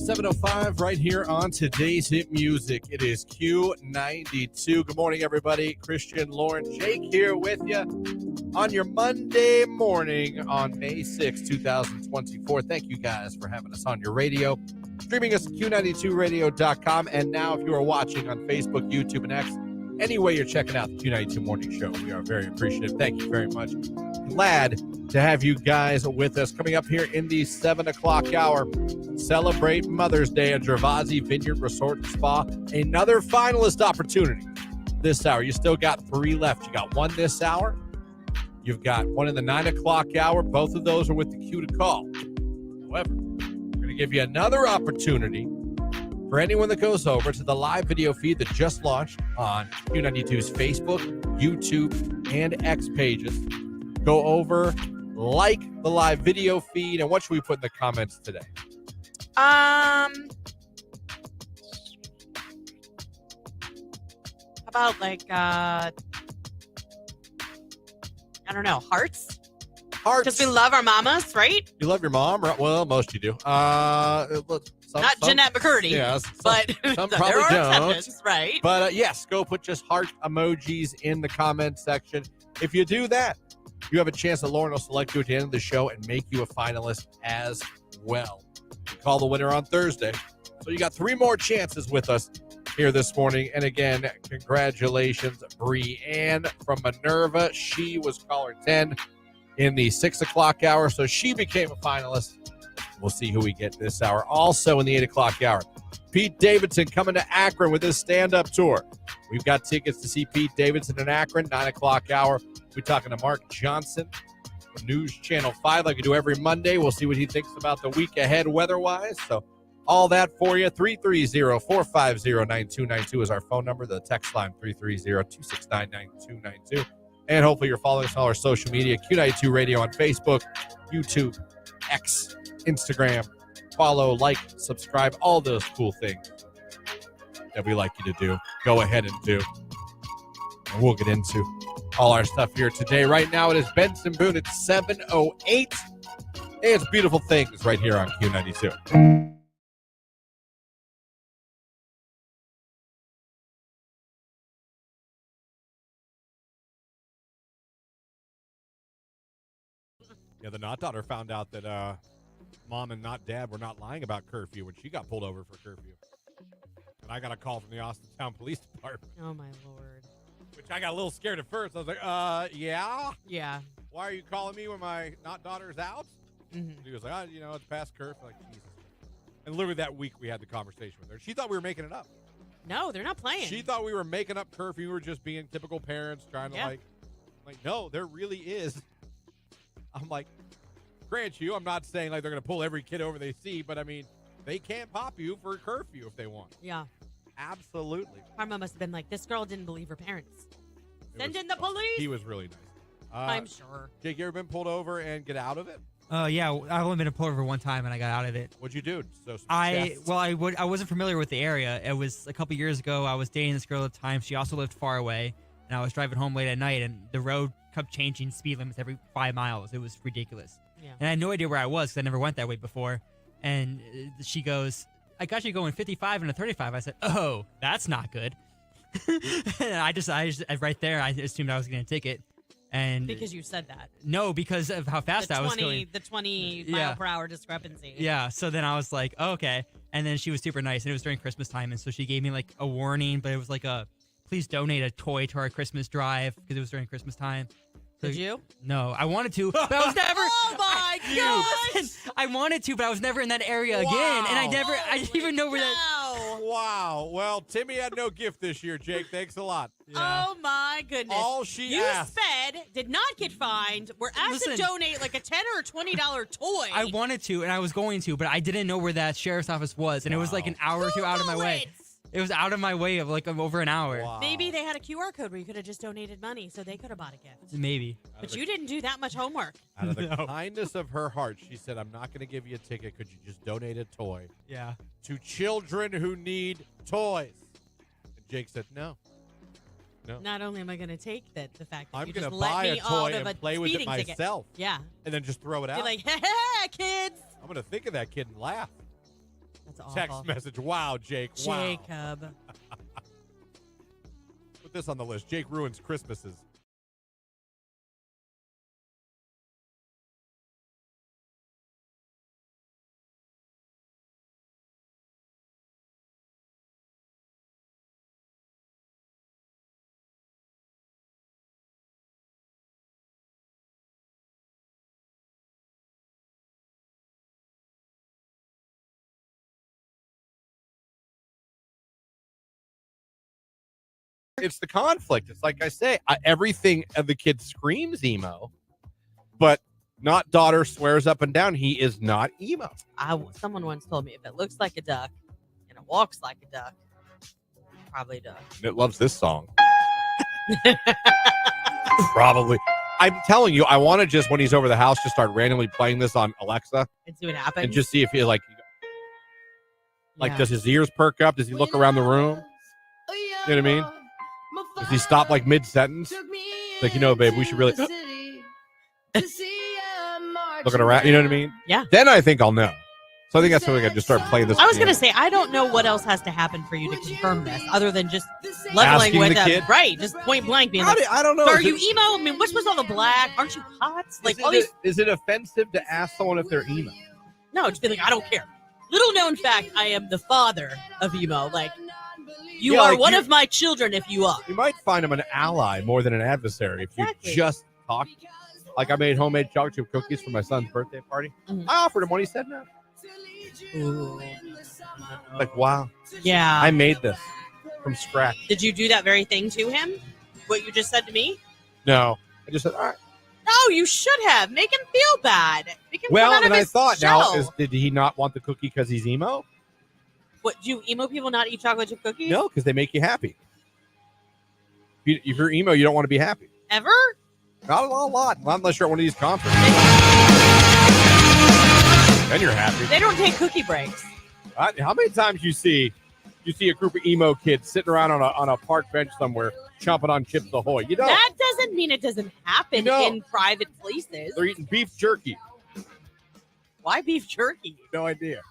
7:05 right here on today's hit music. It is Q92. Good morning, everybody. Christian, Lauren, Jake here with you on your Monday morning on May 6, 2024. Thank you guys for having us on your radio, streaming us at Q92radio.com. And now if you are watching on Facebook, YouTube, and X, any way you're checking out the Q92 Morning Show, we are very appreciative. Thank you very much. Glad to have you guys with us. Coming up here in the 7 o'clock hour, celebrate Mother's Day at Gervasi Vineyard Resort and Spa. Another finalist opportunity this hour. You still got 3 left. You got one this hour. You've got one in the 9 o'clock hour. Both of those are with the Q to call. However, we're going to give you another opportunity for anyone that goes over to the live video feed that just launched on Q92's Facebook, YouTube, and X pages. Go over, like the live video feed, and what should we put in the comments today? How about like I don't know, hearts? Hearts. Because we love our mamas, right? You love your mom, right? Well, most you do. Some, Jeanette McCurdy. Yes, but some there probably are don't. exceptions, right? But yes, go put just heart emojis in the comment section. If you do that, you have a chance that Lauren will select you at the end of the show and make you a finalist as well. We call the winner on Thursday. So you got 3 more chances with us here this morning. And again, congratulations, Brianne from Minerva. She was caller 10 in the 6 o'clock hour, so she became a finalist. We'll see who we get this hour. Also in the 8 o'clock hour, Pete Davidson coming to Akron with his stand-up tour. We've got tickets to see Pete Davidson in Akron, 9 o'clock hour. We're talking to Mark Johnson from News Channel 5 like we do every Monday. We'll see what he thinks about the week ahead weather-wise. So all that for you. 330-450-9292 is our phone number. The text line, 330-269-9292. And hopefully you're following us on all our social media, Q92 Radio on Facebook, YouTube, X, Instagram. Follow, like, subscribe, all those cool things that we like you to do. Go ahead and do. And we'll get into all our stuff here today. Right now it is Benson Boone at 7:08. It's Beautiful Things right here on Q92. Yeah, the Not daughter found out that mom and not dad were not lying about curfew when she got pulled over for curfew. And I got a call from the Austintown Police Department. Oh, my Lord. Which I got a little scared at first. I was like, yeah? Yeah. Why are you calling me when my not daughter's out? Mm-hmm. He was like, it's past curfew. Like, Jesus. And literally that week we had the conversation with her. She thought we were making it up. No, they're not playing. She thought we were making up curfew. We were just being typical parents trying to like, no, there really is. I'm like, grant you, I'm not saying like they're going to pull every kid over they see, but I mean, they can't pop you for curfew if they want. Yeah. Absolutely. Karma must have been like, this girl didn't believe her parents. Send in the police. He was really nice. I'm sure. Jake, you ever been pulled over and get out of it? Yeah, I've only been pulled over one time and I got out of it. What'd you do? I wasn't familiar with the area. It was a couple years ago. I was dating this girl at the time. She also lived far away, and I was driving home late at night, and the road kept changing speed limits every 5 miles. It was ridiculous. Yeah. And I had no idea where I was because I never went that way before. And she goes, I got you going 55 and a 35. I said, oh, that's not good. And I just right there, I assumed I was getting a ticket. And because you said that. No, because of how fast I was going. The 20 mile per hour discrepancy. Yeah. So then I was like, oh, okay. And then she was super nice, and it was during Christmas time, and so she gave me like a warning, but it was like please donate a toy to our Christmas drive because it was during Christmas time. So, did you? No, I wanted to, but I was never. Oh my gosh! I wanted to, but I was never in that area again, and I didn't even know where that. Wow. Well, Timmy had no gift this year, Jake. Thanks a lot. Yeah. Oh my goodness! All she asked. You sped, did not get fined. We're asked to donate like a $10 or $20 toy. I wanted to, and I was going to, but I didn't know where that sheriff's office was, and it was like an hour or two out of my way. It was out of my way of like over an hour. Wow. Maybe they had a QR code where you could have just donated money so they could have bought a gift. Maybe. But you didn't do that much homework. Out of the kindness of her heart, she said, I'm not going to give you a ticket. Could you just donate a toy? Yeah. To children who need toys. And Jake said, no. Not only am I going to take the fact that I'm you going just to let buy me a toy out of and play with it myself. Yeah. And then just throw it out. Be like, hey, kids. I'm going to think of that kid and laugh. That's awful. Text message. Wow, Jake. Wow. Jacob. Put this on the list. Jake ruins Christmases. It's the conflict. It's like I say, everything of the kid screams emo, but not daughter swears up and down he is not emo. Someone once told me if it looks like a duck and it walks like a duck, probably a duck. And it loves this song. Probably. I'm telling you, I want to just, when he's over the house, just start randomly playing this on Alexa And see what happens. and just see if he does his ears perk up? Does he look around the room? You know what I mean? Does he stop like mid-sentence? Like, babe, we should really looking around. You know what I mean? Yeah. Then I think I'll know. So I think that's something I just start playing this. I was going to say, I don't know what else has to happen for you to confirm this other than just leveling Asking with the him. kid? Right. Just point blank being like, I don't know. so are you emo? I mean, what's with all the black? Aren't you hot? Like, all these. Is it offensive to ask someone if they're emo? No, just be like, I don't care. Little known fact, I am the father of emo. Like, you are one of my children if you are. You might find him an ally more than an adversary if you just talk. Like I made homemade chocolate chip cookies for my son's birthday party. Mm-hmm. I offered him one. He said no. Ooh. Like, wow. Yeah. I made this from scratch. Did you do that very thing to him? What you just said to me? No. I just said, all right. No, you should have. Make him feel bad. Make him Well, come out and of I his thought, shell. did he not want the cookie because he's emo? What, do emo people not eat chocolate chip cookies? No, because they make you happy. If you're emo, you don't want to be happy. Ever? Not a lot. Not unless you're at one of these concerts. Then you're happy. They don't take cookie breaks. How many times you see a group of emo kids sitting around on a park bench somewhere chomping on Chips Ahoy? You don't. That doesn't mean it doesn't happen in private places. They're eating beef jerky. Why beef jerky? No idea.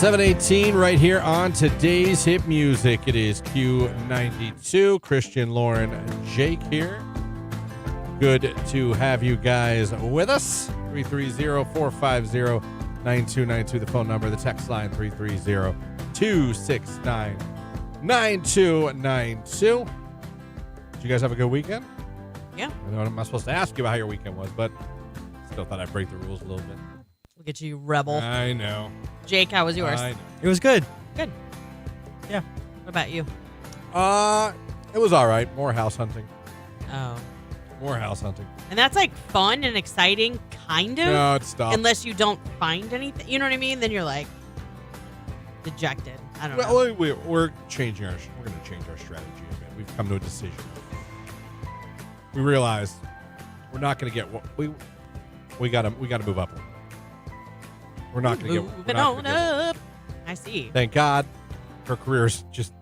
7:18 right here on today's hit music. It is Q92. Christian, Lauren, Jake here. Good to have you guys with us. 330-450-9292, the phone number. The text line, 330-269-9292. Did you guys have a good weekend? Yeah. I know I'm not supposed to ask you how your weekend was, but still thought I'd break the rules a little bit. Look at you, rebel. I know. Jake, how was yours? It was good. Good. Yeah. What about you? It was all right. More house hunting. Oh. More house hunting. And that's like fun and exciting, kind of. No, it stopped. Unless you don't find anything. You know what I mean? Then you're like dejected. I don't know. Well, we're changing our. We're going to change our strategy a bit. We've come to a decision. We realized we're not going to get what we got to move up. We're not going to get. Moving on up. I see. Thank God, her career's just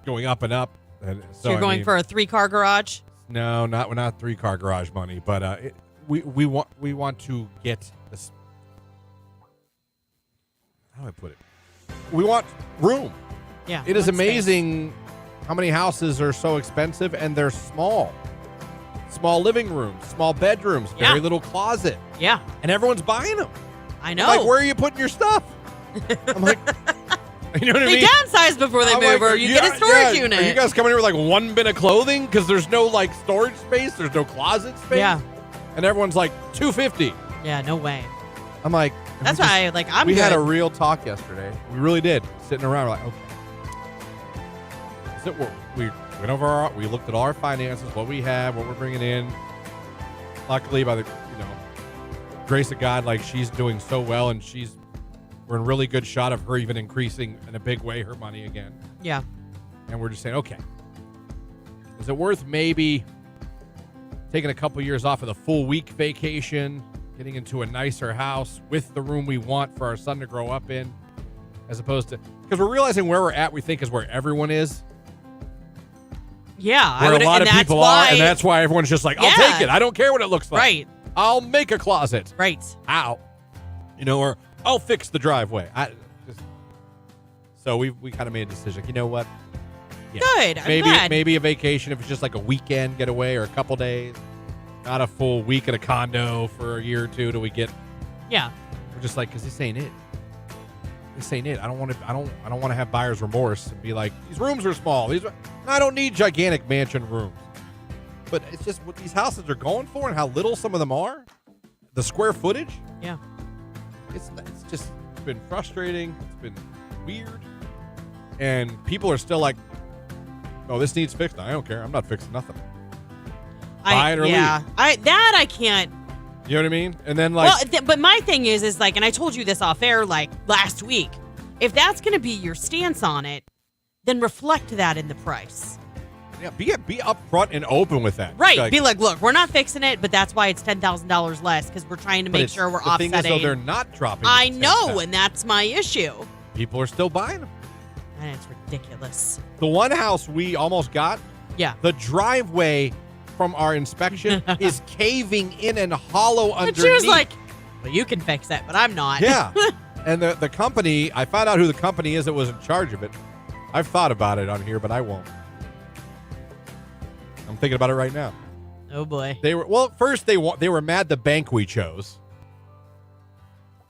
going up and up. And so you're going for a 3-car garage? No, we're not 3-car garage money, but we want to get this. How do I put it? We want room. Yeah. It is amazing how many houses are so expensive and they're small. Small living rooms, small bedrooms, very little closet. Yeah. And everyone's buying them. I know. I'm like, where are you putting your stuff? I'm like, you know what I mean? They downsize before they move, or you get a storage unit. Are you guys coming here with like one bin of clothing? Because there's no like storage space. There's no closet space. Yeah. And everyone's like $250. Yeah, no way. I'm like, that's why we good. had a real talk yesterday. We really did. Sitting around, we're like, okay. So we went over we looked at all our finances, what we have, what we're bringing in. Luckily, by the grace of God, like she's doing so well, and we're in really good shot of her even increasing in a big way her money again. Yeah. And we're just saying, okay, is it worth maybe taking a couple years off of the full week vacation, getting into a nicer house with the room we want for our son to grow up in, as opposed to, because we're realizing where we're at, we think is where everyone is. Yeah. Where a lot of people are, and that's why everyone's just like, I'll take it. I don't care what it looks like. Right. I'll make a closet. Right. Ow. Or I'll fix the driveway. So we kind of made a decision. You know what? Yeah. Good. I'm glad. Maybe a vacation if it's just like a weekend getaway or a couple days. Not a full week at a condo for a year or two till we get. Yeah. We're just like, because this ain't it. This ain't it. I don't want to have buyer's remorse and be like, these rooms are small. I don't need gigantic mansion rooms. But it's just what these houses are going for and how little some of them are. The square footage. Yeah. It's been frustrating. It's been weird. And people are still like, oh, this needs fixed. I don't care. I'm not fixing nothing. Buy it or leave. I can't. You know what I mean? And then like. But my thing is like, and I told you this off air like last week, if that's going to be your stance on it, then reflect that in the price. Yeah, be upfront and open with that. Right. Be like, look, we're not fixing it, but that's why it's $10,000 less because we're trying to make sure we're offsetting. The thing is, though, they're not dropping. I know, and that's my issue. People are still buying them. And it's ridiculous. The one house we almost got, the driveway from our inspection is caving in and hollow underneath. And she was like, well, you can fix it, but I'm not. Yeah. And the company, I found out who the company is that was in charge of it. I've thought about it on here, but I won't. I'm thinking about it right now. Oh boy. First they were mad the bank we chose.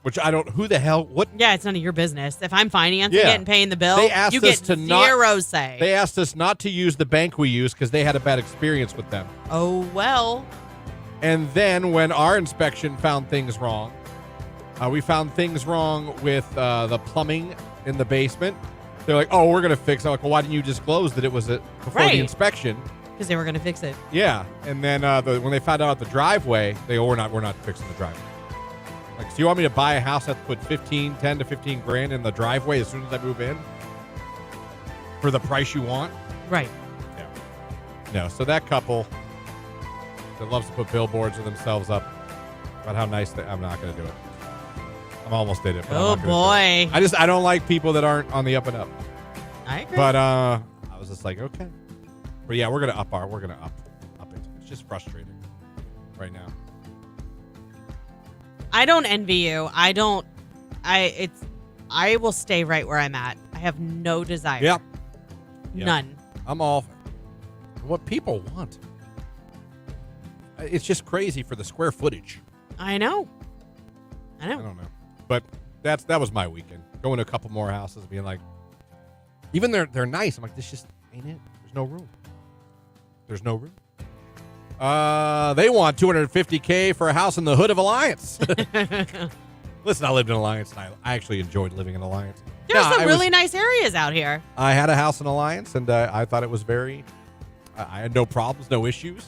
Which I don't, who the hell, what? Yeah, it's none of your business. If I'm financing it and paying the bill, they asked you us get to zero say. They asked us not to use the bank we use because they had a bad experience with them. Oh, well. And then when our inspection found things wrong, we found things wrong with the plumbing in the basement. They're like, oh, we're going to fix it. I'm like, well, why didn't you disclose that it was before the inspection? Because they were going to fix it. Yeah. And then when they found out the driveway, they go, we're not fixing the driveway. Like, so you want me to buy a house that put 10 to 15 grand in the driveway as soon as I move in? For the price you want? Right. Yeah. No, so that couple that loves to put billboards of themselves up about how nice I'm not going to do it. I'm almost did it. But oh, boy. I don't like people that aren't on the up and up. I agree. But I was just like, okay. But yeah, we're going to up it. It's just frustrating right now. I don't envy you. I will stay right where I'm at. I have no desire. Yep. None. I'm all what people want. It's just crazy for the square footage. I know. I don't know. But that was my weekend. Going to a couple more houses, being like, even they're nice. I'm like, this just ain't it. There's no room. There's no room. They want $250K for a house in the hood of Alliance. Listen, I lived in Alliance, and I actually enjoyed living in Alliance. There's some really nice areas out here. I had a house in Alliance, and I thought it was very. I had no problems, no issues.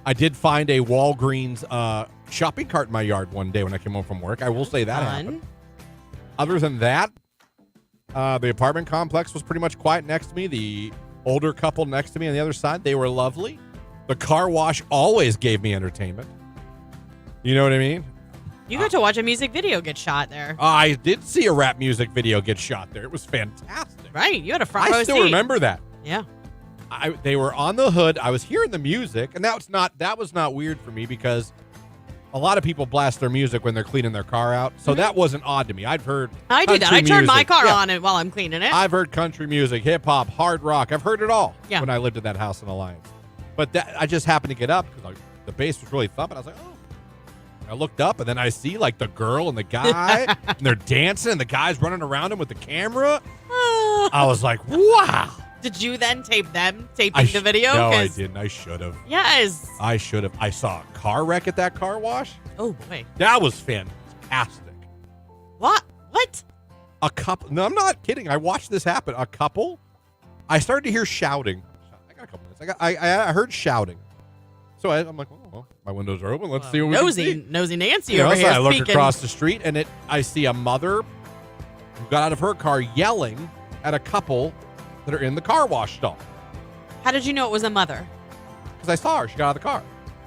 I did find a Walgreens shopping cart in my yard one day when I came home from work. I will say that happened. Other than that, the apartment complex was pretty much quiet next to me. The older couple next to me on the other side, they were lovely. The car wash always gave me entertainment. You know what I mean? You got to watch a music video get shot there. I did see a rap music video get shot there. It was fantastic. Right. You had a front row I still seat. remember that. Yeah. They were on the hood. I was hearing the music, and that was not weird for me because a lot of people blast their music when they're cleaning their car out. So that wasn't odd to me. I've heard I do that. I turn my car on it while I'm cleaning it. I've heard country music, hip hop, hard rock. I've heard it all when I lived in that house in Alliance. But I just happened to get up because the bass was really thumping. I was like, oh. I looked up, and then I see like the girl and the guy, and they're dancing, and the guy's running around him with the camera. I was like, wow. Did you then tape them taping the video? No, I didn't. I should have. Yes. I should have. I saw a car wreck at that car wash. Oh, boy. That was fantastic. What? A couple. No, I'm not kidding. I watched this happen. A couple. I started to hear shouting. I got a couple minutes. I heard shouting. So I'm like, oh, well, my windows are open. Let's see what we can see. Nosy Nancy over here. So I look across the street, and I see a mother who got out of her car yelling at a couple that are in the car wash stall. How did you know it was a mother? Because I saw her. She got out of the car.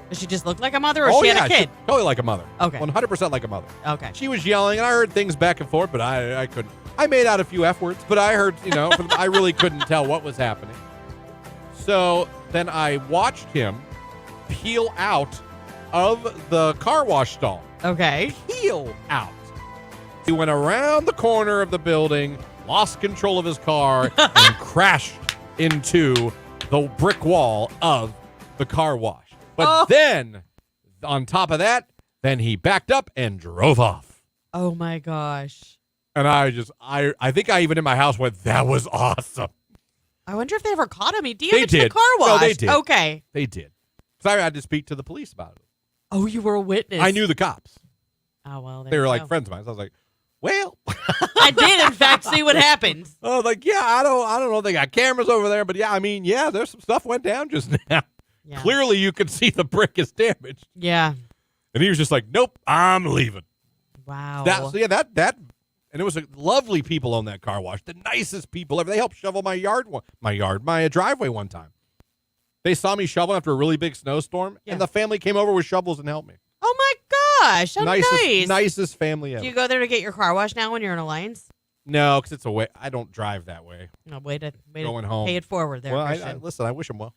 Does she just look like a mother, or she had a kid? Totally like a mother. Okay. 100% like a mother. Okay. She was yelling, and I heard things back and forth, but I couldn't. I made out a few F words, but I heard, I really couldn't tell what was happening. So then I watched him peel out of the car wash stall. Okay. Peel out. He went around the corner of the building, lost control of his car, and crashed into the brick wall of the car wash. But then, on top of that, then he backed up and drove off. Oh, my gosh. And I think I even in my house went, that was awesome. I wonder if they ever caught him. He They damaged did. the car wash. No, they did. Okay. They did. Because I had to speak to the police about it. Oh, you were a witness. I knew the cops. Oh, well, They were like friends of mine. So I was like, well. I did, in fact, see what happened. I was like, yeah, I don't know. They got cameras over there. But yeah, there's some stuff went down just now. Yeah. Clearly, you could see the brick is damaged. Yeah. And he was just like, nope, I'm leaving. Wow. And it was lovely people on that car wash. The nicest people ever. They helped shovel my driveway one time. They saw me shoveling after a really big snowstorm, and the family came over with shovels and helped me. Oh, my gosh. How nice. Nicest family ever. Do you go there to get your car washed now when you're in Alliance? No, because it's a way. I don't drive that way. No, way to home. pay it forward there, Well, Christian. listen, I wish him well.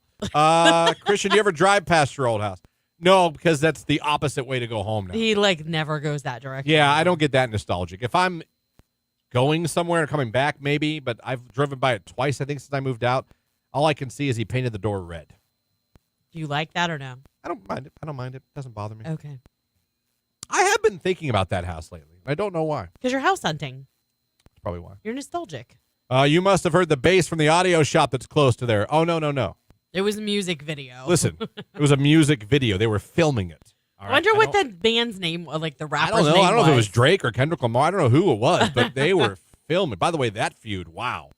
Christian, do you ever drive past your old house? No, because that's the opposite way to go home now. He, never goes that direction. Yeah, I don't get that nostalgic. If I'm going somewhere and coming back, maybe, but I've driven by it twice, I think, since I moved out. All I can see is he painted the door red. Do you like that or no? I don't mind it. It doesn't bother me. Okay. I have been thinking about that house lately. I don't know why. Because you're house hunting. That's probably why. You're nostalgic. You must have heard the bass from the audio shop that's close to there. Oh, no. It was a music video. Listen, it was a music video. They were filming it. I wonder what the band's name, the rapper's name was. I don't know if it was was. Drake or Kendrick Lamar. I don't know who it was, but they were filming. By the way, that feud, wow.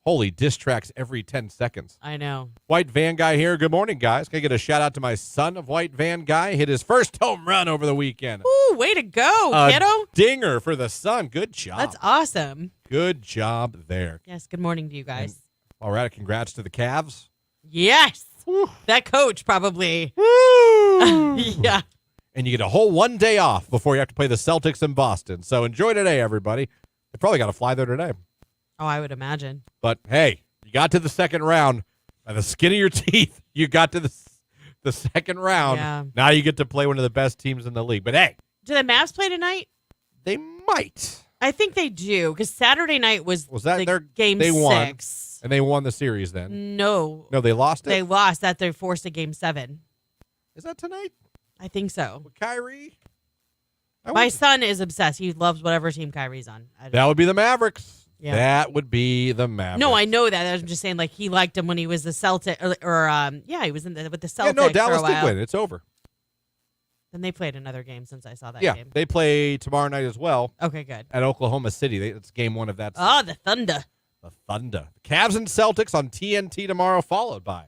Holy diss tracks every 10 seconds. I know. White Van Guy here. Good morning, guys. Can I get a shout out to my son of White Van Guy? Hit his first home run over the weekend. Ooh, way to go, kiddo. Dinger for the son. Good job. That's awesome. Good job there. Yes, good morning to you guys. All right, congrats to the Cavs. Yes. That coach probably. Yeah. And you get a whole one day off before you have to play the Celtics in Boston. So enjoy today, everybody. You probably got to fly there today. Oh, I would imagine. But, hey, you got to the second round. By the skin of your teeth, you got to the second round. Yeah. Now you get to play one of the best teams in the league. But, hey. Do the Mavs play tonight? They might. I think they do because Saturday night was that the their game they won, 6. and they won the series then? No, They lost it? they lost that. They forced a game 7. Is that tonight? I think so. With Kyrie? My son is obsessed. He loves whatever team Kyrie's on. That would be the Mavericks. Yeah. That would be the Mavericks. No, I know that. I'm just saying, like, he liked him when he was the Celtic, he was with the Celtics. Yeah, no, for Dallas a while. did win. It's over. Then they played another game since I saw that Yeah, game. they play tomorrow night as well Okay, good. at Oklahoma City. It's game 1 of that. Oh, the Thunder. The Thunder. Cavs and Celtics on TNT tomorrow, followed by.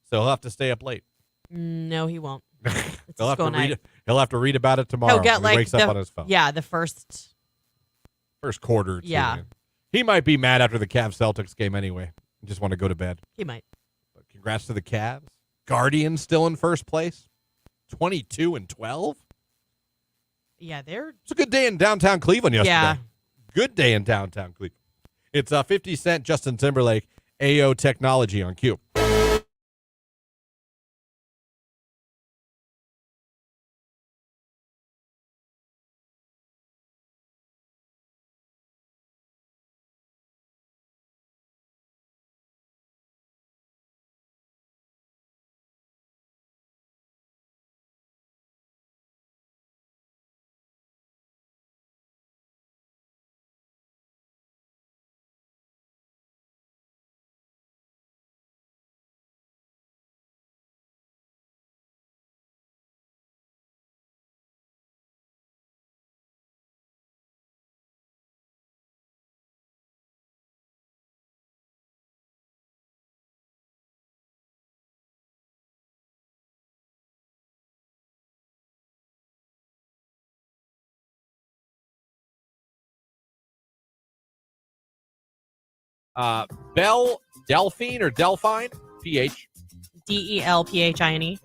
So he'll have to stay up late. No, he won't. It's He'll have to school read night. it. He'll have to read about it tomorrow. He'll get when he like wakes up on his phone. Yeah, the first. First quarter. Or two, Yeah. man. He might be mad after the Cavs Celtics game anyway. Just want to go to bed. He might. But congrats to the Cavs. Guardians still in first place. 22-12. Yeah, they're. It's a good day in downtown Cleveland yesterday. Yeah. Good day in downtown Cleveland. It's 50 Cent, Justin Timberlake, AO Technology on Q. Belle Delphine or Delphine, PH. DELPHINE.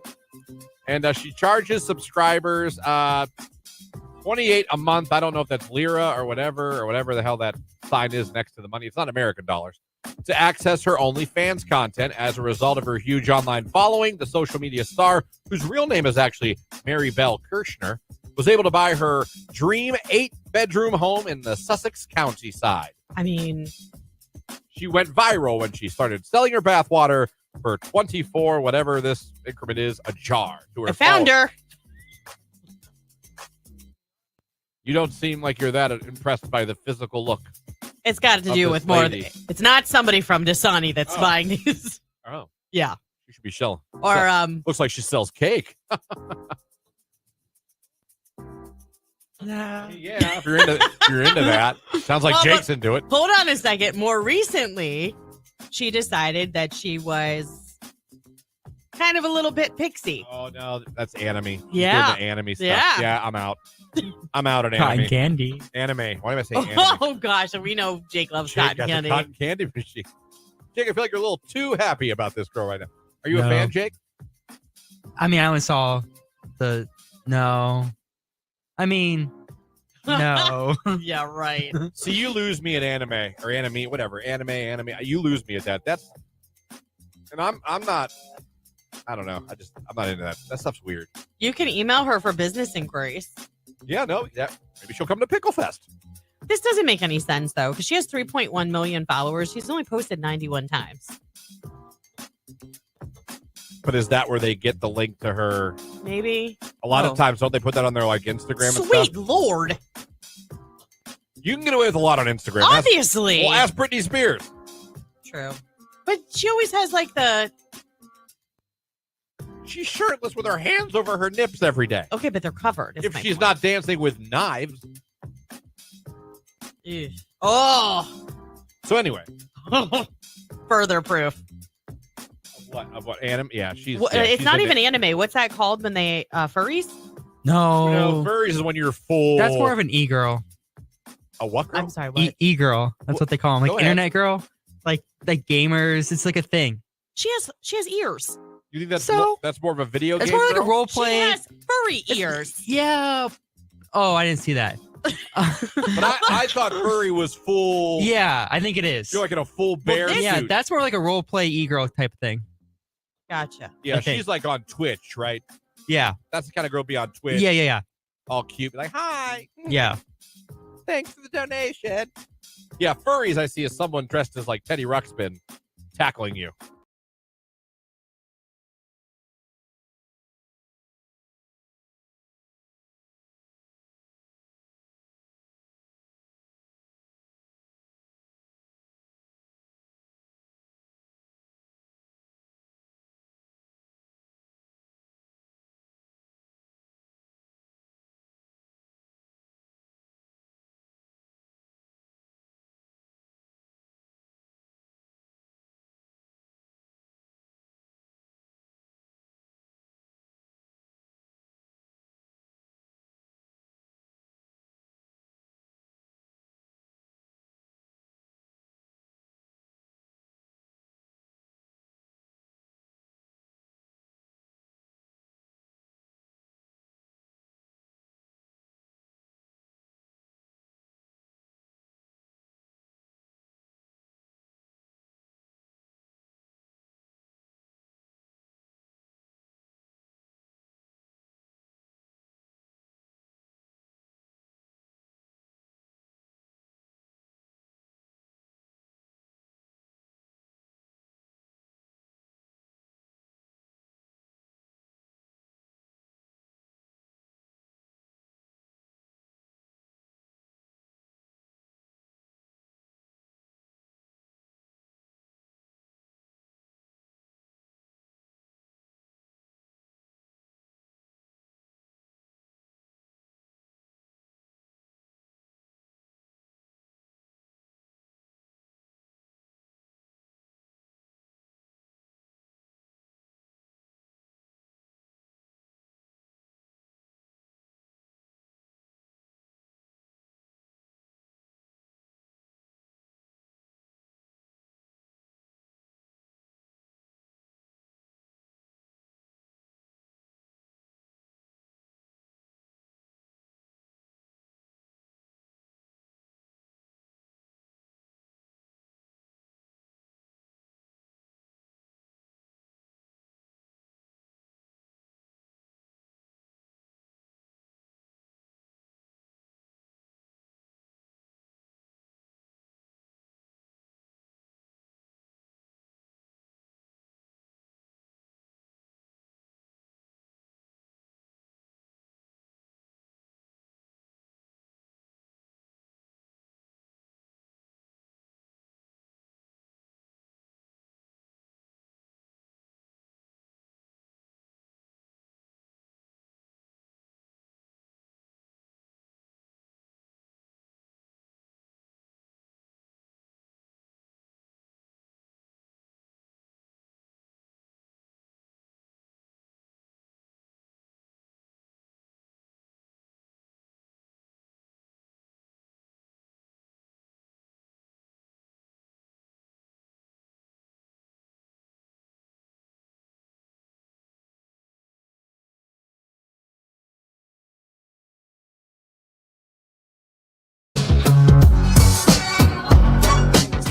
And she charges subscribers $28 a month. I don't know if that's lira or whatever the hell that sign is next to the money. It's not American dollars. To access her OnlyFans content. As a result of her huge online following, the social media star, whose real name is actually Mary Belle Kirshner, was able to buy her dream 8-bedroom home in the Sussex County side. I mean, she went viral when she started selling her bathwater for 24, whatever this increment is, a jar. To her I found her. You don't seem like you're that impressed by the physical look. It's got to do with more. It's not somebody from Dasani that's buying these. Oh. Yeah. She should be selling. Or looks like she sells cake. Yeah, if you're into that. Sounds like Jake's into it. Hold on a second. More recently, she decided that she was kind of a little bit pixie. Oh no, that's anime. Yeah. The anime stuff. Yeah, I'm out. I'm out on anime. Cotton candy. Anime. Why do I say anime? Oh gosh, we know Jake loves Jake cotton candy. Cotton candy machine. Jake, I feel like you're a little too happy about this girl right now. Are you a fan, Jake? I mean, I only saw the no. I mean, no. Yeah, right. See, you lose me at anime or anime, whatever. Anime. You lose me at that. And I'm not. I don't know. I'm not into that. That stuff's weird. You can email her for business inquiries. Yeah, no. Yeah, maybe she'll come to Pickle Fest. This doesn't make any sense though, because she has 3.1 million followers. She's only posted 91 times. But is that where they get the link to her? Maybe. A lot of times, don't they put that on their like Instagram and Sweet stuff? Lord. You can get away with a lot on Instagram. Obviously. Well, ask Britney Spears. True. But she always has like She's shirtless with her hands over her nips every day. Okay, but they're covered. If she's not dancing with knives. Ew. Oh. So anyway. Further proof. Of what anime? Yeah, she's. Well, yeah, it's she's not even anime. What's that called when they furries? No. Furries is when you're full. That's more of an e-girl. A what girl? I'm sorry, what? E-girl. That's what they call them. Like internet girl. Like gamers. It's like a thing. She has ears. You think that's So- that's more of a video game? It's more like a girl? role She play. has furry ears. Yeah. Oh, I didn't see that. But I thought furry was full. Yeah, I think it is. You're like in a full bear Yeah, suit. that's more like a role play e-girl type thing. Gotcha. Yeah, Okay. she's like on Twitch, right? Yeah. That's the kind of girl be on Twitch. Yeah. All cute. Like, hi. Yeah. Thanks for the donation. Yeah, furries I see as someone dressed as like Teddy Ruxpin tackling you.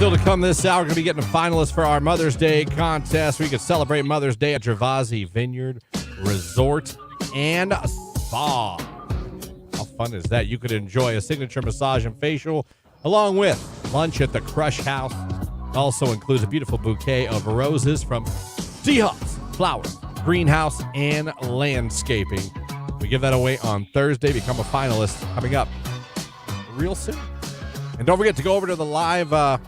Still to come this hour, we're going to be getting a finalist for our Mother's Day contest. We can celebrate Mother's Day at Gervasi Vineyard Resort and Spa. How fun is that? You could enjoy a signature massage and facial along with lunch at the Crush House. It also includes a beautiful bouquet of roses from D-Hubs, Flowers, Greenhouse, and Landscaping. We give that away on Thursday. Become a finalist coming up real soon. And don't forget to go over to the live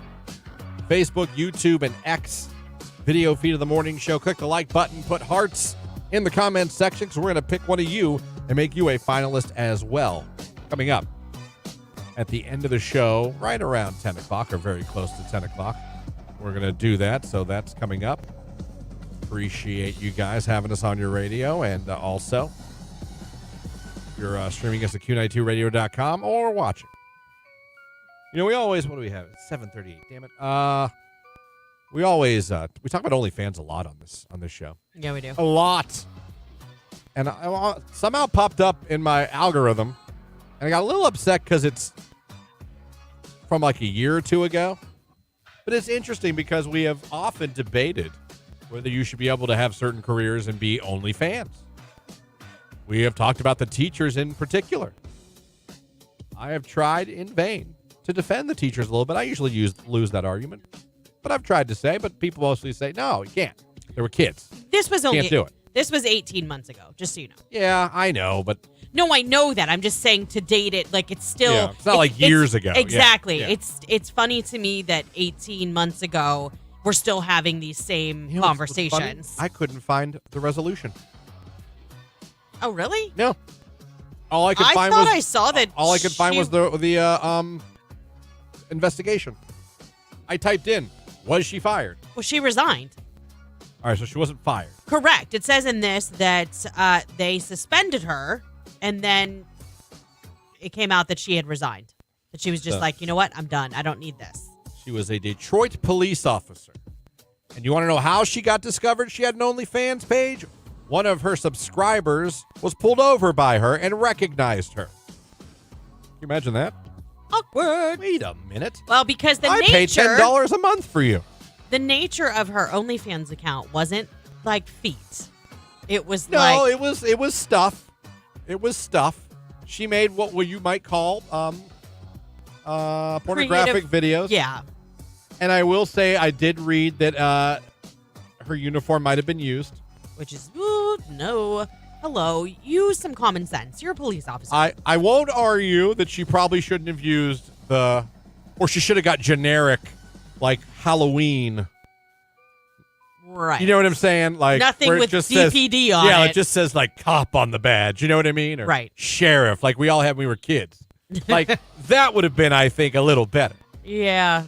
Facebook, YouTube, and X video feed of the morning show. Click the like button, put hearts in the comments section because we're going to pick one of you and make you a finalist as well. Coming up at the end of the show, right around 10 o'clock or very close to 10 o'clock. We're going to do that, so that's coming up. Appreciate you guys having us on your radio, and also if you're streaming us at Q92radio.com or watching. You know, we always, what do we have? It's 7:38. Damn it. We always we talk about OnlyFans a lot on this show. Yeah, we do. A lot. And I somehow popped up in my algorithm, and I got a little upset because it's from like a year or two ago. But it's interesting because we have often debated whether you should be able to have certain careers and be OnlyFans. We have talked about the teachers in particular. I have tried in vain to defend the teachers a little bit. I usually lose that argument. But I've tried to say, but people mostly say, no, you can't. There were kids. This was Can't do it. This was 18 months ago, just so you know. Yeah, I know, but... No, I know that. I'm just saying to date it, like it's still... Yeah, it's not like years ago. Exactly. Yeah. It's funny to me that 18 months ago, we're still having these same conversations. I couldn't find the resolution. Oh, really? No. All I could find was... I saw that All I could find was the investigation. I typed in, was she fired? Well, she resigned. All right, so she wasn't fired. Correct. It says in this that they suspended her, and then it came out that she had resigned. That she was just like, you know what? I'm done. I don't need this. She was a Detroit police officer. And you want to know how she got discovered she had an OnlyFans page? One of her subscribers was pulled over by her and recognized her. Can you imagine that? Awkward. Wait a minute. Well, because I pay $10 a month for you. The nature of her OnlyFans account wasn't like feet. It was it was stuff. It was stuff. She made what you might call pornographic videos. Yeah. And I will say I did read that her uniform might have been used. Which is, no. Hello. Use some common sense. You're a police officer. I won't argue that she probably shouldn't have used or she should have got generic, like Halloween. Right. You know what I'm saying? Like nothing where it with just DPD says, on it. Yeah, it just says like cop on the badge. You know what I mean? Or right. Sheriff, like we all had when we were kids. Like that would have been, I think, a little better. Yeah.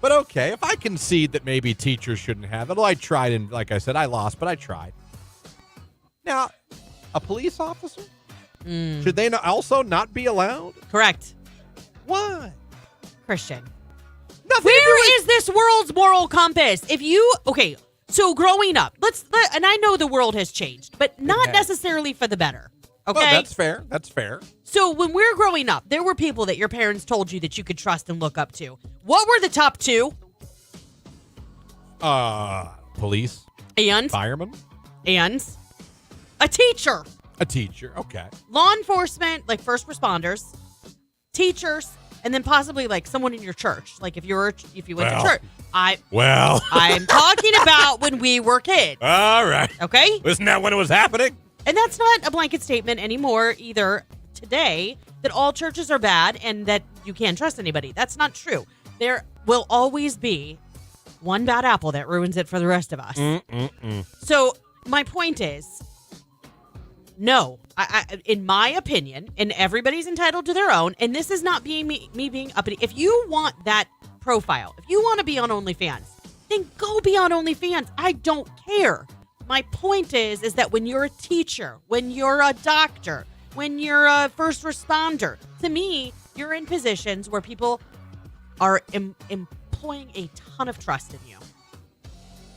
But okay, if I concede that maybe teachers shouldn't have it, well, I tried, and like I said, I lost, but I tried. Now, a police officer? Should they also not be allowed? Correct. Why? Christian. Nothing. Where is this world's moral compass? So growing up, and I know the world has changed, but not necessarily for the better. Okay? Well, that's fair. That's fair. So when we're growing up, there were people that your parents told you that you could trust and look up to. What were the top two? Police. And? Fireman. And? A teacher. A teacher. Okay. Law enforcement, like first responders, teachers, and then possibly like someone in your church. Like if you went to church. I'm talking about when we were kids. All right. Okay? Isn't that when it was happening? And that's not a blanket statement anymore either today that all churches are bad and that you can't trust anybody. That's not true. There will always be one bad apple that ruins it for the rest of us. So my point is, no, I, in my opinion, and everybody's entitled to their own, and this is not being me being uppity. If you want that profile, if you want to be on OnlyFans, then go be on OnlyFans. I don't care. My point is that when you're a teacher, when you're a doctor, when you're a first responder, to me, you're in positions where people are employing a ton of trust in you.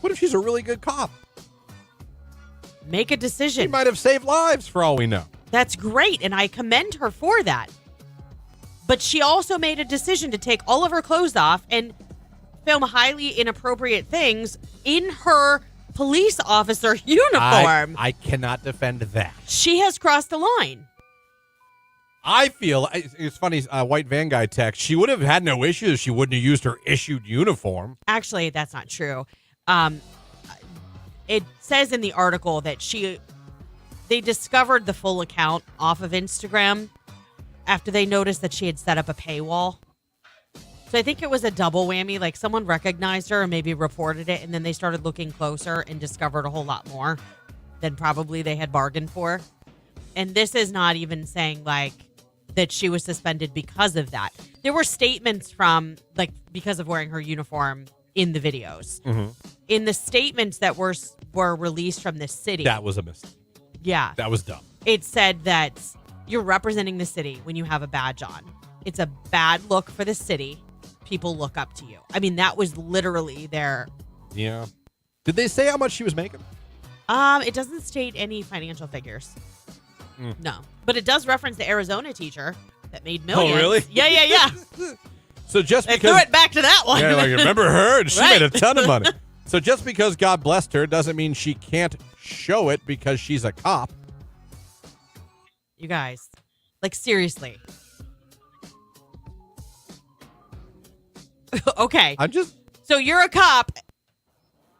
What if she's a really good cop? Make a decision. She might have saved lives for all we know. That's great, and I commend her for that. But she also made a decision to take all of her clothes off and film highly inappropriate things in her police officer uniform. I cannot defend that. She has crossed the line. I feel, it's funny, White Van Guy text, she would have had no issues if she wouldn't have used her issued uniform. Actually, that's not true. It says in the article that they discovered the full account off of Instagram after they noticed that she had set up a paywall. So I think it was a double whammy. Like someone recognized her and maybe reported it, and then they started looking closer and discovered a whole lot more than probably they had bargained for. And this is not even saying like that she was suspended because of that. There were statements from like because of wearing her uniform in the videos. Mm-hmm. In the statements that were released from the city. That was a mistake. Yeah. That was dumb. It said that you're representing the city when you have a badge on. It's a bad look for the city. People look up to you. I mean, that was literally their... Yeah. Did they say how much she was making? It doesn't state any financial figures. No. But it does reference the Arizona teacher that made millions. Oh, really? Yeah. So just they because... threw it back to that one. Yeah, like, remember her? And she Right. made a ton of money. So just because God blessed her doesn't mean she can't show it because she's a cop. You guys, like seriously, Okay. I'm just. So you're a cop.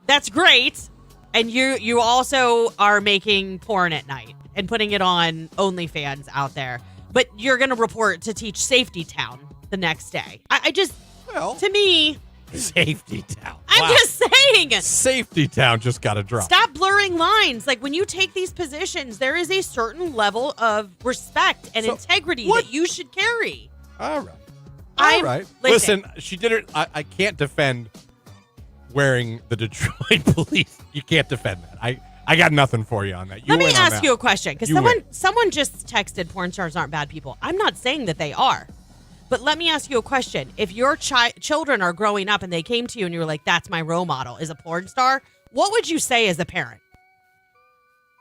That's great. And you also are making porn at night and putting it on OnlyFans out there. But you're going to report to Teach Safety Town the next day. I just, Well, to me, Safety Town. I'm Wow. just saying. Safety Town just got a drop. Stop blurring lines. Like when you take these positions, there is a certain level of respect and integrity what? that you should carry. All right. I'm- All right. listen. Listen, she did it. I can't defend wearing the Detroit police. You can't defend that. I got nothing for you on that. Let me win on ask that. you a question, because You win. someone just texted porn stars aren't bad people. I'm not saying that they are. But let me ask you a question. If your children are growing up and they came to you and you were like, that's my role model, is a porn star, what would you say as a parent?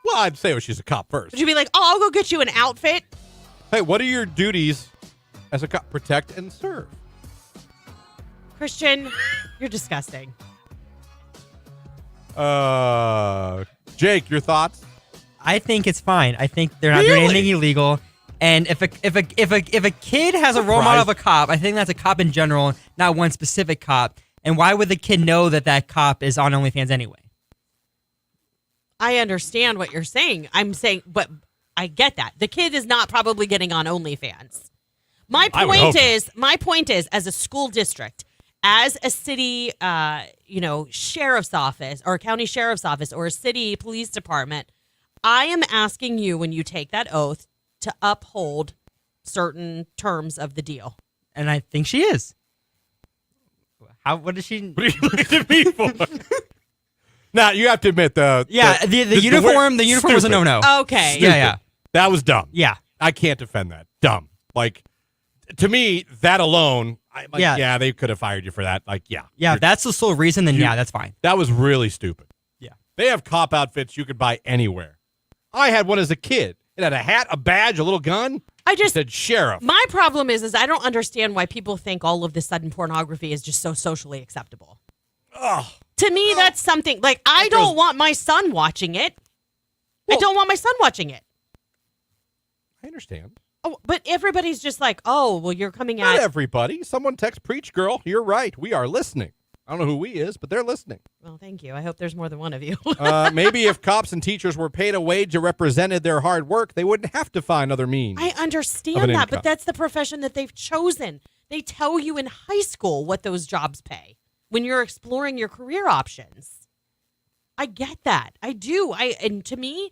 Well, I'd say she's a cop first. Would you be like, oh, I'll go get you an outfit? Hey, what are your duties as a cop? Protect and serve. Christian, you're disgusting. Jake, your thoughts? I think it's fine. I think they're not doing Really? anything illegal. And if a kid has a role model of a cop, I think that's a cop in general, not one specific cop. And why would the kid know that cop is on OnlyFans anyway? I understand what you're saying. I'm saying, but I get that. The kid is not probably getting on OnlyFans. My I would hope point is, as a school district, as a city, sheriff's office or county sheriff's office or a city police department, I am asking you when you take that oath to uphold certain terms of the deal. And I think she is. What does she? What are you looking at me for? Now, you have to admit, The uniform was a no-no. Okay. Stupid. Yeah. That was dumb. Yeah. I can't defend that. Dumb. Like, to me, that alone, they could have fired you for that. Like, Yeah, if that's the sole reason, then that's fine. that was really stupid. Yeah. They have cop outfits you could buy anywhere. I had one as a kid. It had a hat, a badge, a little gun. It said sheriff. My problem is I don't understand why people think all of this sudden pornography is just so socially acceptable. Ugh. To me, that's something like I don't want my son watching it. I don't want my son watching it. I understand. Oh, but everybody's just like, oh, well, you're coming Not at. everybody. Someone text preach girl. You're right. We are listening. I don't know who we is, but they're listening. Well, thank you. I hope there's more than one of you. Maybe if cops and teachers were paid a wage that represented their hard work, they wouldn't have to find other means. I understand that, but that's the profession that they've chosen. They tell you in high school what those jobs pay when you're exploring your career options. I get that. I do. And to me,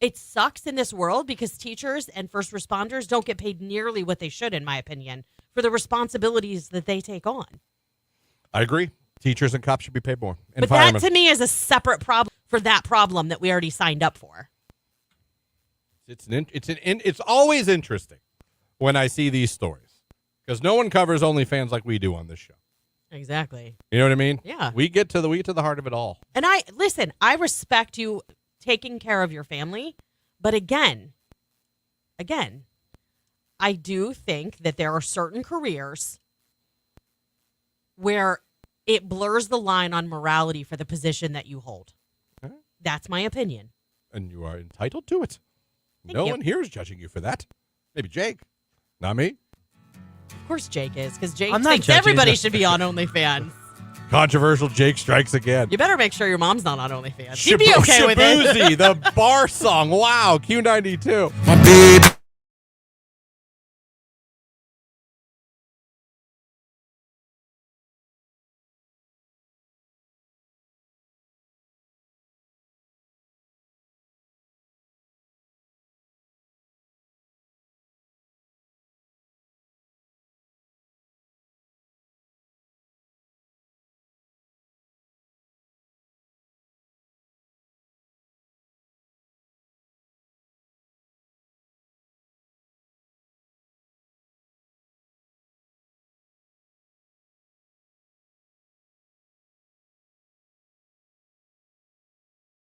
it sucks in this world because teachers and first responders don't get paid nearly what they should, in my opinion, for the responsibilities that they take on. I agree. Teachers and cops should be paid more. And But firemen. that to me is a separate problem for that problem that we already signed up for. It's always interesting when I see these stories because no one covers OnlyFans like we do on this show. Exactly. You know what I mean? Yeah. We get to the heart of it all. And I respect you taking care of your family, but again, I do think that there are certain careers where it blurs the line on morality for the position that you hold. Okay. That's my opinion. And you are entitled to it. Thank No you. one here is judging you for that. Maybe Jake. Not me. Of course Jake is, because Jake I'm not thinks judging. everybody should be on OnlyFans. Controversial Jake strikes again. You better make sure your mom's not on OnlyFans. She'd be okay with it. Shabuzi, the bar song. Wow, Q92.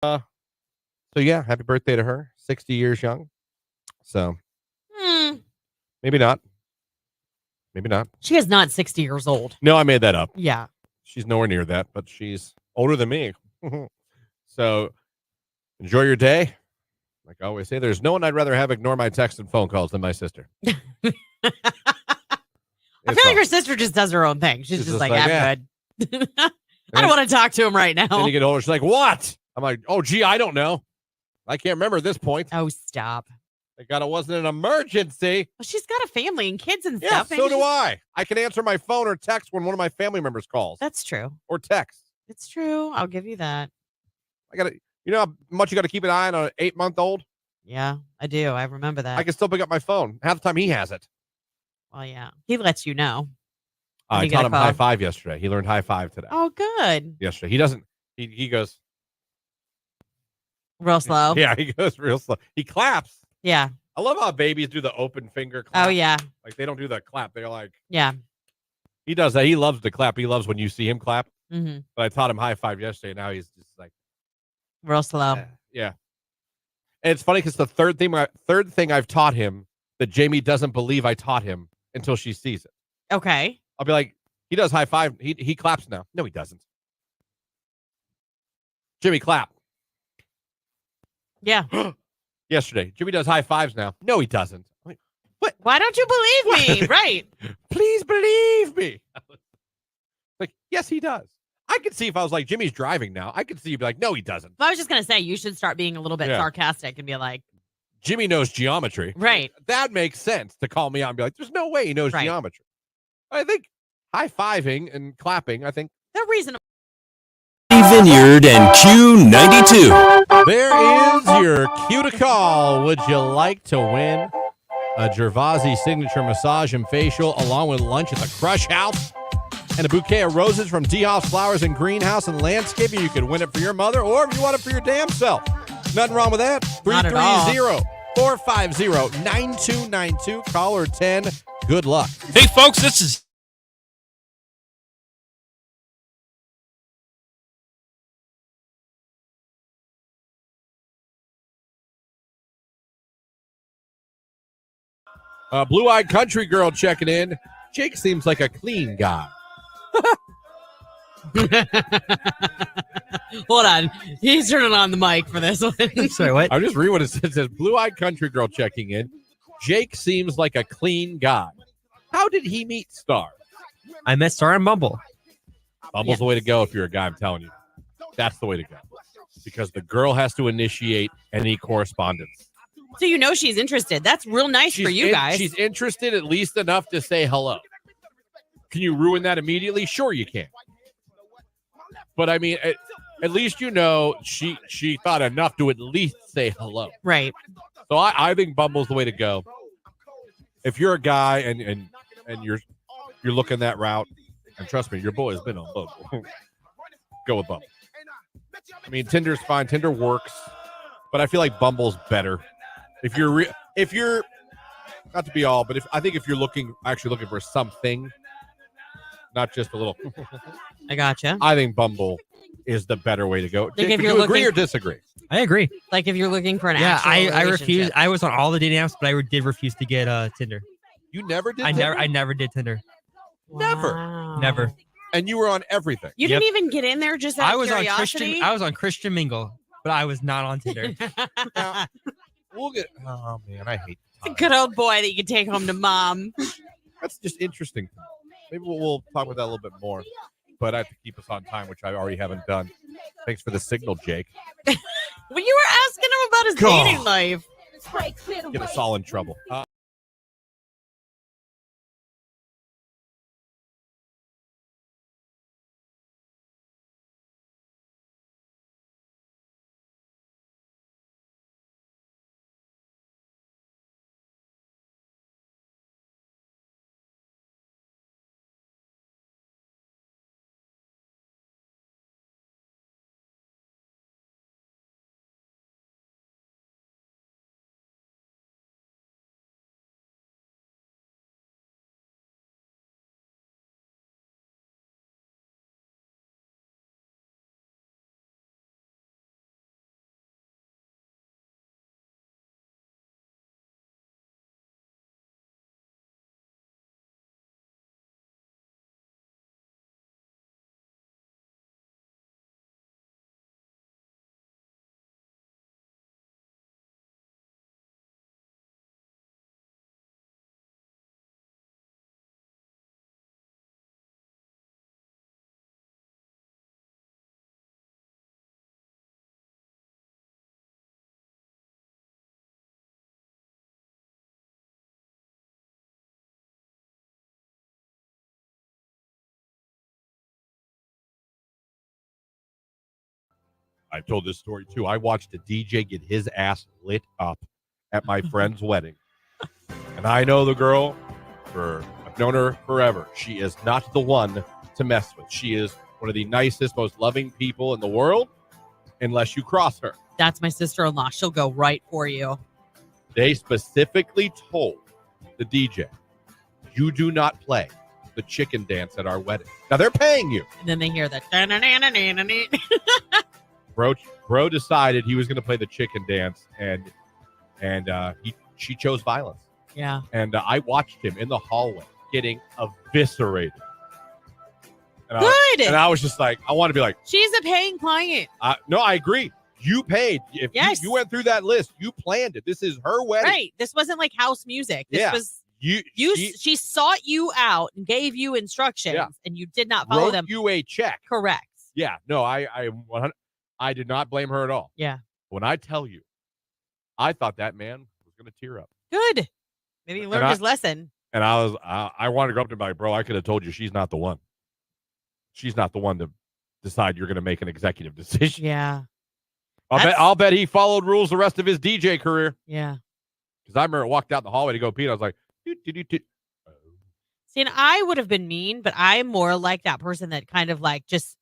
So yeah, happy birthday to her. 60 years young. So maybe not. Maybe not. She is not 60 years old. No, I made that up. Yeah. She's nowhere near that, but she's older than me. So enjoy your day. Like I always say, there's no one I'd rather have ignore my texts and phone calls than my sister. I It's feel like all- her sister just does her own thing. She's just like, I'm yeah. good. I don't want to talk to him right Then now. you get older, she's like, what? I'm like, oh, gee, I don't know. I can't remember at this point. Oh, stop. Thank God it wasn't an emergency. Well, she's got a family and kids and Yeah, stuff. so do I. I can answer my phone or text when one of my family members calls. That's true. Or text. It's true. I'll give you that. I gotta, you know how much you got to keep an eye on an 8-month-old? Yeah, I do. I remember that. I can still pick up my phone. Half the time he has it. Well, yeah. He lets you know. when I you get taught a him call. high five yesterday. He learned high five today. Oh, good. Yesterday. He doesn't, he goes, Real slow. yeah, he goes real slow. He claps. Yeah. I love how babies do the open finger clap. Oh, yeah. Like they don't do the clap. They're like, Yeah. he does that. He loves to clap. He loves when you see him clap. Mm-hmm. But I taught him high five yesterday. Now he's just like, Real slow. yeah. And it's funny because the third thing I've taught him that Jamie doesn't believe I taught him until she sees it. Okay. I'll be like, he does high five. He claps now. No, he doesn't. Jimmy, clap. Yeah. Yesterday, Jimmy does high fives now. No, he doesn't. I'm like, what? Why don't you believe me? Right. Please believe me. Like, yes, he does. I could see if I was like, Jimmy's driving now. I could see you'd be like, no, he doesn't. I was just going to say, you should start being a little bit Yeah. sarcastic and be like, Jimmy knows geometry. right. That makes sense to call me out and be like, there's no way he knows Right. geometry. I think high-fiving and clapping, I think They're reasonable. Vineyard and Q92. there is your cue to call. Would you like to win a Gervasi signature massage and facial along with lunch at the Crush House and a bouquet of roses from D. House Flowers and Greenhouse and Landscaping? You could win it for your mother or if you want it for your damn self. Nothing wrong with that. Not at all. 330-450-9292. Caller 10. Good luck. Hey, folks, this is Blue-eyed country girl checking in. Jake seems like a clean guy. Hold on. He's turning on the mic for this one. Sorry, what? I'm just reading what it says. It says, blue-eyed country girl checking in. Jake seems like a clean guy. How did he meet Star? I met Star on Bumble. Bumble's the way to go if you're a guy, I'm telling you. That's the way to go. Because the girl has to initiate any correspondence. So you know she's interested. That's real nice for you guys. She's interested at least enough to say hello. Can you ruin that immediately? Sure you can. But I mean, at least you know she thought enough to at least say hello. Right. So I think Bumble's the way to go. If you're a guy and you're looking that route, and trust me, your boy has been on Bumble. Go with Bumble. I mean, Tinder's fine. Tinder works, but I feel like Bumble's better. If you're not to be all, but I think if you're actually looking for something, not just a little. I gotcha. I think Bumble is the better way to go. Think if Would you're you agree looking- or disagree? I agree. Like if you're looking for an Yeah, actual I relationship. refuse. I was on all the dating apps, but I did refuse to get Tinder. You never did. I Tinder? never did Tinder. never. Wow. Never. And you were on everything. You didn't even get in there just out I of was curiosity? on Christian Mingle, but I was not on Tinder. Now, we'll get. Oh man, I hate. It's a good old boy that you can take home to mom. That's just interesting. Maybe we'll talk about that a little bit more. But I have to keep us on time, which I already haven't done. Thanks for the signal, Jake. Well, you were asking him about his God. dating life. Get us all in trouble. I've told this story too. I watched a DJ get his ass lit up at my friend's wedding. And I know the girl. I've known her forever. She is not the one to mess with. She is one of the nicest, most loving people in the world, unless you cross her. That's my sister-in-law. She'll go right for you. They specifically told the DJ, you do not play the chicken dance at our wedding. Now, they're paying you. And then they hear that. Bro decided he was going to play the chicken dance, and she chose violence. Yeah. And I watched him in the hallway getting eviscerated. And Good. I was just like, I want to be like, she's a paying client. no, I agree. You paid. If yes. you went through that list, you planned it. This is her wedding. Right. This wasn't like house music. This was she sought you out and gave you instructions, and you did not follow them. You a check. Correct. Yeah. No, I did not blame her at all. Yeah. When I tell you, I thought that man was going to tear up. Good. Maybe he learned his lesson. And I wanted to go up to him like, bro, I could have told you she's not the one. She's not the one to decide you're going to make an executive decision. Yeah. I'll bet he followed rules the rest of his DJ career. Yeah. Because I remember walked out the hallway to go pee, and I was like, See, and I would have been mean, but I'm more like that person that kind of like just,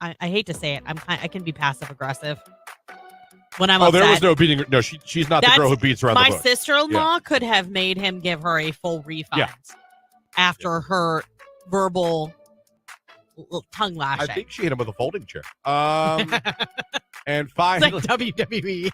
I hate to say it, I can be passive aggressive when I'm upset. There was no beating her. No, she's not the girl who beats around the bush. My sister-in-law could have made him give her a full refund after her verbal tongue lashing. I think she hit him with a folding chair. And finally, it's like WWE.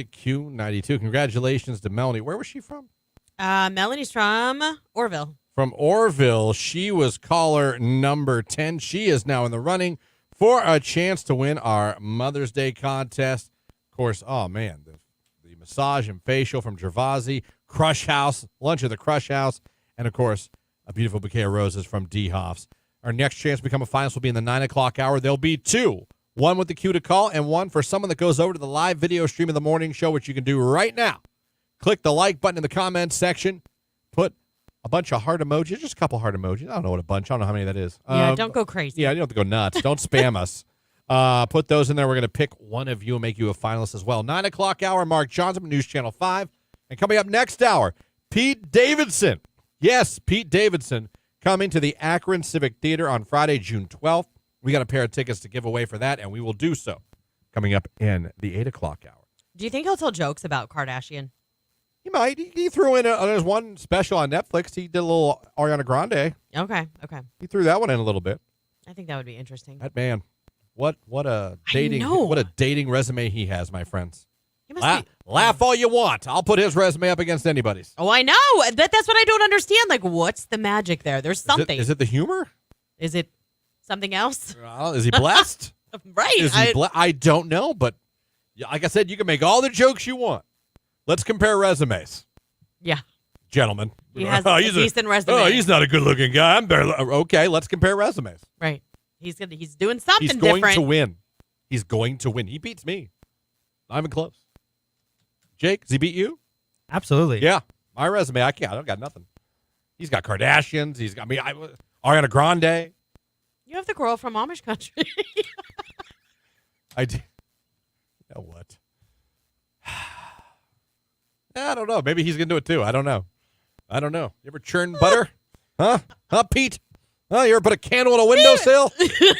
Q92. Congratulations to Melanie. Where was she from? Melanie's from Orville. From Orville. She was caller number 10. She is now in the running for a chance to win our Mother's Day contest. Of course, oh man, the massage and facial from Gervasi, Crush House, lunch at the Crush House, and of course, a beautiful bouquet of roses from D. Hoffs. Our next chance to become a finalist will be in the 9 o'clock hour. There'll be two. One with the cue to call, and one for someone that goes over to the live video stream of the morning show, which you can do right now. Click the like button in the comments section. Put a bunch of heart emojis, just a couple heart emojis. I don't know what a bunch. I don't know how many that is. Yeah, don't go crazy. Yeah, you don't have to go nuts. Don't spam us. Put those in there. We're going to pick one of you and make you a finalist as well. 9 o'clock hour, Mark Johnson, News Channel 5. And coming up next hour, Pete Davidson. Yes, Pete Davidson coming to the Akron Civic Theater on Friday, June 12th. We got a pair of tickets to give away for that, and we will do so coming up in the 8 o'clock hour. Do you think he'll tell jokes about Kardashian? He might. He threw in there's one special on Netflix. He did a little Ariana Grande. Okay. He threw that one in a little bit. I think that would be interesting. That man, what a dating resume he has, my friends. He must be. Laugh all you want. I'll put his resume up against anybody's. Oh, I know. That's what I don't understand. Like, what's the magic there? There's something. Is it the humor? Is it something else? Is he blessed? Right. Is he I don't know, but like I said, you can make all the jokes you want. Let's compare resumes. Yeah. Gentlemen. He has a decent resume. Oh, he's not a good-looking guy. I'm barely okay. Let's compare resumes. Right. He's doing something different. He's going to win. He's going to win. He beats me. Not even close. Jake, does he beat you? Absolutely. Yeah. My resume, I don't got nothing. He's got Kardashians. He's got me. Ariana Grande. You have the girl from Amish country. I do. You know what? I don't know. Maybe he's going to do it too. I don't know. You ever churn butter? Huh, Pete? Huh? You ever put a candle on a windowsill? You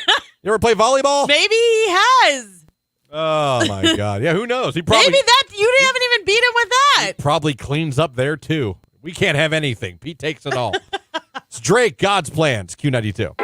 ever play volleyball? Maybe he has. Oh, my God. Yeah, who knows? He probably, Maybe that you haven't even beat him with that. probably cleans up there too. We can't have anything. Pete takes it all. It's Drake, God's Plans, Q92.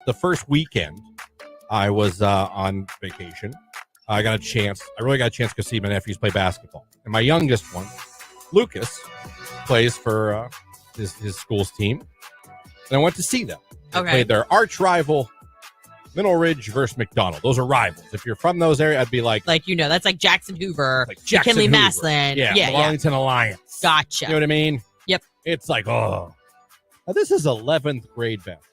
The first weekend I was on vacation, I really got a chance to see my nephews play basketball. And my youngest one, Lucas, plays for his school's team. And I went to see them. They played their arch rival, Middle Ridge versus McDonald. Those are rivals. If you're from those areas, I'd be like, that's like Jackson Hoover, like Jackson McKinley Hoover. Maslin. Yeah, Wellington Alliance. Gotcha. You know what I mean? Yep. It's like, oh. Now, this is 11th grade basketball.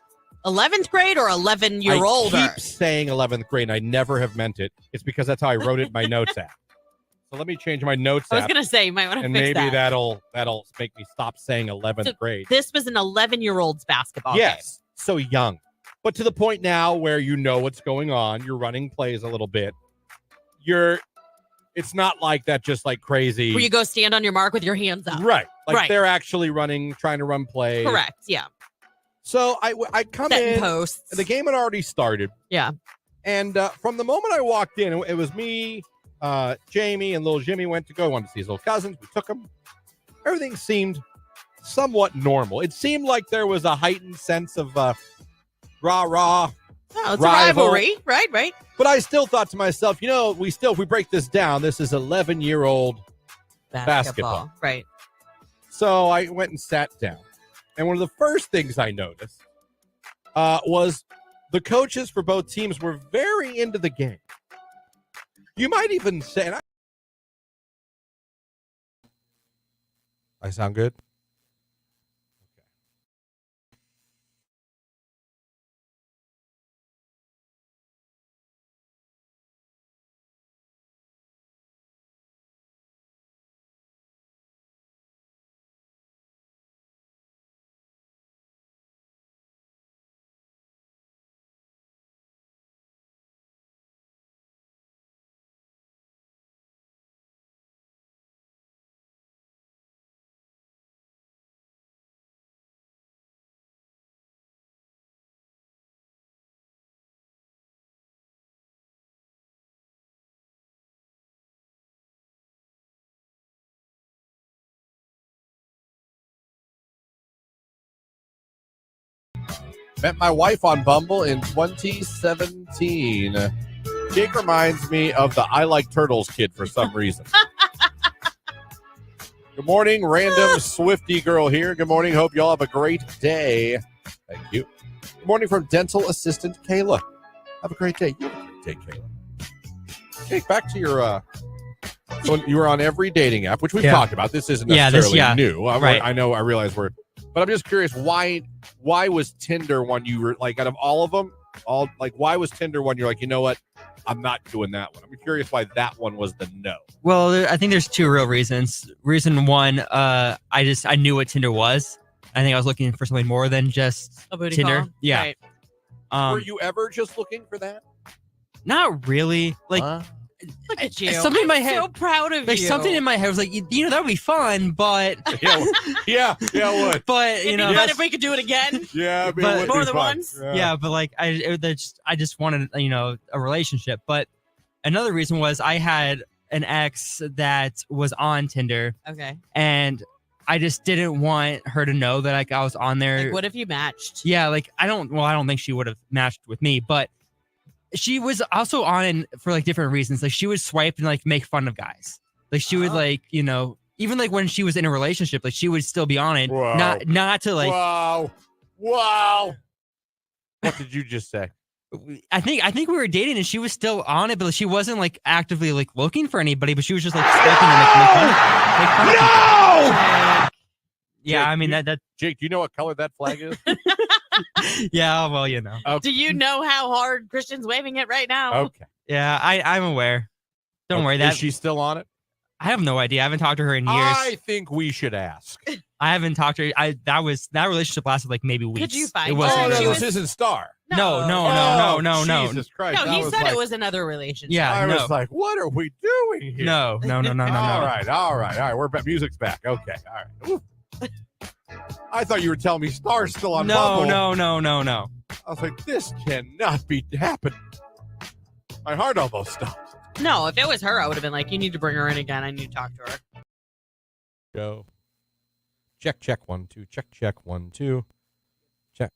11th grade or 11-year-old? I keep saying 11th grade, and I never have meant it. It's because that's how I wrote it in my notes app. So let me change my notes I was app. going to say, you might want to And fix maybe that. that'll make me stop saying 11th grade. This was an 11-year-old's basketball game. Yes, so young. But to the point now where you know what's going on. You're running plays a little bit. It's not like that just like crazy. Where you go stand on your mark with your hands up. Right. Like Right. they're actually trying to run plays. Correct, yeah. So I come Setting in. posts. The game had already started. Yeah. And from the moment I walked in, it was me, Jamie, and little Jimmy wanted to see his little cousins. We took them. Everything seemed somewhat normal. It seemed like there was a heightened sense of rah-rah. Oh, it's rival. a rivalry. Right. But I still thought to myself, if we break this down, this is 11-year-old basketball. Right. So I went and sat down. And one of the first things I noticed was the coaches for both teams were very into the game. You might even say, and I sound good? Met my wife on Bumble in 2017. Jake reminds me of the I Like Turtles kid for some reason. Good morning, random Swifty girl here. Good morning. Hope y'all have a great day. Thank you. Good morning from dental assistant Kayla. Have a great day. You have a great day, Kayla. Jake, back to your so you were on every dating app, which we've talked about. This isn't necessarily new. Right. I realize but I'm just curious, why was Tinder one you were like, out of all of them, why was Tinder one you're like, you know what, I'm not doing that one? I'm curious why that one was the no. Well, I think there's two real reasons. Reason one, I knew what Tinder was. I think I was looking for something more than just A booty Tinder. call? Yeah. Right. Were you ever just looking for that? Not really. Like, Look at you. something in my head. So proud of like you. something in my head was like, that would be fun, but yeah, it would. but It'd be fun if we could do it again. Yeah, it But- would More be than fun. once? yeah, but like I just wanted a relationship. But another reason was I had an ex that was on Tinder, Okay. and I just didn't want her to know that like I was on there. Like, what if you matched? Yeah, like I don't think she would have matched with me, but she was also on for like different reasons. Like she would swipe and like make fun of guys. Like she would like, even like when she was in a relationship, like she would still be on it. Whoa. Not to like. Wow. What did you just say? I think we were dating and she was still on it, but she wasn't like actively like looking for anybody, but she was just like swiping and like, make fun of people. Yeah, Jake, I mean that. Jake, do you know what color that flag is? Yeah, well, Okay. Do you know how hard Christian's waving it right now? Okay. Yeah, I'm aware. Don't worry. Is she still on it? I have no idea. I haven't talked to her in years. I think we should ask. I haven't talked to her. That relationship lasted like maybe weeks. Could you find it her? wasn't No, very- this isn't Star. No. Jesus Christ. No, I he was said like, it was another relationship. Yeah, I no. was like, what are we doing here? No. All right. We're back. Music's back. Okay. All right. Ooh. I thought you were telling me Star's still on Bumble. No. I was like, this cannot be happening. My heart almost stopped. No, if it was her, I would have been like, you need to bring her in again. I need to talk to her. Go. Check 1 2. Check 1 2. Check.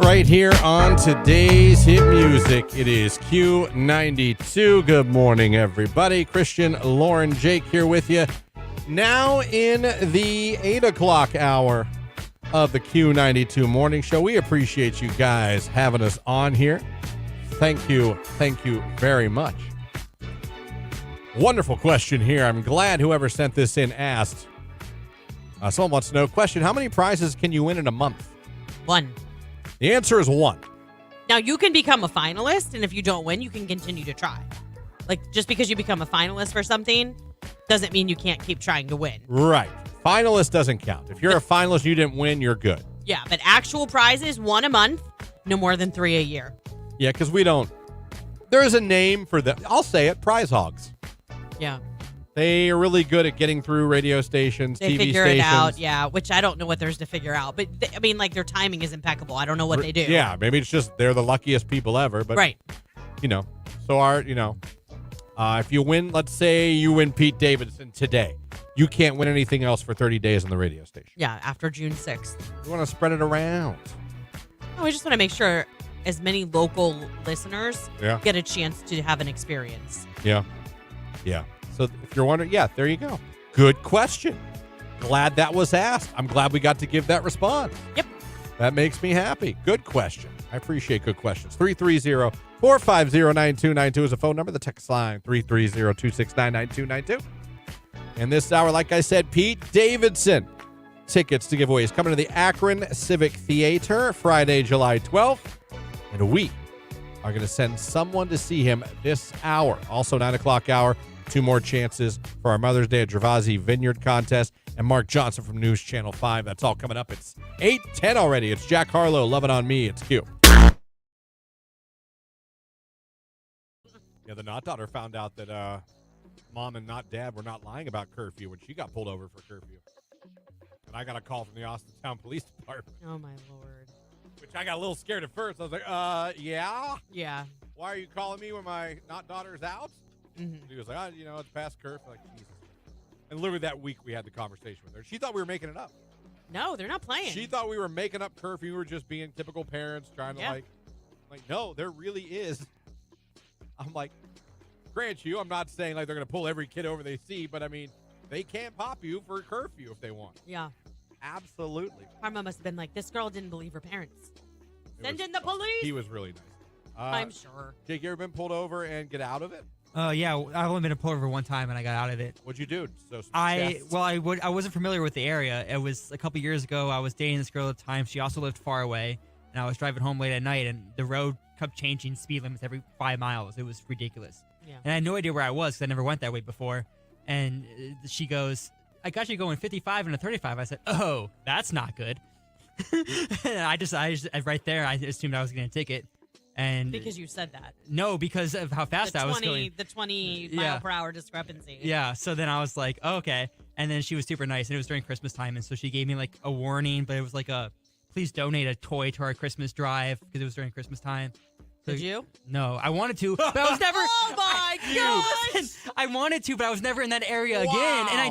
Right here on today's hit music. It is Q92. Good morning, everybody. Christian, Lauren, Jake here with you. Now in the 8 o'clock hour of the Q92 Morning Show. We appreciate you guys having us on here. Thank you very much. Wonderful question here. I'm glad whoever sent this in asked. Someone wants to know, question, how many prizes can you win in a month? One. The answer is 1. Now, you can become a finalist, and if you don't win, you can continue to try. Like, just because you become a finalist for something doesn't mean you can't keep trying to win. Right. Finalist doesn't count. If you're a finalist, you didn't win, you're good. Yeah, but actual prizes, 1 a month, no more than 3 a year. Yeah, because we don't. There is a name for the. I'll say it. Prize hogs. Yeah. They are really good at getting through radio stations, They TV figure stations. it out, yeah, which I don't know what there's to figure out. But, their timing is impeccable. I don't know what they do. Yeah, maybe it's just they're the luckiest people ever. But, right. So if you win, let's say you win Pete Davidson today, you can't win anything else for 30 days on the radio station. Yeah, after June 6th. You want to spread it around. Oh, we just want to make sure as many local listeners Yeah. get a chance to have an experience. Yeah. Yeah. So if you're wondering, yeah, there you go. Good question. Glad that was asked. I'm glad we got to give that response. Yep. That makes me happy. Good question. I appreciate good questions. 330-450-9292 is a phone number. The text line, 330-269-9292. And this hour, like I said, Pete Davidson. Tickets to give away. He's coming to the Akron Civic Theater Friday, July 12th. And we are going to send someone to see him this hour. Also, 9 o'clock hour. 2 more chances for our Mother's Day at Gervasi Vineyard contest. And Mark Johnson from News Channel 5. That's all coming up. It's 8:10 already. It's Jack Harlow. Love It On Me. It's Q. Yeah, the Not daughter found out that mom and not dad were not lying about curfew when she got pulled over for curfew. And I got a call from the Austintown Police Department. Oh, my Lord. Which I got a little scared at first. I was like, yeah? Yeah. Why are you calling me when my not daughter's out? Mm-hmm. He was like, it's past curfew. Like, Jesus. And literally that week we had the conversation with her. She thought we were making it up. No, they're not playing. She thought we were making up curfew. We were just being typical parents trying to no, there really is. I'm like, grant you, I'm not saying like they're going to pull every kid over they see, but I mean, they can pop you for curfew if they want. Yeah. Absolutely. Karma must have been like, this girl didn't believe her parents. Send in the police. He was really nice. I'm sure. Jake, you ever been pulled over and get out of it? Yeah, I've only been pulled over one time and I got out of it. What'd you do? I wasn't familiar with the area. It was a couple years ago. I was dating this girl at the time. She also lived far away, and I was driving home late at night, and the road kept changing speed limits every 5 miles. It was ridiculous. Yeah. And I had no idea where I was because I never went that way before. And she goes, I got you going 55 and a 35. I said, oh, that's not good. And I just right there, I assumed I was getting a ticket. And Because you said that. No, because of how fast I was going. The 20 mile per hour discrepancy. Yeah, so then I was like, oh, okay. And then she was super nice, and it was during Christmas time, and so she gave me like a warning, but it was like please donate a toy to our Christmas drive because it was during Christmas time. So, Did you? No, I wanted to, but I was never. Oh my gosh! I wanted to, but I was never in that area again, and I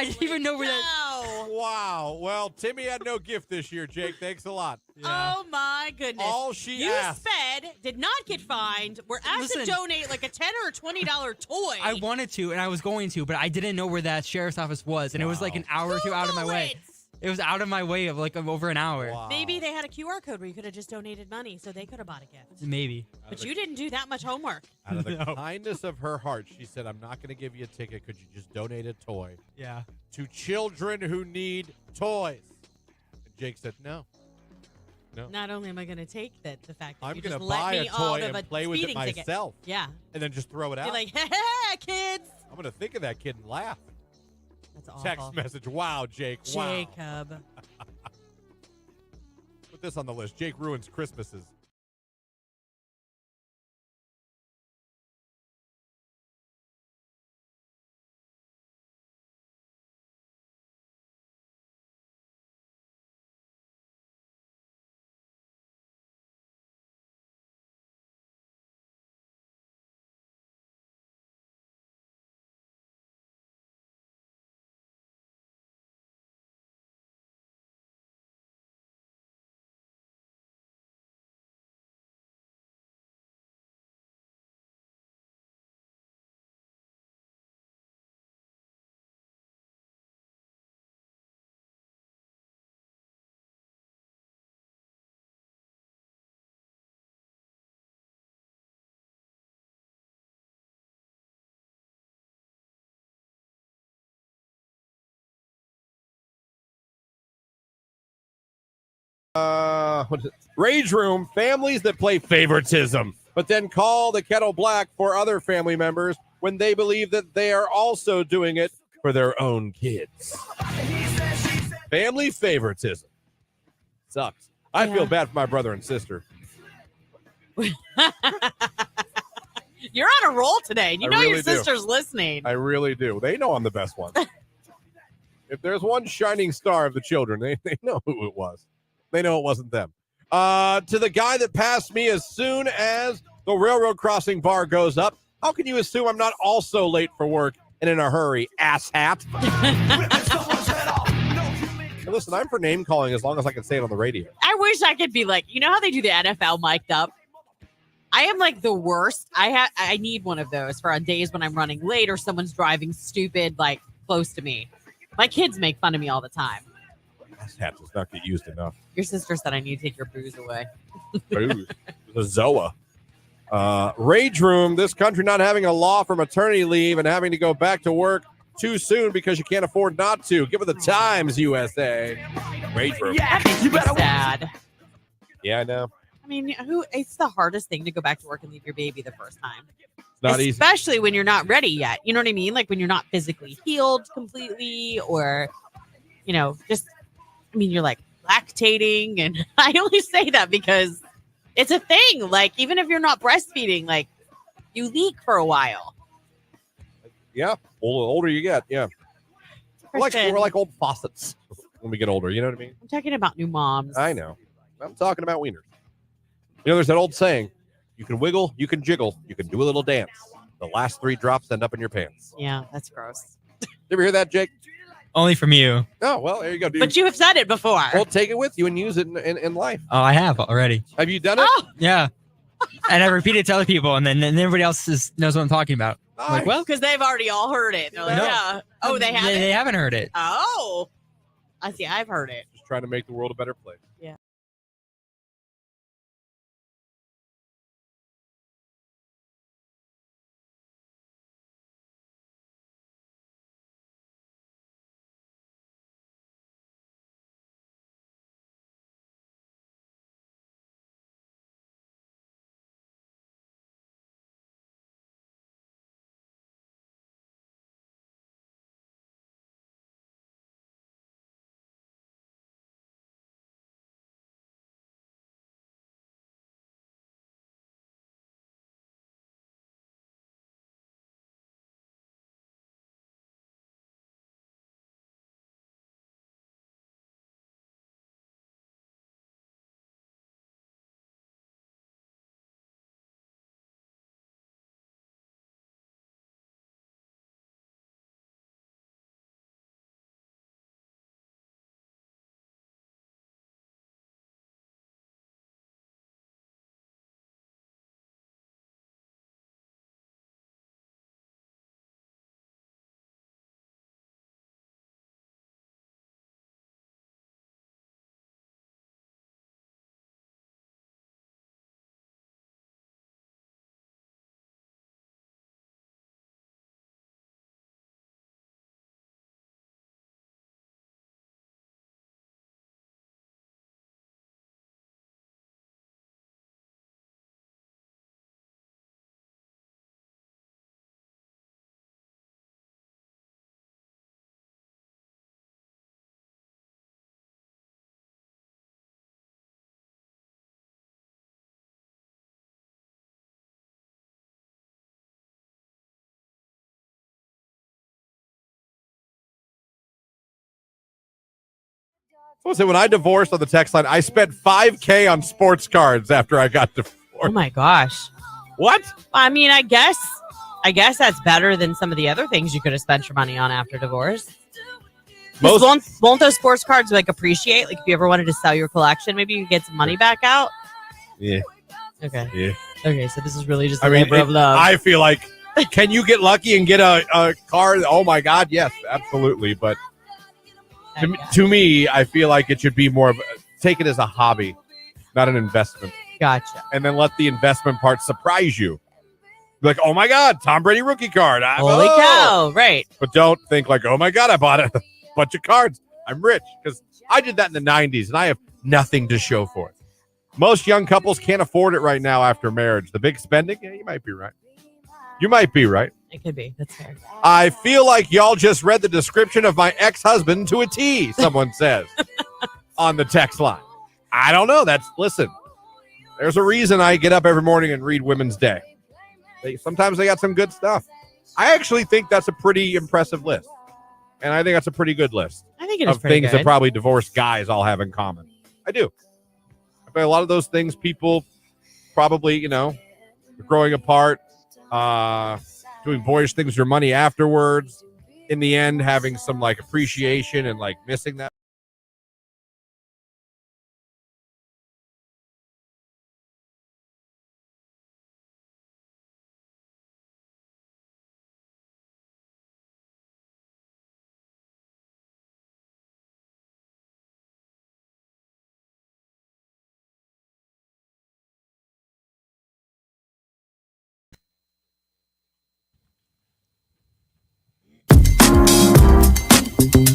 didn't even know where that. Wow. Well, Timmy had no gift this year, Jake. Thanks a lot. Yeah. Oh my goodness! All she you asked. sped, did not get fined. We're asked to donate like a $10 or $20 toy. I wanted to, and I was going to, but I didn't know where that sheriff's office was, and it was like an hour or two out of my way. It was out of my way of like over an hour. Wow. Maybe they had a QR code where you could have just donated money so they could have bought a gift. Maybe. But you didn't do that much homework. Out of the kindness of her heart, she said, I'm not going to give you a ticket. Could you just donate a toy Yeah. to children who need toys? And Jake said, no. Not only am I going to take the fact that I'm you going just to let buy me a out toy of a and play with it speeding ticket. myself. Yeah. And then just throw it out. Be like, hey, kids. I'm going to think of that kid and laugh. That's awful. Text message. Wow, Jake. Wow. Jacob. Put this on the list. Jake ruins Christmases. Rage Room, families that play favoritism, but then call the kettle black for other family members when they believe that they are also doing it for their own kids. Family favoritism. Sucks. I feel bad for my brother and sister. You're on a roll today. You know really your sister's listening. I really do. They know I'm the best one. If there's one shining star of the children, they know who it was. They know it wasn't them. To the guy that passed me as soon as the railroad crossing bar goes up, how can you assume I'm not also late for work and in a hurry, asshat? Listen, I'm for name calling as long as I can say it on the radio. I wish I could be like, you know how they do the NFL mic'd up? I am like the worst. I need one of those for on days when I'm running late or someone's driving stupid, like close to me. My kids make fun of me all the time. Asshat does not get used enough. Your sister said I need to take your booze away. Booze. The Zoa. Rage Room, this country not having a law for maternity leave and having to go back to work too soon because you can't afford not to. Give it the times, USA. Rage Room. Yeah, that makes me sad. Yeah, I know. I mean, it's the hardest thing to go back to work and leave your baby the first time. It's not easy. Especially when you're not ready yet. You know what I mean? Like when you're not physically healed completely or, just, you're like lactating. And I only say that because it's a thing. Like, even if you're not breastfeeding, like you leak for a while. Yeah. Older you get. Yeah. We're like old faucets when we get older. You know what I mean? I'm talking about new moms. I know. I'm talking about wieners. There's that old saying, you can wiggle, you can jiggle, you can do a little dance. The last 3 drops end up in your pants. Yeah, that's gross. You ever hear that, Jake? Only from you. Oh, well, there you go, dude. But you have said it before. Well, take it with you and use it in life. Oh, I have already. Have you done it? Oh, Yeah. And I repeat it to other people, and then everybody else knows what I'm talking about. Nice. Like, well, because they've already all heard it. They're like, No. yeah. Oh, they haven't? They haven't heard it. Oh. I see. I've heard it. Just trying to make the world a better place. Yeah. So when I divorced on the text line, I spent $5,000 on sports cards after I got divorced. Oh, my gosh. What? I mean, I guess that's better than some of the other things you could have spent your money on after divorce. Won't those sports cards like appreciate? Like if you ever wanted to sell your collection, maybe you could get some money back out. Yeah. Okay. Yeah. Okay. So this is really just a labor of love. I feel like, can you get lucky and get a card? Oh my God, yes, absolutely. But to me, I feel like it should be more of take it as a hobby, not an investment. Gotcha. And then let the investment part surprise you. Be like, oh my God, Tom Brady rookie card. Holy cow! Right. But don't think like, oh my God, I bought a bunch of cards. I'm rich because I did that in the '90s and I have nothing to show for it. Most young couples can't afford it right now after marriage. The big spending? Yeah, you might be right. You might be right. It could be. That's fair. I feel like y'all just read the description of my ex-husband to a T, someone says on the text line. I don't know. Listen, there's a reason I get up every morning and read Women's Day. Sometimes they got some good stuff. I actually think that's a pretty impressive list. And I think that's a pretty good list. I think it is of pretty things good. that probably divorced guys all have in common. I do. I bet a lot of those things people probably, growing apart, doing boyish things with your money afterwards, in the end having some like appreciation and like missing that.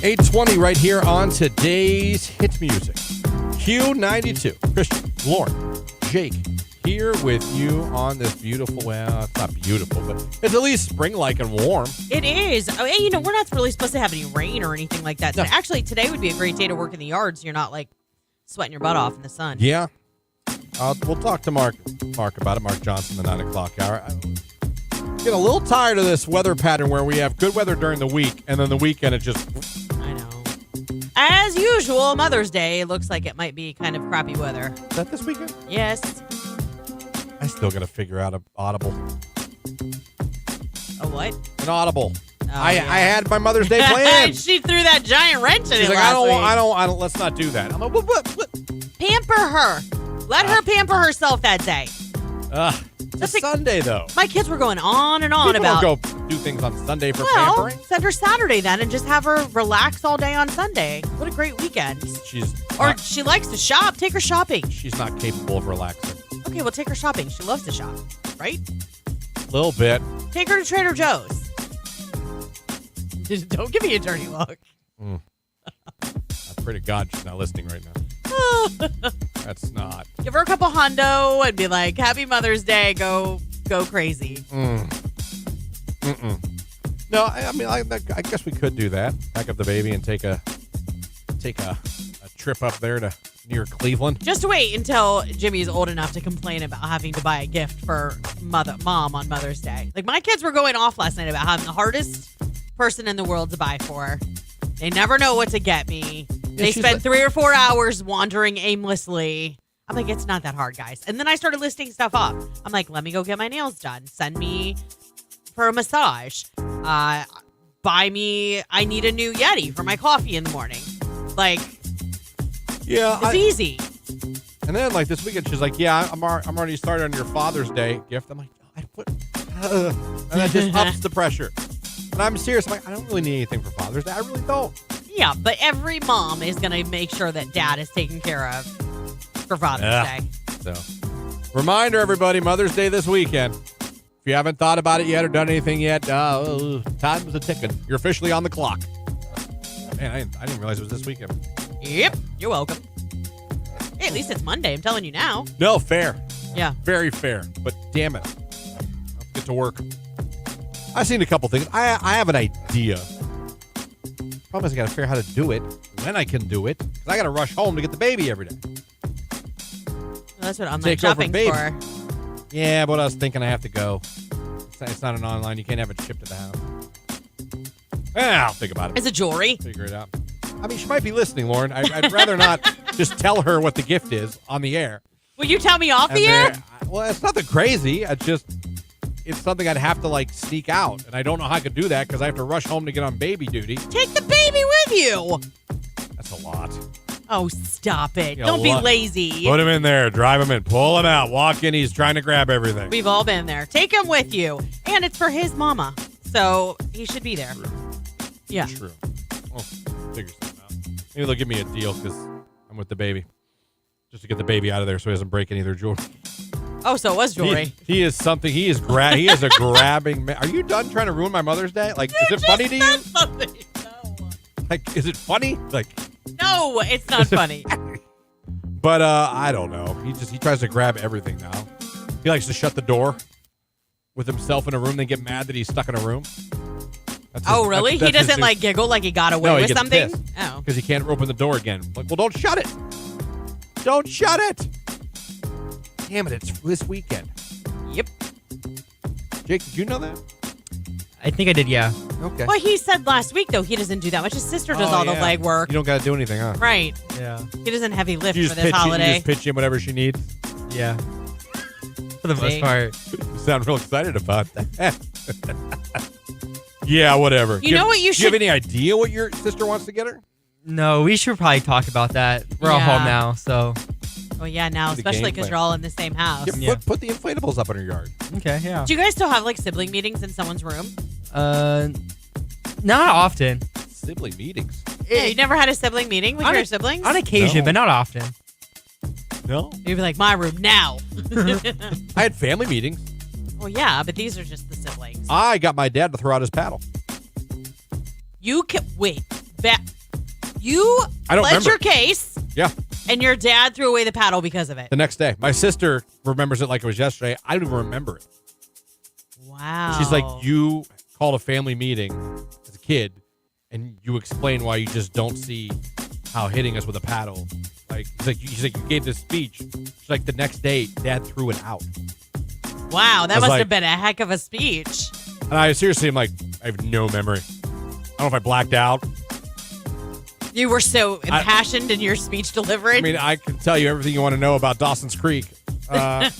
$8:20 right here on today's Hits Music. Q92. Christian, Lauren, Jake here with you on this beautiful, well, it's not beautiful, but it's at least spring-like and warm. It is. Oh, and, we're not really supposed to have any rain or anything like that. No. Actually, today would be a great day to work in the yard so you're not, like, sweating your butt off in the sun. Yeah. We'll talk to Mark about it, Mark Johnson, the 9 o'clock hour. Get a little tired of this weather pattern where we have good weather during the week, and then the weekend it just... I know. As usual, Mother's Day looks like it might be kind of crappy weather. Is that this weekend? Yes. I still got to figure out an audible. A what? An audible. Oh, I yeah. had my Mother's Day planned. She threw that giant wrench in She's it like, last week. I don't, let's not do that. I'm like, what? Pamper her. Let her pamper herself that day. It's a Sunday, though. My kids were going on and on People about... don't go do things on Sunday for Well, pampering. send her Saturday then and just have her relax all day on Sunday. What a great weekend. Or she likes to shop. Take her shopping. She's not capable of relaxing. Okay, well, take her shopping. She loves to shop, right? A little bit. Take her to Trader Joe's. Don't give me a dirty look. I pray to God she's not listening right now. That's not. Give her a couple hundo and be like, Happy Mother's Day. Go crazy. No, I mean, I guess we could do that. Pack up the baby and take a trip up there to near Cleveland. Just wait until Jimmy's old enough to complain about having to buy a gift for mom on Mother's Day. Like, my kids were going off last night about having the hardest person in the world to buy for. They never know what to get me. They spend 3 or 4 hours wandering aimlessly. I'm like, it's not that hard, guys. And then I started listing stuff off. I'm like, let me go get my nails done. Send me for a massage. Buy me, I need a new Yeti for my coffee in the morning. Like, yeah, it's easy. And then, like, this weekend, she's like, yeah, I'm already started on your Father's Day gift. I'm like, and that just ups the pressure. And I'm serious. I'm like, I don't really need anything for Father's Day. I really don't. Yeah, but every mom is going to make sure that dad is taken care of for Father's Day. So, reminder, everybody, Mother's Day this weekend. If you haven't thought about it yet or done anything yet, time's a ticking. You're officially on the clock. Man, I didn't realize it was this weekend. Yep, you're welcome. Hey, at least it's Monday. I'm telling you now. No, fair. Yeah. Very fair. But damn it. Let's get to work. I've seen a couple things. I have an idea. Problem is I got to figure out how to do it, when I can do it, because I got to rush home to get the baby every day. Well, that's what online Take over shopping's baby. for. Yeah, but I was thinking I have to go. It's not an online. You can't have it shipped to the house. I'll think about it. Is it jewelry? Figure it out. I mean, she might be listening, Lauren. I'd rather not just tell her what the gift is on the air. Will you tell me off the air? Well, it's nothing crazy. It's something I'd have to, like, sneak out. And I don't know how I could do that because I have to rush home to get on baby duty. Take the baby with you. That's a lot. Oh, stop it. Yeah, Don't be lazy. Put him in there. Drive him in. Pull him out. Walk in. He's trying to grab everything. We've all been there. Take him with you. And it's for his mama. So he should be there. True. Yeah. True. Well, figure something out. Maybe they'll give me a deal because I'm with the baby. Just to get the baby out of there so he doesn't break any of their jewelry. Oh, so it was jewelry. He is something. He is a grabbing man. Are you done trying to ruin my Mother's Day? Like, is it funny to you? Something. No. Like, is it funny? Like, No, it's not funny. But I don't know. He tries to grab everything now. He likes to shut the door with himself in a room, then get mad that he's stuck in a room. Really? He doesn't like giggle like he got away with something? Oh. Because he can't open the door again. Like, well, don't shut it. Don't shut it. Damn it, it's this weekend. Yep. Jake, did you know that? I think I did, yeah. Okay. Well, he said last week, though, he doesn't do that much. His sister does all the legwork. You don't got to do anything, huh? Right. Yeah. He doesn't heavy lift You for this holiday. You just pitch in whatever she needs. Yeah. For the most part. You sound real excited about that. Yeah, whatever. You know what you Do you have should... any idea what your sister wants to get her? No, we should probably talk about that. We're all home now, so. Oh, yeah, now, The especially game because plan. you're all in the same house. Yeah, put the inflatables up in her yard. Okay, yeah. Do you guys still have, like, sibling meetings in someone's room? Not often. Sibling meetings. Yeah, you never had a sibling meeting with your siblings? On occasion, No. but not often. No. You'd be like, my room now. I had family meetings. Well, yeah, but these are just the siblings. I got my dad to throw out his paddle. You can... Wait. I don't pledged remember. your case, Yeah. and your dad threw away the paddle because of it. The next day. My sister remembers it like it was yesterday. I don't even remember it. Wow. She's like, you called a family meeting as a kid, and you explain why you just don't see how hitting us with a paddle. Like, she's like, you gave this speech. She's like, the next day, Dad threw it out. Wow, that I was must like- have been a heck of a speech. And I seriously am like, I have no memory. I don't know if I blacked out. You were so impassioned in your speech delivery. I mean, I can tell you everything you want to know about Dawson's Creek. I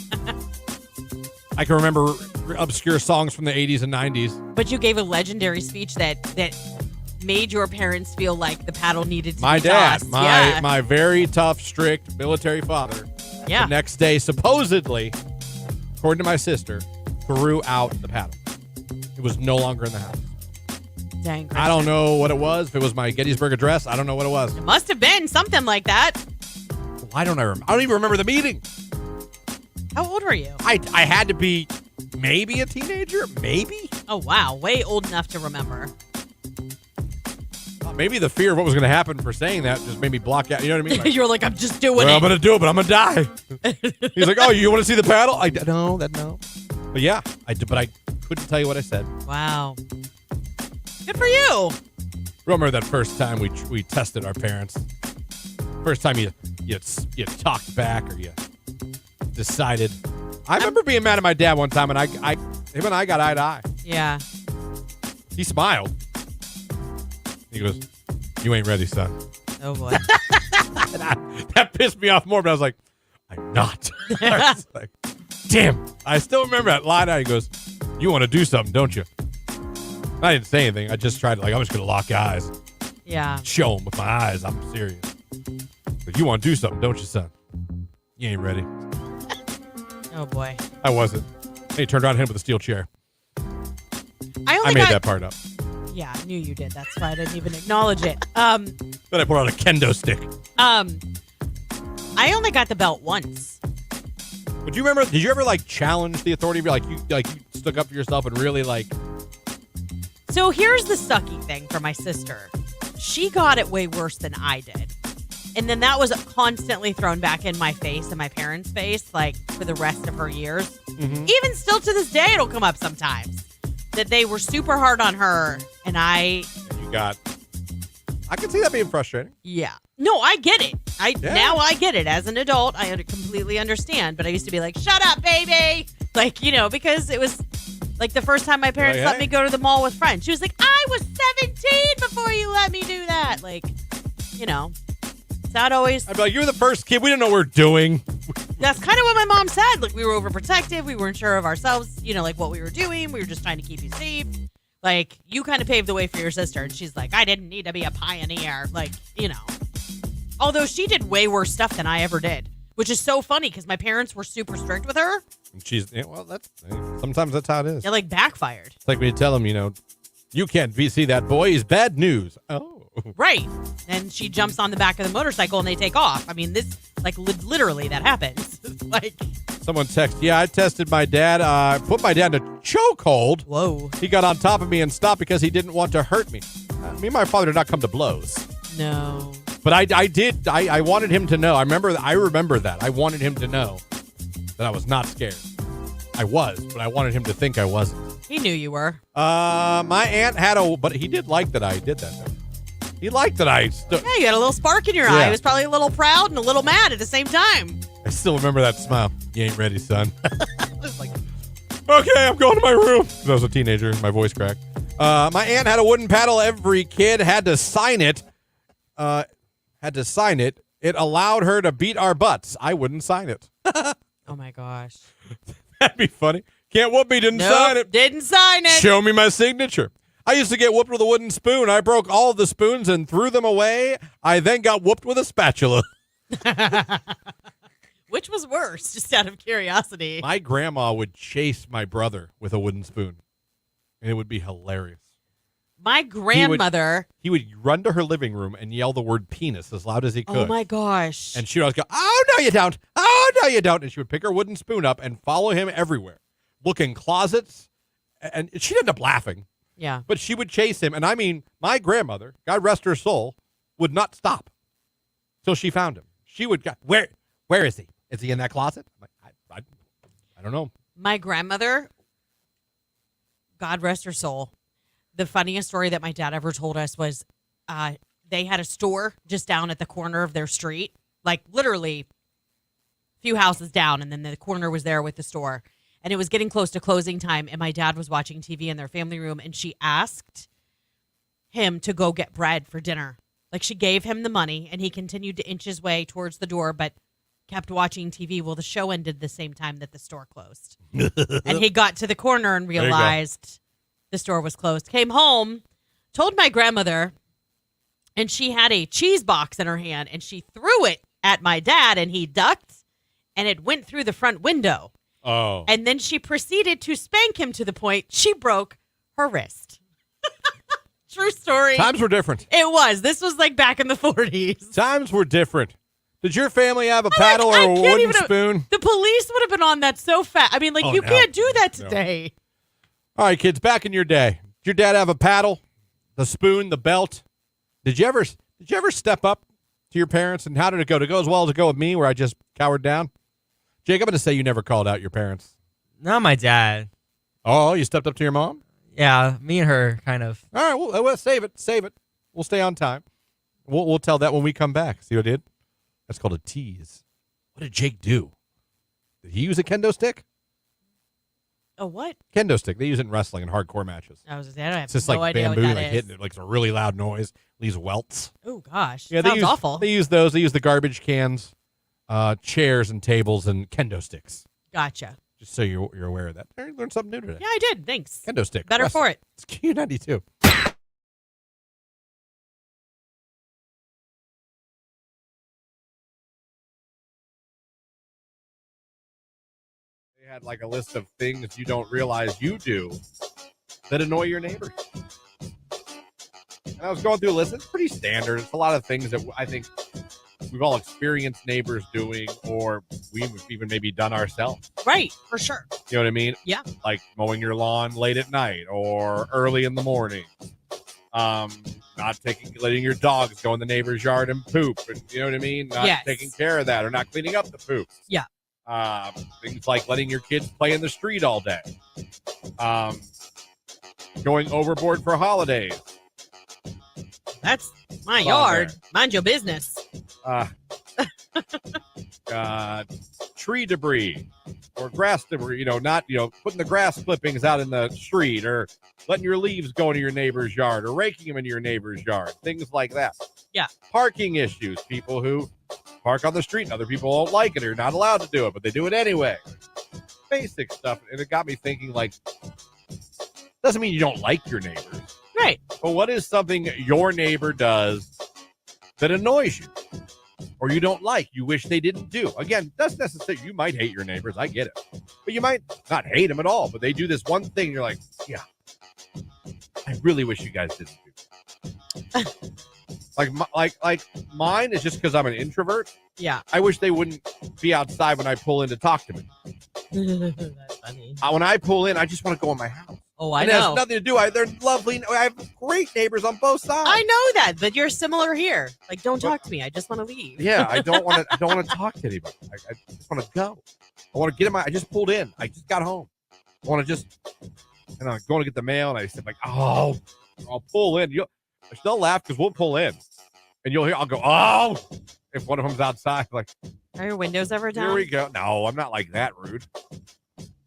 can remember obscure songs from the 80s and 90s. but you gave a legendary speech that made your parents feel like the paddle needed to My be dad, tossed. my very tough, strict military father, Yeah. the next day, supposedly, according to my sister, threw out the paddle. It was no longer in the house. Dang. I don't know what it was. If it was my Gettysburg Address, I don't know what it was. It must have been something like that. Why don't I remember? I don't even remember the meeting. How old were you? I had to be maybe a teenager, maybe. Oh, wow. Way old enough to remember. Maybe the fear of what was going to happen for saying that just made me block out. You know what I mean? Like, You're like, I'm just doing well, it. I'm going to do it, but I'm going to die. He's like, oh, you want to see the paddle? No. But yeah, but I couldn't tell you what I said. Wow. Good for you. Remember that first time we tested our parents? First time you talked back or you decided. I remember being mad at my dad one time, and him and I got eye to eye. Yeah. He smiled. He goes, "You ain't ready, son." Oh, boy. That pissed me off more, but I was like, "I'm not." I was like, damn. I still remember that line. He goes, "You want to do something, don't you?" And I didn't say anything. I just tried to, I'm just going to lock eyes. Yeah. Show him with my eyes I'm serious. But you want to do something, don't you, son? You ain't ready. Oh, boy. I wasn't. He turned around and hit him with a steel chair. I made that part up. Yeah, I knew you did. That's why I didn't even acknowledge it. Then I pulled out a kendo stick. I only got the belt once. But do you remember, did you ever challenge the authority? You stuck up for yourself and really So here's the sucky thing for my sister. She got it way worse than I did. And then that was constantly thrown back in my face and my parents' face, for the rest of her years. Mm-hmm. Even still to this day, it'll come up sometimes. That they were super hard on her, and I can see that being frustrating. Yeah. No, I get it. Yeah. Now I get it. As an adult, I completely understand. But I used to be like, shut up, baby. Because it was the first time my parents let me go to the mall with friends. She was like, I was 17 before you let me do that. It's not always. I'd be like, you're the first kid. We didn't know what we're doing. That's kind of what my mom said. We were overprotective. We weren't sure of ourselves, what we were doing. We were just trying to keep you safe. You kind of paved the way for your sister. And she's like, I didn't need to be a pioneer. Although she did way worse stuff than I ever did, which is so funny because my parents were super strict with her. And sometimes that's how it is. It backfired. It's like when you tell them, you can't see that boy. He's bad news. Oh. Right. And she jumps on the back of the motorcycle and they take off. I mean, this, literally that happens. Someone texted, yeah, I tested my dad. Put my dad in a chokehold. Whoa. He got on top of me and stopped because he didn't want to hurt me. Me and my father did not come to blows. No. But I wanted him to know. I remember that. I wanted him to know that I was not scared. I was, but I wanted him to think I wasn't. He knew you were. My aunt but he did like that I did that, though. He liked that I stood. Yeah, you had a little spark in your eye. He was probably a little proud and a little mad at the same time. I still remember that smile. You ain't ready, son. I was like, okay, I'm going to my room. 'Cause I was a teenager. My voice cracked. My aunt had a wooden paddle. Every kid had to sign it. It allowed her to beat our butts. I wouldn't sign it. Oh, my gosh. That'd be funny. Can't whoop me. Didn't sign it. Didn't sign it. Show me my signature. I used to get whooped with a wooden spoon. I broke all of the spoons and threw them away. I then got whooped with a spatula. Which was worse, just out of curiosity? My grandma would chase my brother with a wooden spoon, and it would be hilarious. My grandmother. He would run to her living room and yell the word penis as loud as he could. Oh, my gosh. And she would always go, oh, no, you don't. Oh, no, you don't. And she would pick her wooden spoon up and follow him everywhere. Look in closets. And she'd end up laughing. Yeah. But she would chase him. And I mean, my grandmother, God rest her soul, would not stop till she found him. She would go, where is he? Is he in that closet? I'm like, I don't know. My grandmother, God rest her soul, the funniest story that my dad ever told us was they had a store just down at the corner of their street, like literally a few houses down, and then the corner was there with the store. And it was getting close to closing time, and my dad was watching TV in their family room, and she asked him to go get bread for dinner. Like, she gave him the money, and he continued to inch his way towards the door, but kept watching TV. Well, the show ended the same time that the store closed. And he got to the corner and realized the store was closed. Came home, told my grandmother, and she had a cheese box in her hand, and she threw it at my dad, and he ducked, and it went through the front window. Oh. And then she proceeded to spank him to the point she broke her wrist. True story. Times were different. It was. This was like back in the 40s. Times were different. Did your family have a paddle or a wooden spoon? The police would have been on that so fast. I mean, like, you can't do that today. All right, kids, back in your day, did your dad have a paddle, the spoon, the belt? Did you ever step up to your parents, and how did it go? Did it go as well as it go with me, where I just cowered down? Jake, I'm going to say you never called out your parents. Not my dad. Oh, you stepped up to your mom? Yeah, me and her kind of. All right, well, save it. We'll stay on time. We'll tell that when we come back. See what I did? That's called a tease. What did Jake do? Did he use a kendo stick? A what? Kendo stick. They use it in wrestling and hardcore matches. I was I have It's just no like idea bamboo, what that like is. hitting it, like it's a really loud noise. Leaves welts. Oh, gosh. Yeah, Sounds awful. They use those. They use the garbage cans, chairs and tables, and kendo sticks. Gotcha. Just so you're aware of that. I learned something new today. Yeah, I did. Thanks. Kendo stick. Better wrestling. for it. It's Q92. They had like a list of things you don't realize you do that annoy your neighbors. And I was going through a list. It's pretty standard. It's a lot of things that I think we've all experienced neighbors doing, or we've even maybe done ourselves. Right, for sure. You know what I mean? Yeah. Like mowing your lawn late at night or early in the morning. Letting your dogs go in the neighbor's yard and poop. And you know what I mean? Not taking care of that, or not cleaning up the poop. Yeah. Things like letting your kids play in the street all day. Going overboard for holidays. That's my yard. Mind your business. Tree debris or grass debris, not putting the grass clippings out in the street, or letting your leaves go into your neighbor's yard, or raking them into your neighbor's yard, things like that. Yeah. Parking issues, people who park on the street and other people don't like it or not allowed to do it, but they do it anyway. Basic stuff. And it got me thinking, like, doesn't mean you don't like your neighbors. Right. But what is something your neighbor does that annoys you or you don't like, you wish they didn't do? Again, that's necessary. You might hate your neighbors. I get it. But you might not hate them at all. But they do this one thing. You're like, yeah, I really wish you guys didn't do that. like mine is just because I'm an introvert. Yeah. I wish they wouldn't be outside when I pull in to talk to me. That's funny. When I pull in, I just want to go in my house. Oh, I And it has know. nothing to do. They're lovely. I have great neighbors on both sides. I know that, but you're similar here. Like, don't talk to me. I just want to leave. Yeah, I don't want to talk to anybody. I just want to go. I want to get in I just pulled in. I just got home. I want to just, and I'm going to get the mail, and I said, like, oh, I'll pull in. They'll laugh because we'll pull in, and you'll hear, I'll go, oh, if one of them's outside, like, Are your windows ever down? here we go. No, I'm not like that rude.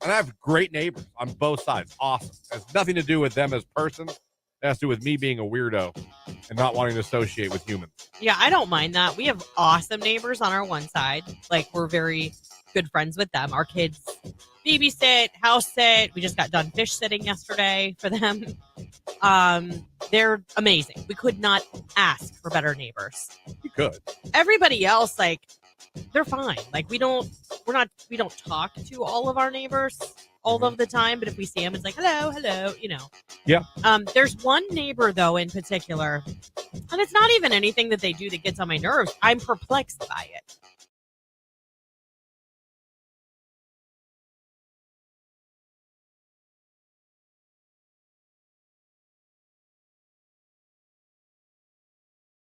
And I have great neighbors on both sides. Awesome. It has nothing to do with them as persons. It has to do with me being a weirdo and not wanting to associate with humans. Yeah, I don't mind that. We have awesome neighbors on our one side. Like, we're very good friends with them. Our kids babysit, house sit. We just got done fish sitting yesterday for them. They're amazing. We could not ask for better neighbors. You could. Everybody else, like, they're fine. Like, we don't talk to all of our neighbors all of the time, but if we see them, it's like, hello, you know. Yeah. There's one neighbor, though, in particular, and it's not even anything that they do that gets on my nerves. I'm perplexed by it.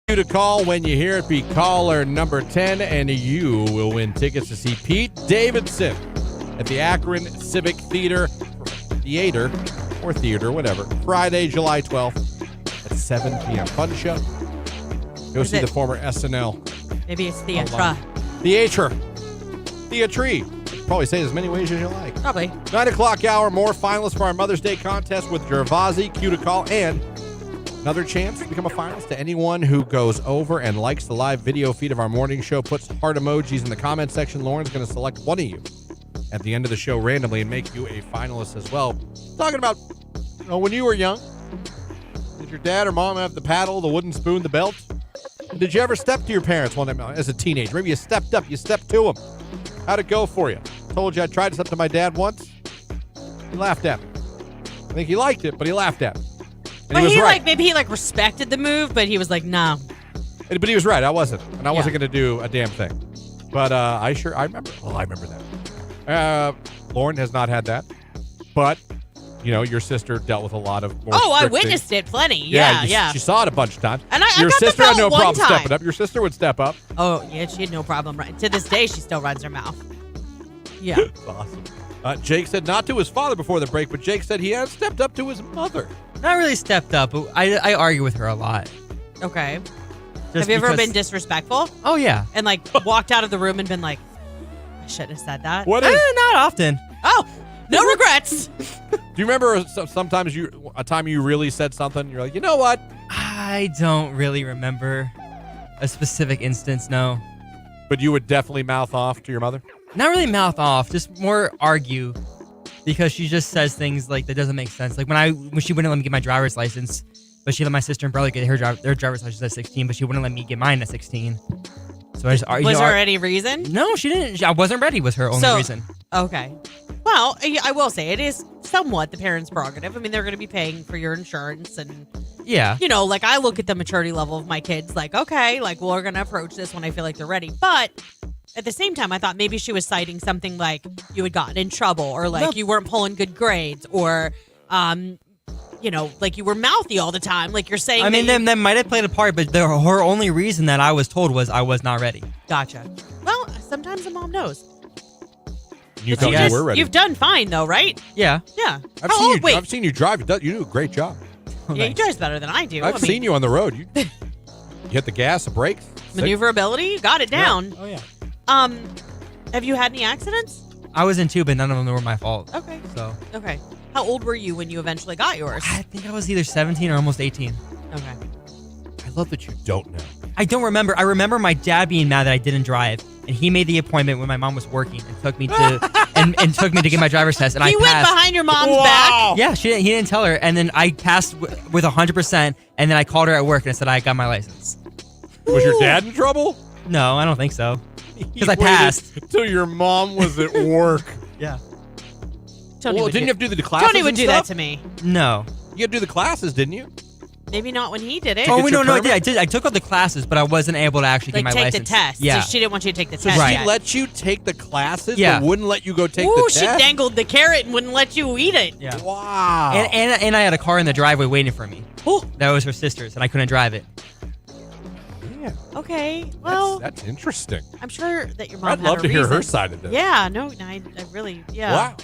To call when you hear it, be caller number 10, and you will win tickets to see Pete Davidson at the Akron Civic Theater, whatever, Friday, July 12th at 7 p.m. Fun show. Go see the former SNL. Maybe it's theatre. Theatre. Probably say it as many ways as you like. Probably. 9 o'clock hour, more finalists for our Mother's Day contest with Gervasi, Q to call, and another chance to become a finalist to anyone who goes over and likes the live video feed of our morning show, puts heart emojis in the comment section. Lauren's going to select one of you at the end of the show randomly and make you a finalist as well. Talking about, when you were young, did your dad or mom have the paddle, the wooden spoon, the belt? Did you ever step to your parents one time as a teenager? Maybe you stepped up, you stepped to them. How'd it go for you? Told you I tried to step to my dad once. He laughed at me. I think he liked it, but he laughed at me. And But he was right. maybe he respected the move, but he was like, no. But he was right. I wasn't. And I wasn't going to do a damn thing. But I remember. Well, I remember that. Lauren has not had that. But, your sister dealt with a lot of more I strict witnessed things. it plenty. Yeah. She saw it a bunch of times. And I Your got the sister had no belt one problem time. stepping up. Your sister would step up. Oh, yeah, she had no problem. Right. To this day, she still runs her mouth. Yeah. That's awesome. Jake said not to his father before the break, but Jake said he has stepped up to his mother. Not really stepped up, but I argue with her a lot. Okay. Just Have you ever because- been disrespectful Oh, yeah. and walked out of the room and been like, I shouldn't have said that? What is? Not often. Oh, no regrets. Do you remember sometimes a time you really said something? You're like, you know what? I don't really remember a specific instance, no. But you would definitely mouth off to your mother? Not really mouth off, just more argue. Because she just says things like that doesn't make sense. Like when she wouldn't let me get my driver's license, but she let my sister and brother get their driver's license at 16, but she wouldn't let me get mine at 16. So I just Was there any reason? No, she didn't. I wasn't ready was her only reason. Okay. Well, I will say it is somewhat the parents' prerogative. I mean, they're going to be paying for your insurance and, Yeah. I look at the maturity level of my kids like, okay, we're going to approach this when I feel like they're ready. But at the same time, I thought maybe she was citing something like you had gotten in trouble or you weren't pulling good grades or, you were mouthy all the time. Like you're saying. I mean, that might have played a part, but her only reason that I was told was I was not ready. Gotcha. Well, sometimes a mom knows. You felt you were ready. You've done fine though, right? Yeah. Yeah. I've seen you drive. You do a great job. Yeah, you drive better than I do. I've seen you on the road. You hit the gas, the brakes. Maneuverability, you got it down. Yeah. Oh, yeah. Have you had any accidents? I was in two, but none of them were my fault. Okay. So. Okay. How old were you when you eventually got yours? I think I was either 17 or almost 18. Okay. I love that you don't know. I don't remember. I remember my dad being mad that I didn't drive, and he made the appointment when my mom was working and took me to and took me to get my driver's test, and I He passed. went behind your mom's back. Yeah, he didn't tell her, and then I passed with 100%, and then I called her at work and I said I got my license. Was your dad in trouble? No, I don't think so. Because I Waited passed. Till your mom was at work. Yeah. Tony would didn't you have to do the classes? Tony would and do stuff? that to me. No. You had to do the classes, didn't you? Maybe not when he did it. Oh, get your no, I permit? did. I took all the classes, but I wasn't able to actually get my take license. the test. Yeah. So she didn't want you to take the So test. she yet. let you take the classes, Yeah. but wouldn't let you go take Ooh, the she test? dangled the carrot and wouldn't let you eat it. Yeah. Wow. And I had a car in the driveway waiting for me. Oh, That was her sister's, and I couldn't drive it. Yeah, okay. Well, that's interesting. I'm sure that your mom I'd had love a to hear her reason. side of this. Yeah, no, I really, yeah. Wow.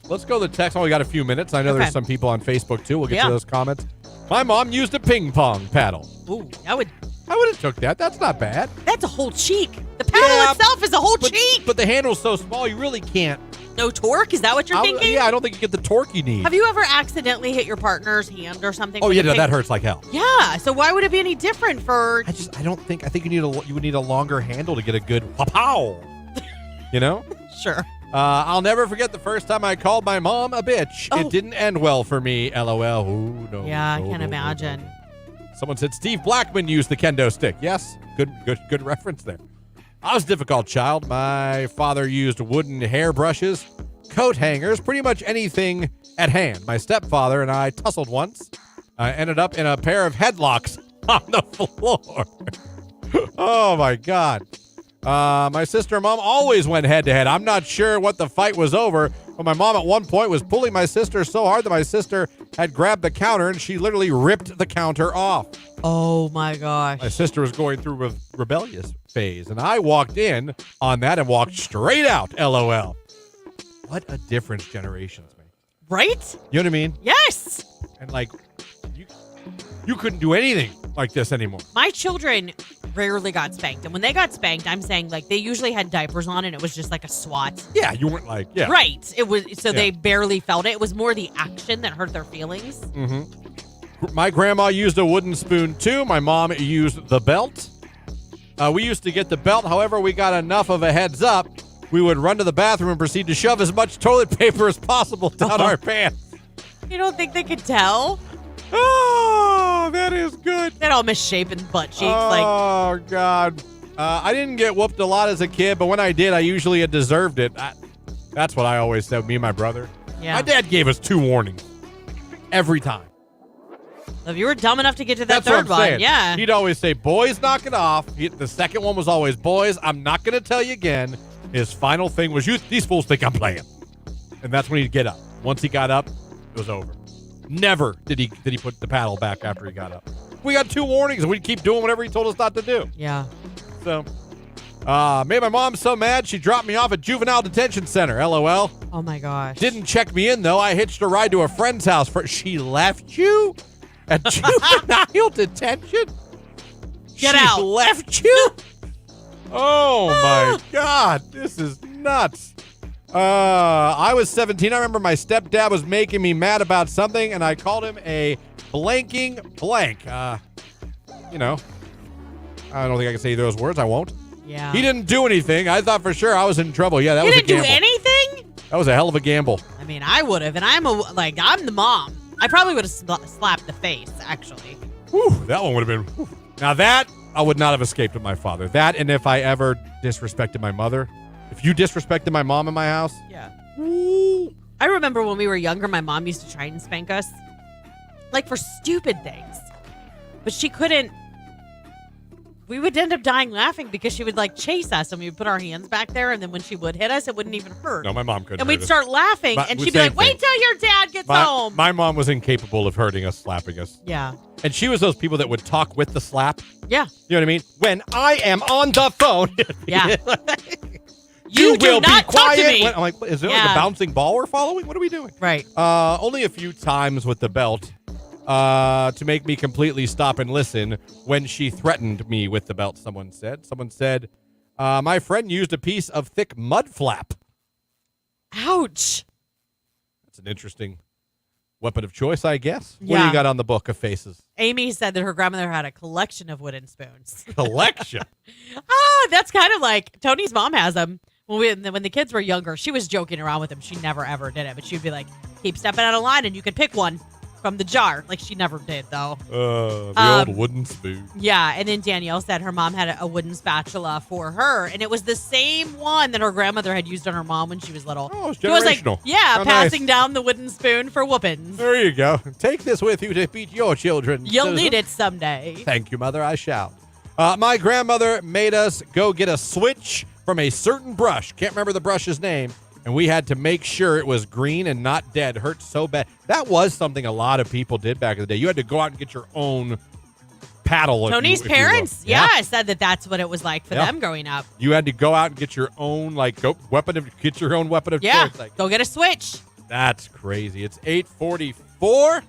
Let's go to the text. Only got a few minutes. I know Okay. there's some people on Facebook, too. We'll get Yeah. to those comments. My mom used a ping pong paddle. Ooh, I would have took that. That's not bad. that's a whole cheek. The paddle Yeah, itself is a whole But, cheek. but the handle's so small, you really can't. No torque? Is that what you're thinking? Yeah, I don't think you get the torque you need. Have you ever accidentally hit your partner's hand or something? Oh, with yeah, a no, ping- that hurts like hell. Yeah, so why would it be any different for... I think you would need a longer handle to get a good pow. You know? Sure. I'll never forget the first time I called my mom a bitch. Oh. It didn't end well for me. LOL. Ooh, no. Yeah, I no, can no, imagine. no. Someone said Steve Blackman used the kendo stick. Yes, good reference there. I was a difficult child. My father used wooden hairbrushes, coat hangers, pretty much anything at hand. My stepfather and I tussled once. I ended up in a pair of headlocks on the floor. Oh, my God. My sister and mom always went head-to-head. I'm not sure what the fight was over, but my mom at one point was pulling my sister so hard that my sister had grabbed the counter, and she literally ripped the counter off. Oh, my gosh. My sister was going through a rebellious phase, and I walked in on that and walked straight out, LOL. What a difference generations make. Right? You know what I mean? Yes. And, like, you couldn't do anything like this anymore. My children rarely got spanked. And when they got spanked, I'm saying, like, they usually had diapers on and it was just like a swat. Yeah, you weren't like, yeah. Right. It was, so Yeah. they barely felt it. It was more the action that hurt their feelings. Mm-hmm. My grandma used a wooden spoon, too. My mom used the belt. We used to get the belt. However, we got enough of a heads up. We would run to the bathroom and proceed to shove as much toilet paper as possible down our pants. You don't think they could tell? Oh, that is good. That all misshapen butt cheeks. Like, Oh, God. I didn't get whooped a lot as a kid, but when I did, I usually had deserved it. That's what I always said, me and my brother. yeah. My dad gave us 2 warnings every time. If you were dumb enough to get to that That's what third I'm one, saying. yeah. He'd always say, boys, knock it off. The second one was always, boys, I'm not going to tell you again. His final thing was, these fools think I'm playing. And that's when he'd get up. Once he got up, it was over. Never did he put the paddle back after he got up. We got 2 warnings, and we'd keep doing whatever he told us not to do. Yeah. So, made my mom so mad, she dropped me off at juvenile detention center. LOL. Oh, my gosh. Didn't check me in, though. I hitched a ride to a friend's house. She left you at juvenile detention? Get She out. left you? Oh, my God. This is nuts. I was 17. I remember my stepdad was making me mad about something, and I called him a blanking blank. You know, I don't think I can say those words. I won't. Yeah. He didn't do anything. I thought for sure I was in trouble. Yeah, that You was a didn't do gamble. anything? That was a hell of a gamble. I mean, I would have, and I'm the mom. I probably would have slapped the face, actually. Whew, that one would have been. Whew. Now that I would not have escaped with my father. That, and if I ever disrespected my mother. If you disrespected my mom in my house. Yeah. I remember when we were younger, my mom used to try and spank us, like for stupid things, but she couldn't. We would end up dying laughing because she would like chase us, and we would put our hands back there, and then when she would hit us, it wouldn't even hurt. No, my mom couldn't. And we'd hurt us. start laughing, But and we she'd be same like, "Wait thing. till your dad gets home." My mom was incapable of hurting us, slapping us. Yeah. And she was those people that would talk with the slap. Yeah. You know what I mean? When I am on the phone. Yeah. You do will be not talk to quiet. me. I'm like, is there like Yeah. a bouncing ball we're following? What are we doing? Right. Only a few times with the belt to make me completely stop and listen when she threatened me with the belt, someone said. Someone said, my friend used a piece of thick mud flap. Ouch. That's an interesting weapon of choice, I guess. What do Yeah. you got on the book of faces? Amy said that her grandmother had a collection of wooden spoons. Collection. That's kind of like Tony's mom has them. When the kids were younger, she was joking around with them. She never ever did it, but she'd be like, "Keep stepping out of line, and you can pick one." from the jar. Like, she never did, though. The old wooden spoon. Yeah, and then Danielle said her mom had a wooden spatula for her, and it was the same one that her grandmother had used on her mom when she was little. Oh, it's She was like, generational. yeah, How passing nice. down the wooden spoon for whoopings. There you go. Take this with you to beat your children. You'll need it someday. Thank you, Mother. I shall. My grandmother made us go get a switch from a certain brush. Can't remember the brush's name. And we had to make sure it was green and not dead. Hurt so bad. That was something a lot of people did back in the day. You had to go out and get your own paddle. Tony's parents, said that that's what it was like for them growing up. You had to go out and get your own weapon of choice. Like, go get a switch. that's crazy. It's 8:44.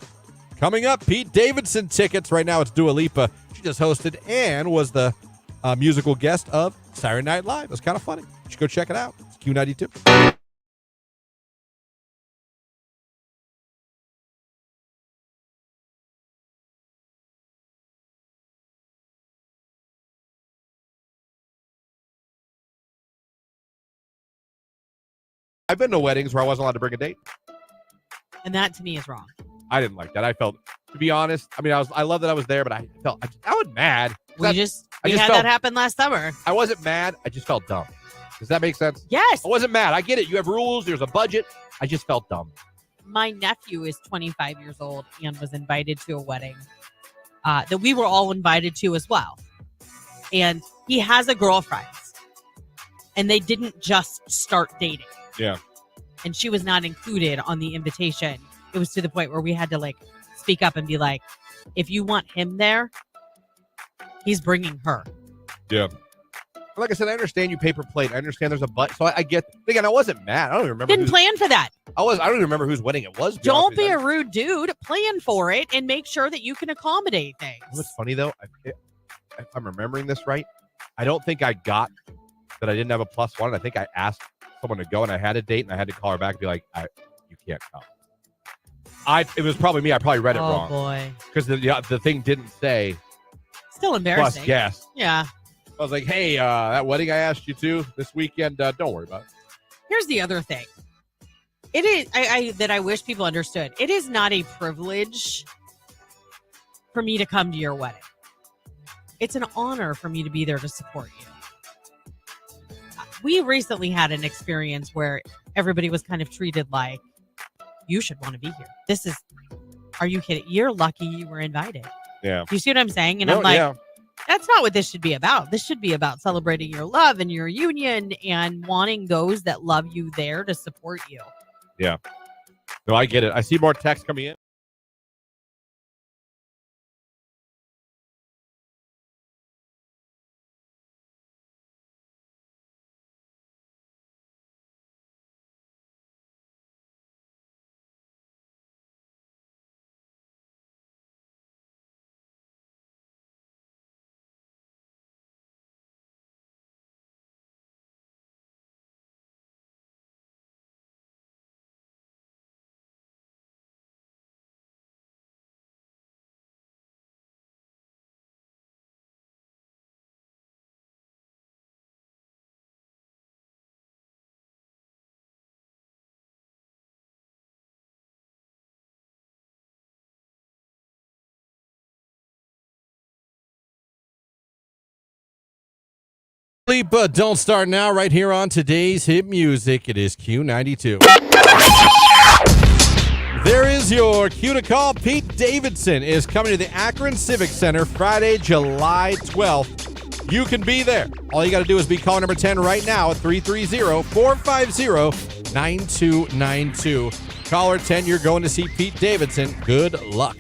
Coming up, Pete Davidson tickets. Right now, it's Dua Lipa. She just hosted and was the musical guest of Saturday Night Live. It was kind of funny. You should go check it out. It's Q92. I've been to weddings where I wasn't allowed to bring a date. And that, to me, is wrong. I didn't like that. I felt, to be honest, I mean, I love that I was there, but I was mad. We had felt- that happen last summer. I wasn't mad. I just felt dumb. Does that make sense? Yes. I wasn't mad. I get it. You have rules. There's a budget. I just felt dumb. My nephew is 25 years old and was invited to a wedding that we were all invited to as well. And he has a girlfriend. And they didn't just start dating. Yeah. And she was not included on the invitation. It was to the point where we had to speak up and be like, if you want him there, he's bringing her. Yeah. Like I said, I understand you paper plate. I understand there's a butt. So I get. Again, I wasn't mad. I don't even remember. Didn't plan for that. I don't even remember whose wedding it was. Don't be a rude dude. Plan for it and make sure that you can accommodate things. You know what's funny though? If I'm remembering this right, I don't think I got that I didn't have a +1. I think I asked someone to go and I had a date and I had to call her back and be like, you can't come. It was probably me. I probably read it wrong. Oh boy. Because the thing didn't say Still embarrassing. plus guest. Yeah. I was like, hey, that wedding I asked you to this weekend, don't worry about it. Here's the other thing. It is that I wish people understood. It is not a privilege for me to come to your wedding. It's an honor for me to be there to support you. We recently had an experience where everybody was kind of treated like, you should want to be here. Are you kidding? You're lucky you were invited. Yeah. You see what I'm saying? And I'm like, that's not what this should be about. This should be about celebrating your love and your union and wanting those that love you there to support you. Yeah. No, I get it. I see more text coming in. But don't start now, right here on today's hit music. It is Q92. There is your cue to call. Pete Davidson is coming to the Akron Civic Center Friday, July 12th. You can be there. All you got to do is be caller number 10 right now at 330-450-9292. Caller 10, you're going to see Pete Davidson. Good luck.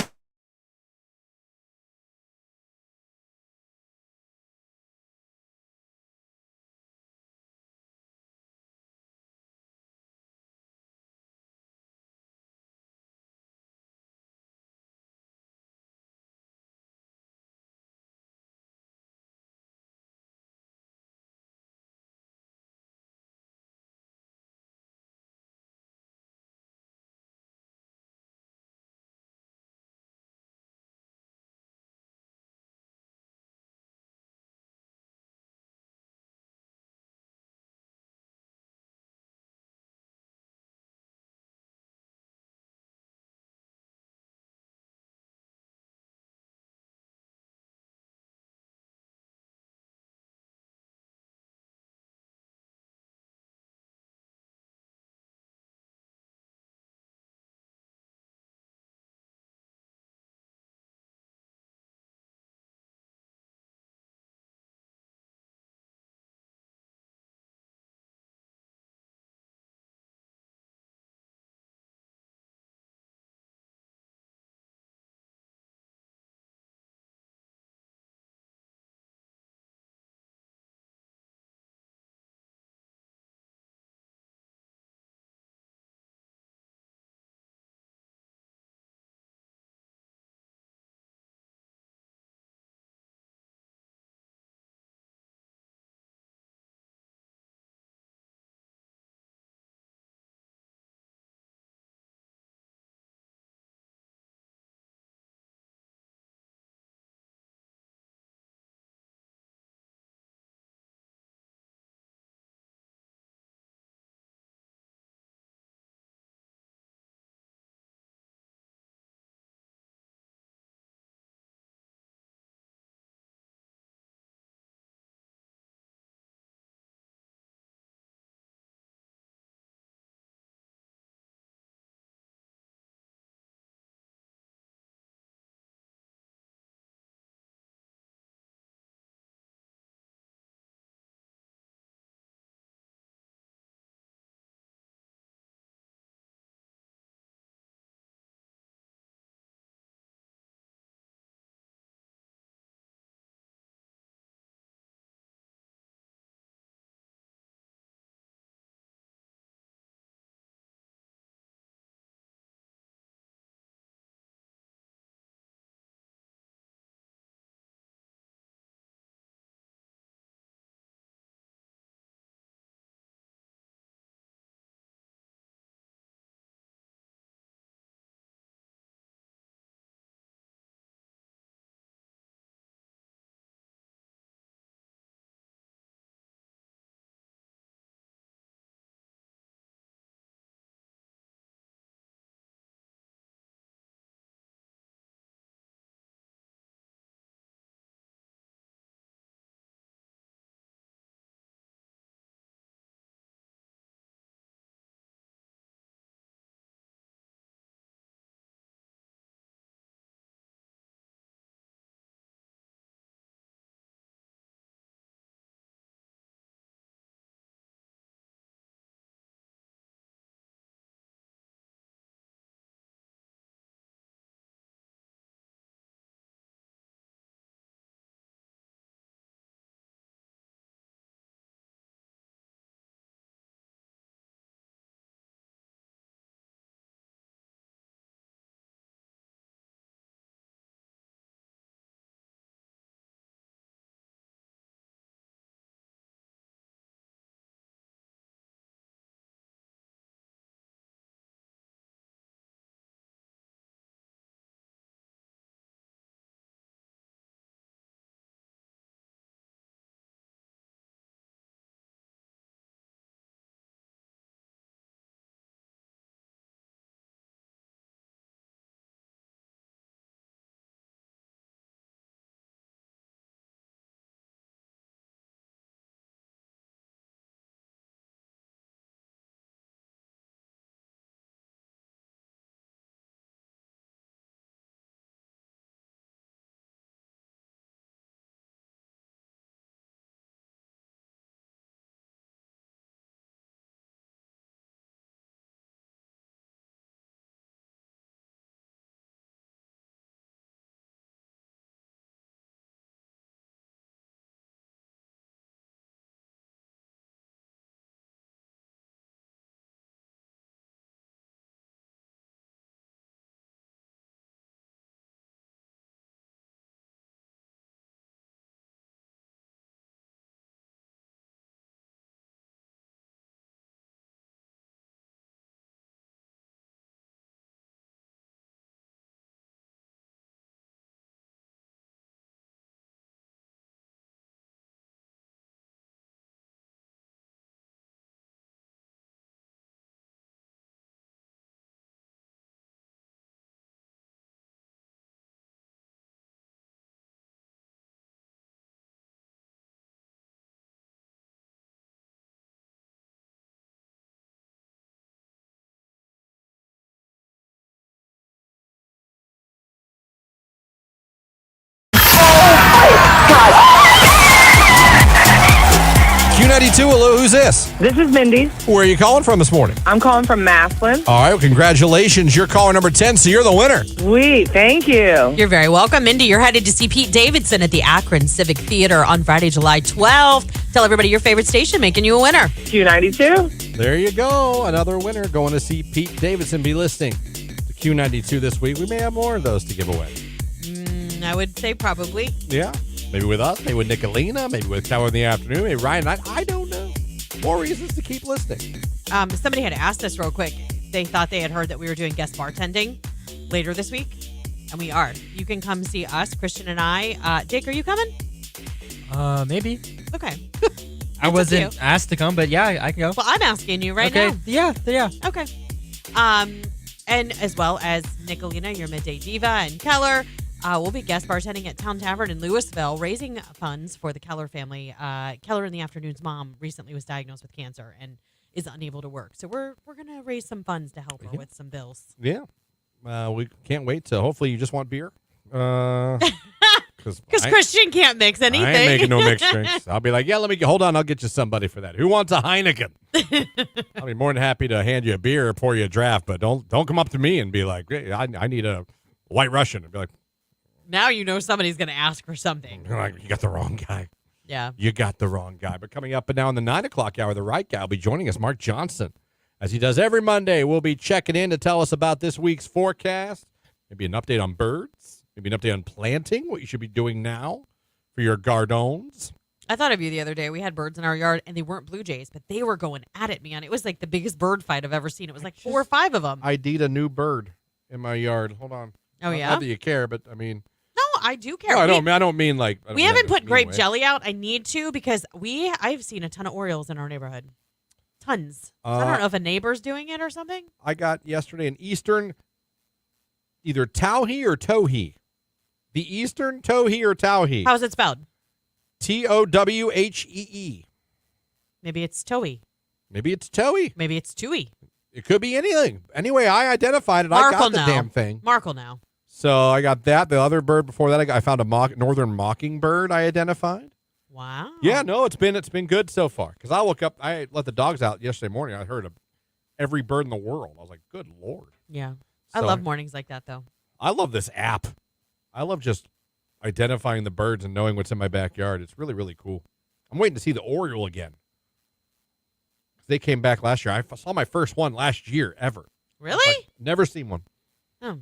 Q92. Hello, who's this? This is Mindy. Where are you calling from this morning? I'm calling from Maslin. All right, well, congratulations. You're caller number 10, so you're the winner. Sweet, thank you. You're very welcome, Mindy. You're headed to see Pete Davidson at the Akron Civic Theater on Friday, July 12th. Tell everybody your favorite station, making you a winner. Q92. There you go. Another winner going to see Pete Davidson. Be listening to Q92 this week. We may have more of those to give away. I would say probably. Yeah. Maybe with us, maybe with Nicolina, maybe with Tower in the Afternoon, maybe Ryan and I don't know. More reasons to keep listening. Somebody had asked us real quick. They thought they had heard that we were doing guest bartending later this week, and we are. You can come see us, Christian and I. Jake, are you coming? Maybe. Okay. I wasn't asked to come, but yeah, I can go. Well, I'm asking you right okay. now. Yeah. Okay. And as well as Nicolina, your midday diva, and Keller. We'll be guest bartending at Town Tavern in Louisville, raising funds for the Keller family. Keller in the Afternoon's mom recently was diagnosed with cancer and is unable to work. So we're going to raise some funds to help her with some bills. Yeah. We can't wait to, hopefully you just want beer. Because Christian can't mix anything. I ain't making no mixed drinks. I'll be like, yeah, hold on, I'll get you somebody for that. Who wants a Heineken? I'll be more than happy to hand you a beer or pour you a draft, but don't come up to me and be like, hey, I need a White Russian. I'd be like, now you know somebody's going to ask for something. you're like, you got the wrong guy. Yeah. You got the wrong guy. But coming up and now in the 9 o'clock hour, the right guy will be joining us, Mark Johnson. As he does every Monday, we'll be checking in to tell us about this week's forecast. Maybe an update on birds. Maybe an update on planting, what you should be doing now for your gardens. I thought of you the other day. We had birds in our yard, and they weren't blue jays, but they were going at it, man. It was like the biggest bird fight I've ever seen. It was like 4 or 5 of them. ID'd a new bird in my yard. Hold on. Oh, yeah? Not that you care, but I mean. No, I do care. No, I don't mean like. We haven't put grape jelly out. I need to because I've seen a ton of Orioles in our neighborhood. Tons. So I don't know if a neighbor's doing it or something. I got yesterday an Eastern, either Towhee or Towhee. The Eastern Towhee or Towhee. How's it spelled? Towhee. Maybe it's Towhee. Maybe it's Towhee. Maybe it's Toohee. It could be anything. Anyway, I identified it. Mark I got will the know. damn thing. Mark will know. So I got that. The other bird before that, I found a northern mockingbird. I identified. Wow. Yeah, no, it's been good so far. Because I woke up, I let the dogs out yesterday morning. I heard of every bird in the world. I was like, good Lord. Yeah. So, I love mornings like that, though. I love this app. I love just identifying the birds and knowing what's in my backyard. It's really, really cool. I'm waiting to see the Oriole again. They came back last year. I saw my first one last year ever. Really? Never seen one. Oh.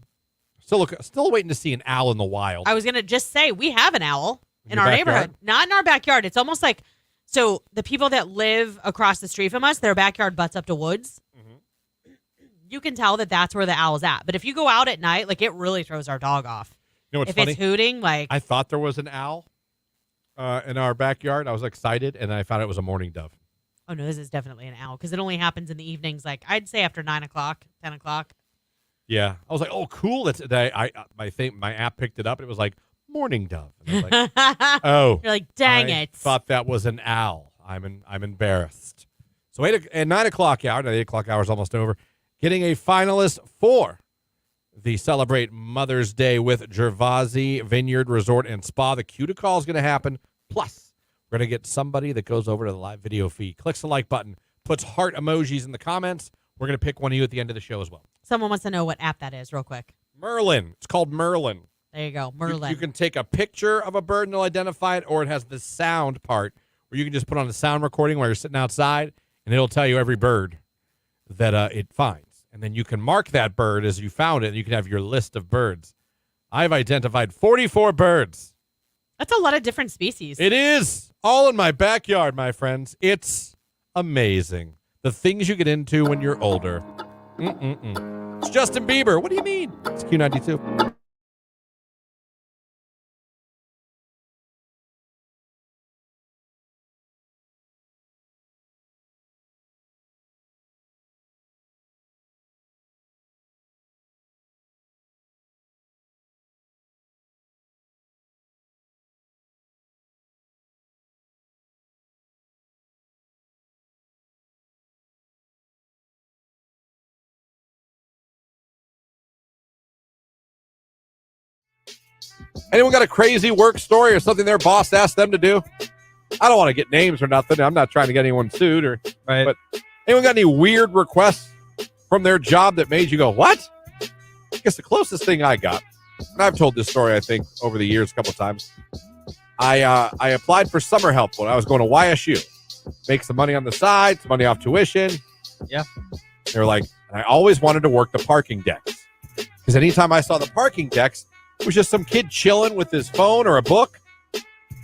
Still waiting to see an owl in the wild. I was going to just say, we have an owl in your our backyard? neighborhood. Not in our backyard. It's almost like, so the people that live across the street from us, their backyard butts up to woods. Mm-hmm. You can tell that that's where the owl's at. But if you go out at night, like it really throws our dog off. You know what's if funny? It's hooting, like. I thought there was an owl in our backyard. I was excited, and I found it was a mourning dove. Oh, no, this is definitely an owl because it only happens in the evenings. Like, I'd say after 9 o'clock, 10 o'clock. Yeah. I was like, oh, cool. My app picked it up, and it was like, mourning dove. And I was like, oh. You're like, dang I it. thought that was an owl. I'm embarrassed. So at 9 o'clock hour, the 8 o'clock hour is almost over, getting a finalist for the Celebrate Mother's Day with Gervasi Vineyard Resort and Spa. The Q to Call is going to happen. Plus, we're going to get somebody that goes over to the live video feed, clicks the like button, puts heart emojis in the comments. We're going to pick one of you at the end of the show as well. Someone wants to know what app that is real quick. Merlin. It's called Merlin. There you go. Merlin. You can take a picture of a bird and they'll identify it, or it has the sound part where you can just put on a sound recording while you're sitting outside, and it'll tell you every bird that it finds. And then you can mark that bird as you found it, and you can have your list of birds. I've identified 44 birds. That's a lot of different species. It is. All in my backyard, my friends. It's amazing. The things you get into when you're older. It's Justin Bieber. What do you mean? It's Q92. Anyone got a crazy work story or something their boss asked them to do? I don't want to get names or nothing. I'm not trying to get anyone sued or. Right. But anyone got any weird requests from their job that made you go, what? I guess the closest thing I got, and I've told this story, I think, over the years a couple times. I applied for summer help when I was going to YSU. Make some money on the side, some money off tuition. Yeah. They were like, and I always wanted to work the parking decks. Because anytime I saw the parking decks, it was just some kid chilling with his phone or a book.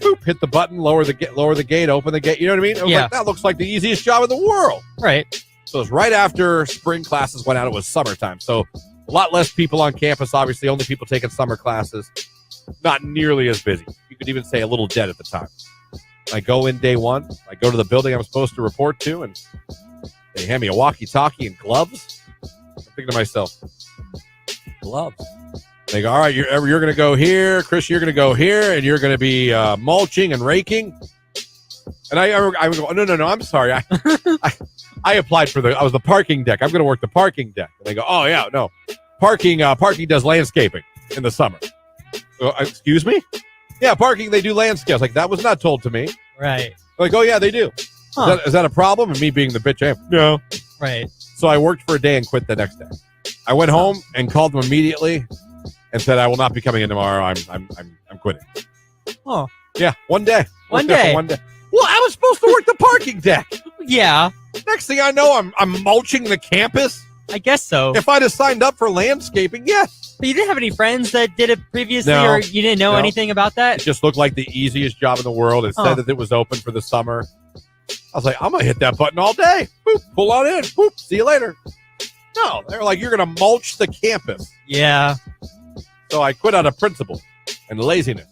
Boop, hit the button, lower the gate, open the gate. You know what I mean? It was like, that looks like the easiest job in the world. Right. So it was right after spring classes went out. It was summertime. So a lot less people on campus, obviously. Only people taking summer classes. Not nearly as busy. You could even say a little dead at the time. I go in day one. I go to the building I'm supposed to report to, and they hand me a walkie-talkie and gloves. I'm thinking to myself, gloves. They go, all right, you're going to go here. Chris, you're going to go here, and you're going to be mulching and raking. And I go, no, I'm sorry. I applied I was the parking deck. I'm going to work the parking deck. And they go, oh, yeah, no. Parking does landscaping in the summer. Excuse me? Yeah, parking, they do landscape. I was like, that was not told to me. Right. Like, oh, yeah, they do. Huh. Is that a problem? And me being the bitch I am? No. Right. So I worked for a day and quit the next day. I went home and called them immediately and said, I will not be coming in tomorrow. I'm quitting. Oh. Yeah, one day. One day. Well, I was supposed to work the parking deck. Yeah. Next thing I know, I'm mulching the campus. I guess so. If I'd have signed up for landscaping, yes. But you didn't have any friends that did it previously, No. or you didn't know anything about It that? just looked like the easiest job in the world. It said that it was open for the summer. I was like, I'm going to hit that button all day. Boop, pull on in. Boop, see you later. No, they're like, you're going to mulch the campus. Yeah. So I quit out of principle and laziness.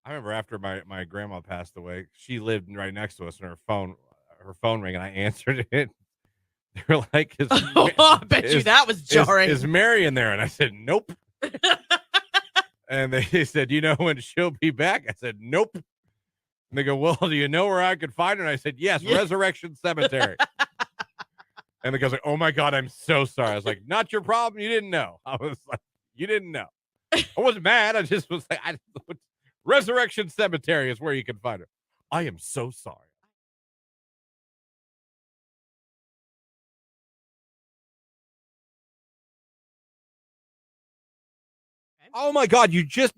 I remember after my grandma passed away, she lived right next to us, and her phone rang, and I answered it. They were like, I bet you that was jarring. Is Mary in there? And I said, nope. And they said, you know when she'll be back? I said, nope. And they go, well, do you know where I could find her? And I said, yes, Resurrection Cemetery. And the guy's like, oh my God, I'm so sorry. I was like, not your problem. You didn't know. I was like, you didn't know. I wasn't mad. I just was like, Resurrection Cemetery is where you can find her. I am so sorry. Oh my God, you just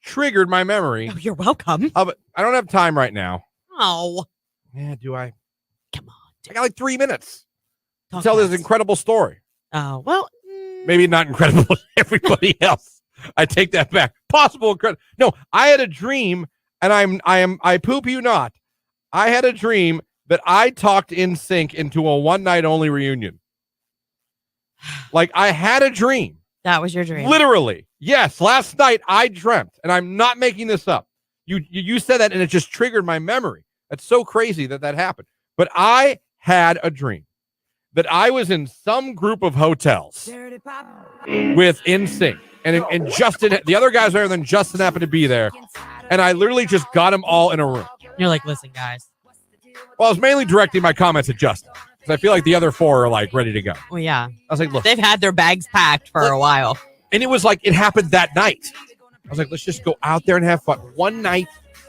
triggered my memory. Oh, you're welcome. I don't have time right now. Oh. Yeah, do I? Come on. I got like 3 minutes to Talk tell this fast. incredible story. Oh, well. Maybe not incredible to everybody else. I take that back. Possible incredible. No, I had a dream, and I poop you not. I had a dream that I talked NSYNC into a one night only reunion. Like I had a dream. That was your dream. Literally. Yes. Last night I dreamt, and I'm not making this up. You said that, and it just triggered my memory. That's so crazy that happened. But I had a dream that I was in some group of hotels with NSYNC, and Justin, the other guys there, and then Justin happened to be there, and I literally just got them all in a room. You're like, listen, guys. Well, I was mainly directing my comments at Justin, because I feel like the other four are like ready to go. Well, yeah. I was like, look. They've had their bags packed for a while. And it was like, it happened that night. I was like, let's just go out there and have fun. One night.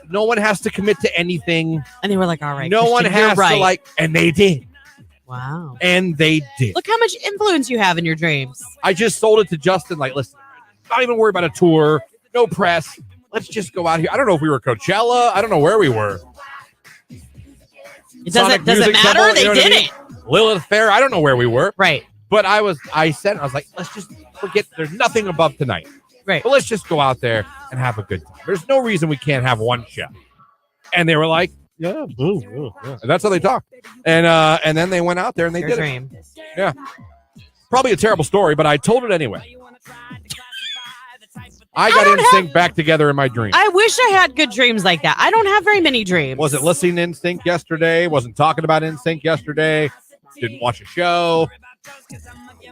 No one has to commit to anything. And they were like, all right. No one has to like, and they did. Wow. And they did. Look how much influence you have in your dreams. I just sold it to Justin. Like, listen, not even worry about a tour. No press. Let's just go out here. I don't know if we were Coachella. I don't know where we were. It doesn't matter. They did it. Lilith Fair. I don't know where we were. Right. But I was like, let's just forget. There's nothing above tonight. Right. But let's just go out there and have a good time. There's no reason we can't have one show. And they were like, yeah. And that's how they talk. And then they went out there and they Your did dream. it. Yeah. Probably a terrible story, but I told it anyway. I got NSYNC back together in my dream. I wish I had good dreams like that. I don't have very many dreams. Wasn't listening to NSYNC yesterday. Wasn't talking about NSYNC yesterday. Didn't watch a show.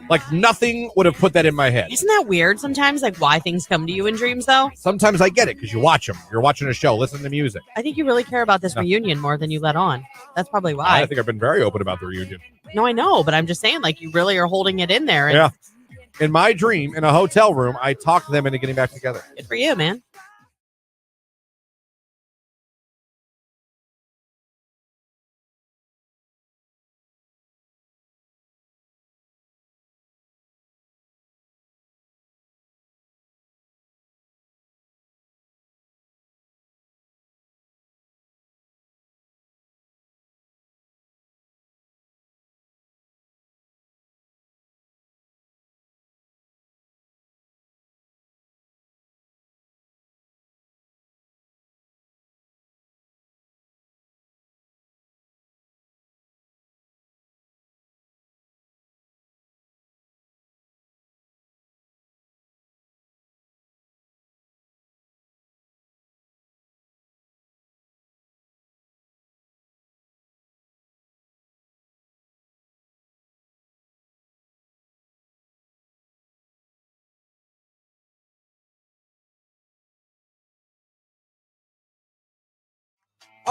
Like nothing would have put that in my head. Isn't that weird sometimes, like why things come to you in dreams, though? Sometimes I get it because you watch them. You're watching a show, listen to music. I think you really care about this reunion more than you let on. That's probably why. I think I've been very open about the reunion. No, I know, but I'm just saying, like, you really are holding it in there. And Yeah. In my dream, in a hotel room, I talked them into getting back together. Good for you, man.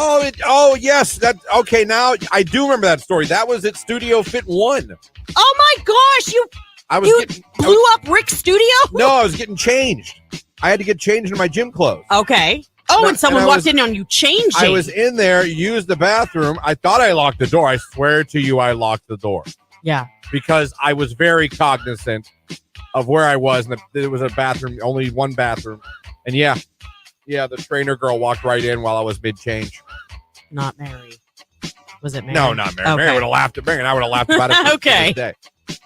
Oh, yes. That okay. Now I do remember that story. That was at Studio Fit 1. Oh my gosh, you I blew up Rick's studio? No, I was getting changed. I had to get changed in my gym clothes. Okay. Oh, No, and someone and I walked in on you changing. I was in there, used the bathroom. I thought I locked the door. I swear to you, I locked the door Yeah. because I was very cognizant of where I was. And there was a bathroom, only one bathroom. And yeah, the trainer girl walked right in while I was mid-change. Not Mary. Was it Mary? No, not Mary. Okay. Mary would have laughed at Mary, and I would have laughed about it. For Okay. this day.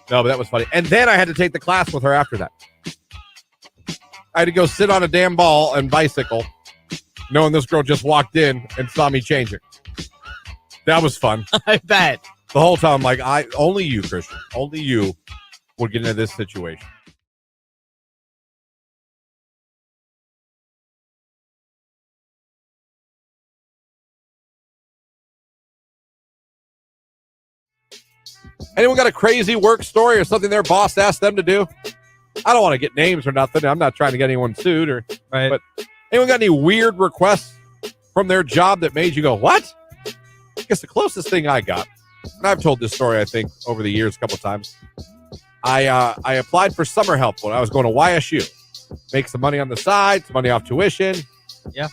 No, but that was funny. And then I had to take the class with her after that. I had to go sit on a damn ball and bicycle, knowing this girl just walked in and saw me changing. That was fun. I bet. The whole time, like, only you, Christian, only you would get into this situation. Anyone got a crazy work story or something their boss asked them to do? I don't want to get names or nothing. I'm not trying to get anyone sued or. Right. But anyone got any weird requests from their job that made you go, what? I guess the closest thing I got, and I've told this story, I think, over the years a couple times. I applied for summer help when I was going to YSU. Make some money on the side, some money off tuition. Yeah.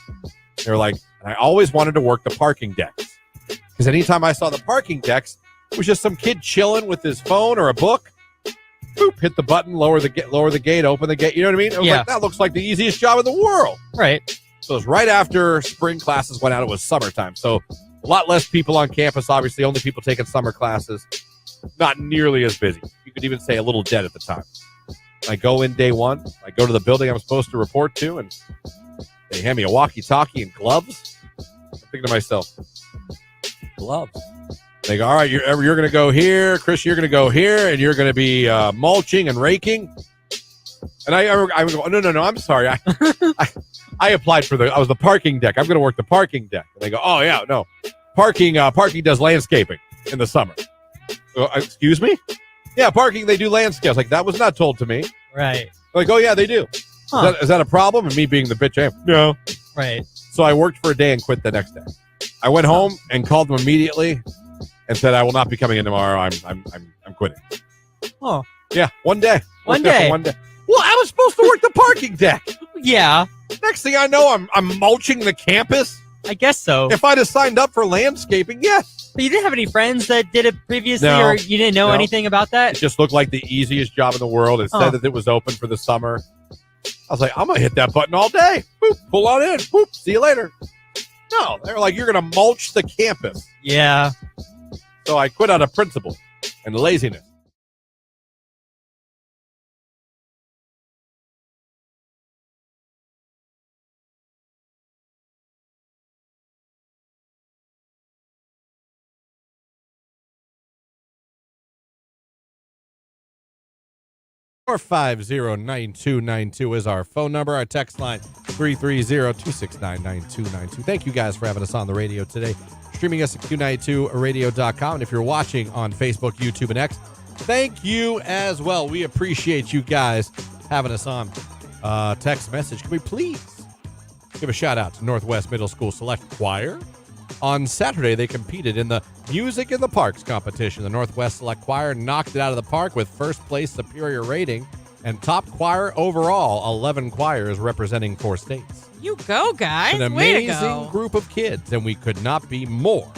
They were like, and I always wanted to work the parking decks. Because anytime I saw the parking decks, it was just some kid chilling with his phone or a book. Boop, hit the button, lower the gate, open the gate. You know what I mean? It was Yeah. like, that looks like the easiest job in the world. Right. So it was right after spring classes went out. It was summertime. So a lot less people on campus, obviously. Only people taking summer classes. Not nearly as busy. You could even say a little dead at the time. I go in day one. I go to the building I'm supposed to report to, and they hand me a walkie-talkie and gloves. I'm thinking to myself, gloves? They go, all right, you're going to go here. Chris, you're going to go here, and you're going to be mulching and raking. And I go, no, I'm sorry. I applied for I was the parking deck. I'm going to work the parking deck. And they go, oh, yeah, no. Parking does landscaping in the summer. Excuse me? Yeah, parking, they do landscapes. I was like, that was not told to me. Right. Like, oh, yeah, they do. Huh. Is that a problem? And me being the bitch I am? No. Right. So I worked for a day and quit the next day. I went home and called them immediately and said, I will not be coming in tomorrow. I'm quitting. Oh. Yeah, one day. One Worked there for day. One day. Well, I was supposed to work the parking deck. Yeah. Next thing I know, I'm mulching the campus. I guess so. If I'd have signed up for landscaping, yes. But you didn't have any friends that did it previously, No. or you didn't know No. anything about that? It just looked like the easiest job in the world. It said Oh. that it was open for the summer. I was like, I'm going to hit that button all day. Boop, pull on in. Boop, see you later. No, they were like, you're going to mulch the campus. Yeah. So I quit out of principle and laziness. Or 509292 is our phone number. Our text line 330-269-9292. Thank you guys for having us on the radio today. Streaming us at Q92radio.com. And if you're watching on Facebook, YouTube, and X, thank you as well. We appreciate you guys having us on. Text message. Can we please give a shout out to Northwest Middle School Select Choir? On Saturday, they competed in the Music in the Parks competition. The Northwest Select Choir knocked it out of the park with first place superior rating and top choir overall. 11 choirs representing 4 states. You go, guys. An Way to amazing go. group of kids, and we could not be more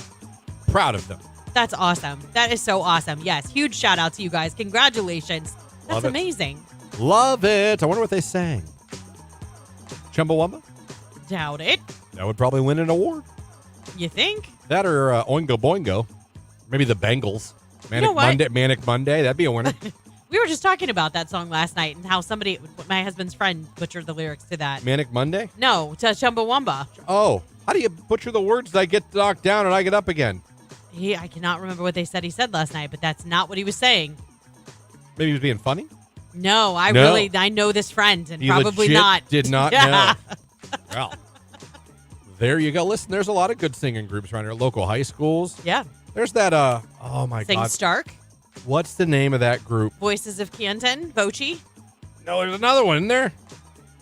proud of them. That's awesome. That is so awesome. Yes, huge shout out to you guys. Congratulations. That's Love it. amazing. Love it. I wonder what they sang. Chumbawamba? Doubt it. That would probably win an award. You think? That or Oingo Boingo. Maybe the Bengals. know what? Manic Monday. That'd be a winner. We were just talking about that song last night and how my husband's friend, butchered the lyrics to that. Manic Monday? No, to Chumbawamba. Oh, how do you butcher the words that I get knocked down and I get up again? I cannot remember what they said he said last night, but that's not what he was saying. Maybe he was being funny? No, I No. know this friend and He probably legit not. did not Yeah. know. Well, there you go. Listen, there's a lot of good singing groups around here. Local high schools. Yeah. There's that, oh my Sing God. Stark, What's the name of that group? Voices of Canton, Voci. No, there's another one in there.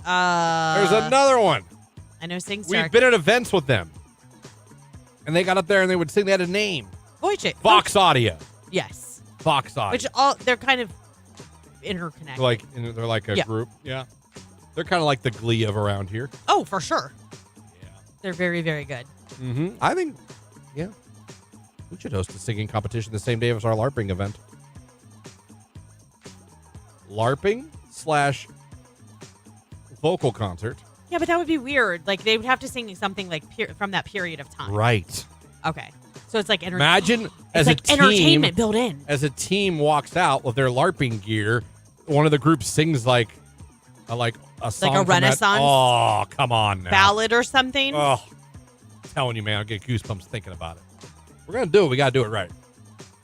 There's There's another one. I know Sing We've Stark. been at events with them. And they got up there and they would sing. They had a name. Voci. Vox Audio. Yes. Vox Audio. Which they're kind of interconnected. They're like a Yeah. group. Yeah. They're kind of like the Glee of around here. Oh, for sure. Yeah. They're very, very good. Mm-hmm. I think, yeah. We should host a singing competition the same day as our LARPing event. LARPing / vocal concert. Yeah, but that would be weird. Like, they would have to sing something like from that period of time. Right. Okay. So it's like Imagine as it's like a team, entertainment built in. as a team walks out with their LARPing gear, one of the groups sings like a song. a from that- Renaissance Oh, come on now. ballad or something. Oh, I'm telling you, man, I'll get goosebumps thinking about it. We're going to do it. We got to do it right.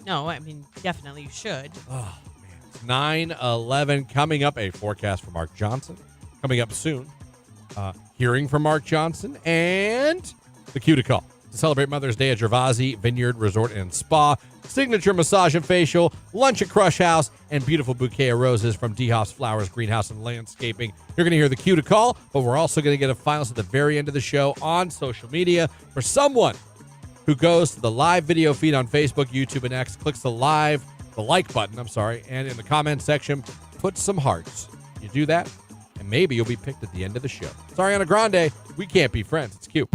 No, I mean, definitely you should. Oh, man. It's 9/11 coming up. A forecast for Mark Johnson coming up soon. Hearing from Mark Johnson and the Q to call to celebrate Mother's Day at Gervasi Vineyard Resort and Spa. Signature massage and facial, lunch at Crush House, and beautiful bouquet of roses from D. Hoff's Flowers, Greenhouse, and Landscaping. You're going to hear the Q to call, but we're also going to get a finals at the very end of the show on social media for someone who goes to the live video feed on Facebook, YouTube, and X, clicks the like button, and in the comment section, put some hearts. You do that, and maybe you'll be picked at the end of the show. It's Ariana Grande. We can't be friends. It's Q.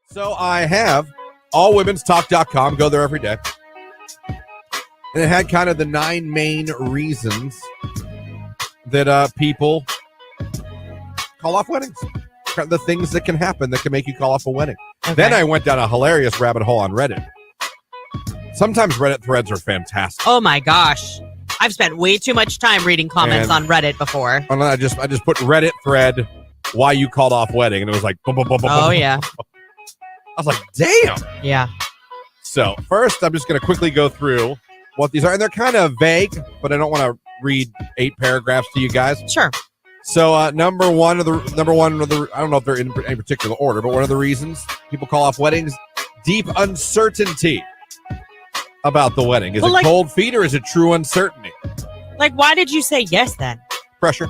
So I have allwomenstalk.com. Go there every day. And it had kind of the 9 main reasons that people call off weddings. The things that can happen that can make you call off a wedding. Okay. Then I went down a hilarious rabbit hole on Reddit. Sometimes Reddit threads are fantastic. Oh my gosh. I've spent way too much time reading comments And- on Reddit before. And I just put Reddit thread why you called off wedding, and it was like boom, boom, boom, boom, Oh boom. yeah. I was like, damn. Yeah. So first, I'm just going to quickly go through what these are, and they're kind of vague, but I don't want to read 8 paragraphs to you guys. Sure. So number one of the I don't know if they're in any particular order, but one of the reasons people call off weddings: deep uncertainty about the wedding. Is Well, it like- cold feet or is it true uncertainty? Like, why did you say yes then? Pressure.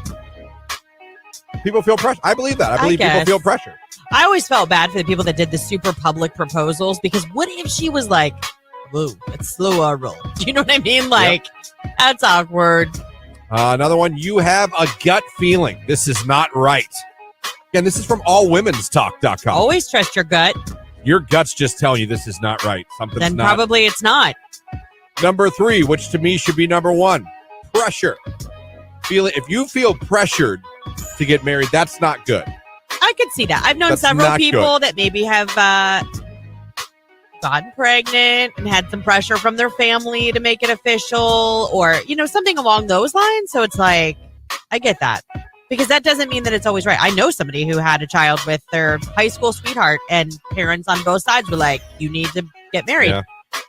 People feel pressure. I believe that. I believe people guess. feel pressure. I always felt bad for the people that did the super public proposals because what if she was like, whoa, let's slow our roll. Do you know what I mean? Like, that's awkward. Another one, you have a gut feeling. This is not right. Again, this is from allwomenstalk.com. Always trust your gut. Your gut's just telling you this is not right. Something's Then not. probably it's not. Number 3, which to me should be number 1, pressure. If you feel pressured to get married, that's not good. I could see that. I've known That's several not people that maybe have gotten pregnant and had some pressure from their family to make it official or, something along those lines. So it's like, I get that. Because that doesn't mean that it's always right. I know somebody who had a child with their high school sweetheart and parents on both sides were like, you need to get married. Yeah.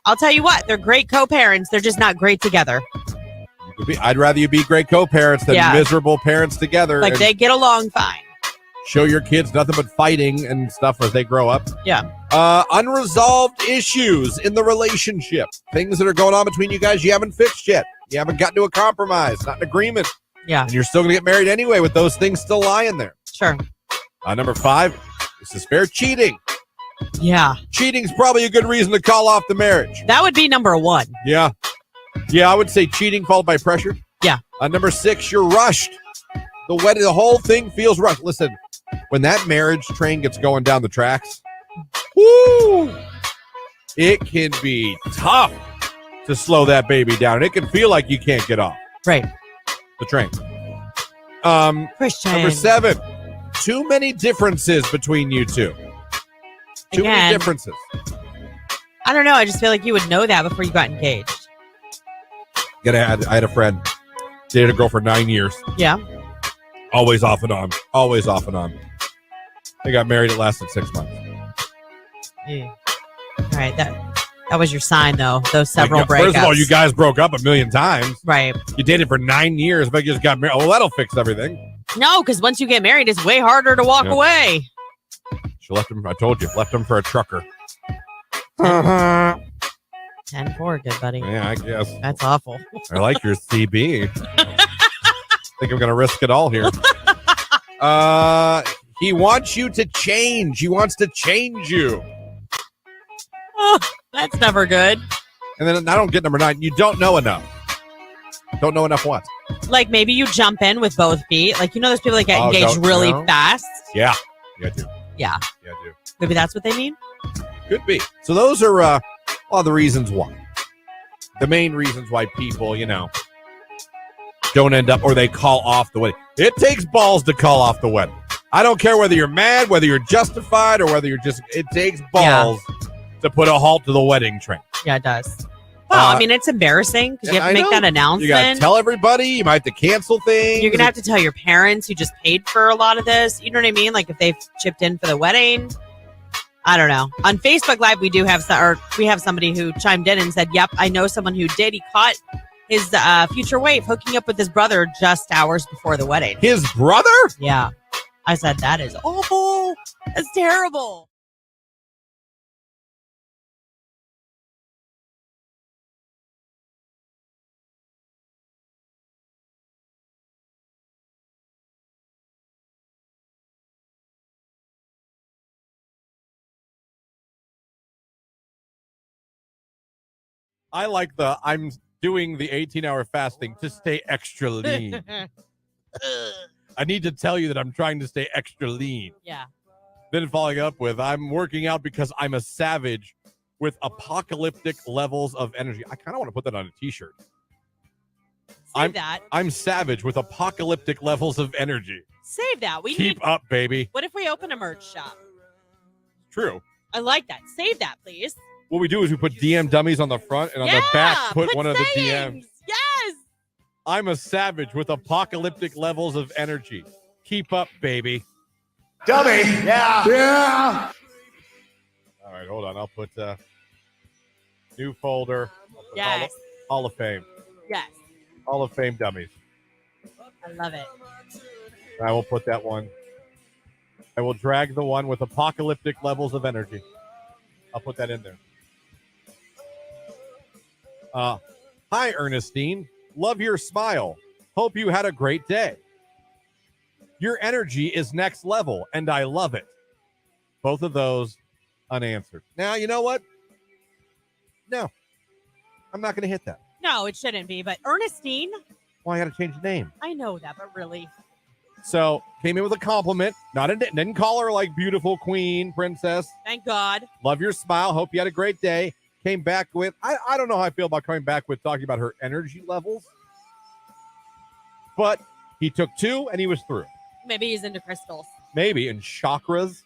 I'll tell you what, they're great co-parents. They're just not great together. I'd rather you be great co-parents than miserable parents together. Like they get along fine. Show your kids nothing but fighting and stuff as they grow up. Yeah. Unresolved issues in the relationship. Things that are going on between you guys you haven't fixed yet. You haven't gotten to a compromise, not an agreement. Yeah. And you're still going to get married anyway with those things still lying there. Sure. Number 5, this is fair, cheating. Yeah. Cheating's probably a good reason to call off the marriage. That would be number 1. Yeah. Yeah, I would say cheating followed by pressure. Yeah. Number 6, you're rushed. The whole thing feels rushed. Listen, when that marriage train gets going down the tracks, woo, it can be tough to slow that baby down. And it can feel like you can't get off Right. the train. Christian. Number 7, too many differences between you two. Too many Again. differences. I don't know. I just feel like you would know that before you got engaged. I had a friend, dated a girl for 9 years. Yeah. Always off and on. Always off and on. They got married. It lasted 6 months. Yeah. All right. That was your sign, though. Those several breakups. First of all, you guys broke up a million times. Right. You dated for 9 years, but you just got married. Oh, well, that'll fix everything. No, because once you get married, it's way harder to walk away. She left him. I told you, left him for a trucker. 10-4, good buddy. Yeah, I guess. That's awful. I like your CB. Think I'm going to risk it all here. He wants you to change. He wants to change you. Oh, that's never good. And then I don't get number 9. You don't know enough. Don't know enough what? Like maybe you jump in with both feet. Like, those people that get Oh, engaged don't really know. fast. Yeah. Yeah, I do. Yeah. Yeah, I do. Maybe that's what they mean. Could be. So those are a lot of the reasons why. The main reasons why people, don't end up or they call off the wedding. It takes balls to call off the wedding. I don't care whether you're mad, whether you're justified, or whether it takes balls to put a halt to the wedding train. Yeah, it does. Well, it's embarrassing because you have to make that announcement. You got to tell everybody. You might have to cancel things. You're going to have to tell your parents who just paid for a lot of this. You know what I mean? Like if they've chipped in for the wedding. I don't know. On Facebook Live, we have somebody who chimed in and said, yep, I know someone who did. He caught his future wife hooking up with his brother just hours before the wedding. His brother? Yeah. I said, that is awful. That's terrible. I like I'm doing the 18-hour fasting to stay extra lean. I need to tell you that I'm trying to stay extra lean. Yeah. Then following up with, I'm working out because I'm a savage with apocalyptic levels of energy. I kind of want to put that on a t-shirt. Save that. I'm savage with apocalyptic levels of energy. Save that. Keep up, baby. What if we open a merch shop? True. I like that. Save that, please. What we do is we put DM dummies on the front and on the back put one of the DMs. Yes. I'm a savage with apocalyptic levels of energy. Keep up, baby. Dummy. Yeah. Yeah. All right, hold on. I'll put new folder. Yes. Hall of Fame. Yes. Hall of Fame dummies. I love it. I will put that one. I will drag the one with apocalyptic levels of energy. I'll put that in there. Hi, Ernestine. Love your smile. Hope you had a great day. Your energy is next level, and I love it. Both of those unanswered. Now, you know what? No. I'm not going to hit that. No, it shouldn't be. But Ernestine, Well, I got to change the name. I know that, but really. So, came in with a compliment. Didn't call her like beautiful queen, princess. Thank God. Love your smile. Hope you had a great day. came back with, I don't know how I feel about coming back with talking about her energy levels, but he took 2 and he was through. Maybe he's into crystals. Maybe, and chakras.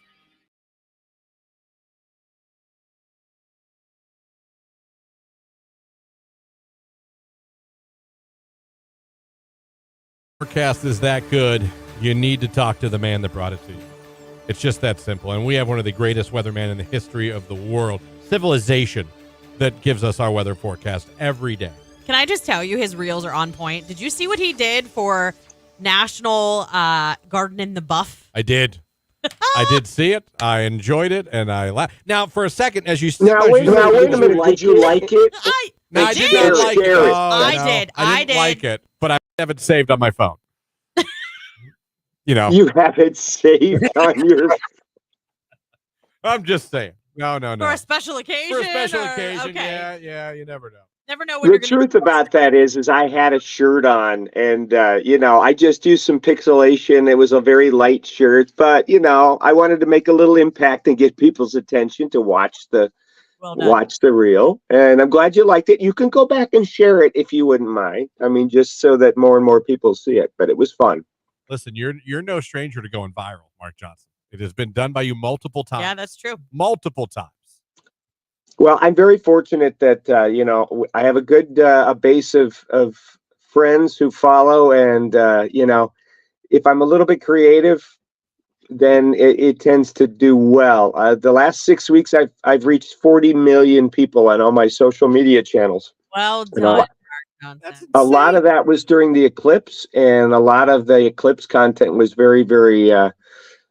Forecast is that good, you need to talk to the man that brought it to you. It's just that simple. And we have one of the greatest weathermen in the history of the world, civilization, that gives us our weather forecast every day. Can I just tell you, his reels are on point. Did you see what he did for National Garden in the Buff? I did. I did see it. I enjoyed it, and I laughed. Now, for a second, as you Now, wait a minute. Did you like it? I did did. not like it. Share it. I didn't like it, but I have it saved on my phone. You have it saved on your. I'm just saying. No. For a special occasion? For a special or- occasion, okay. yeah, you never know. Never know when The you're going truth about that is I had a shirt on, and I just used some pixelation. It was a very light shirt, but I wanted to make a little impact and get people's attention to watch the reel. And I'm glad you liked it. You can go back and share it if you wouldn't mind. I mean, just so that more and more people see it. But it was fun. Listen, you're no stranger to going viral, Mark Johnson. It has been done by you multiple times. Yeah, that's true. Multiple times. Well, I'm very fortunate that I have a good a base of friends who follow, and if I'm a little bit creative, then it tends to do well. The last 6 weeks, I've reached 40 million people on all my social media channels. Well done. That's a lot of that was during the eclipse, and a lot of the eclipse content was very, very,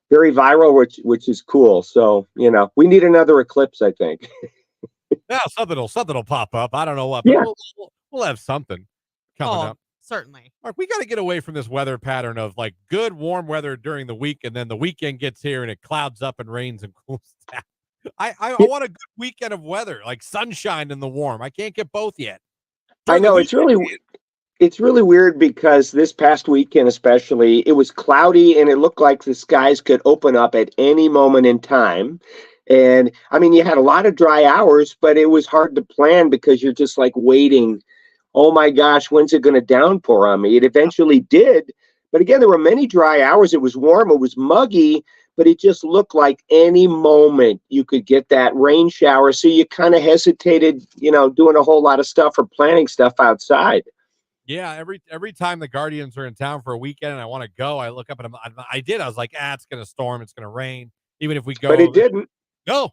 very viral, which is cool. So we need another eclipse, I think. Yeah, something will pop up. I don't know what, Yeah. but we'll have something coming up. Certainly. Mark, we got to get away from this weather pattern of like good warm weather during the week, and then the weekend gets here and it clouds up and rains and cools down. I want a good weekend of weather, like sunshine and the warm. I can't get both yet. I know it's really weird because this past weekend, especially, it was cloudy and it looked like the skies could open up at any moment in time. And I mean, you had a lot of dry hours, but it was hard to plan because you're just like waiting. Oh my gosh, when's it going to downpour on me? It eventually did. But again, there were many dry hours. It was warm. It was muggy, but it just looked like any moment you could get that rain shower. So you kind of hesitated, doing a whole lot of stuff or planning stuff outside. Yeah, every time the Guardians are in town for a weekend and I want to go, I look up and I was like, it's going to storm. It's going to rain. Even if we go. But it didn't. No,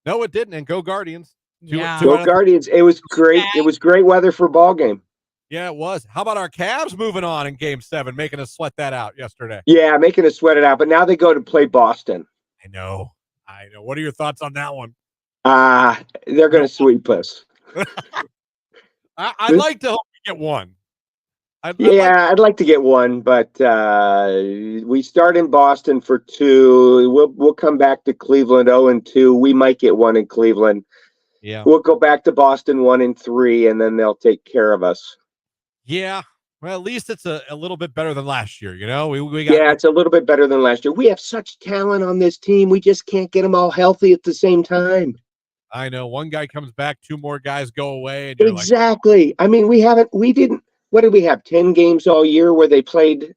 it didn't. And go Guardians. Go Guardians. It was great. It was great weather for a ball game. Yeah, it was. How about our Cavs moving on in Game 7, making us sweat that out yesterday? Yeah, making us sweat it out. But now they go to play Boston. I know. What are your thoughts on that one? They're going to sweep us. I'd like to hope we get one. I'd like to get one, but we start in Boston for 2. We'll come back to Cleveland 0-2. We might get one in Cleveland. Yeah, we'll go back to Boston 1-3, and then they'll take care of us. Yeah, well, at least it's a little bit better than last year. We got. Yeah, it's a little bit better than last year. We have such talent on this team. We just can't get them all healthy at the same time. I know. One guy comes back, 2 more guys go away. And exactly. I mean, what did we have? 10 games all year where they played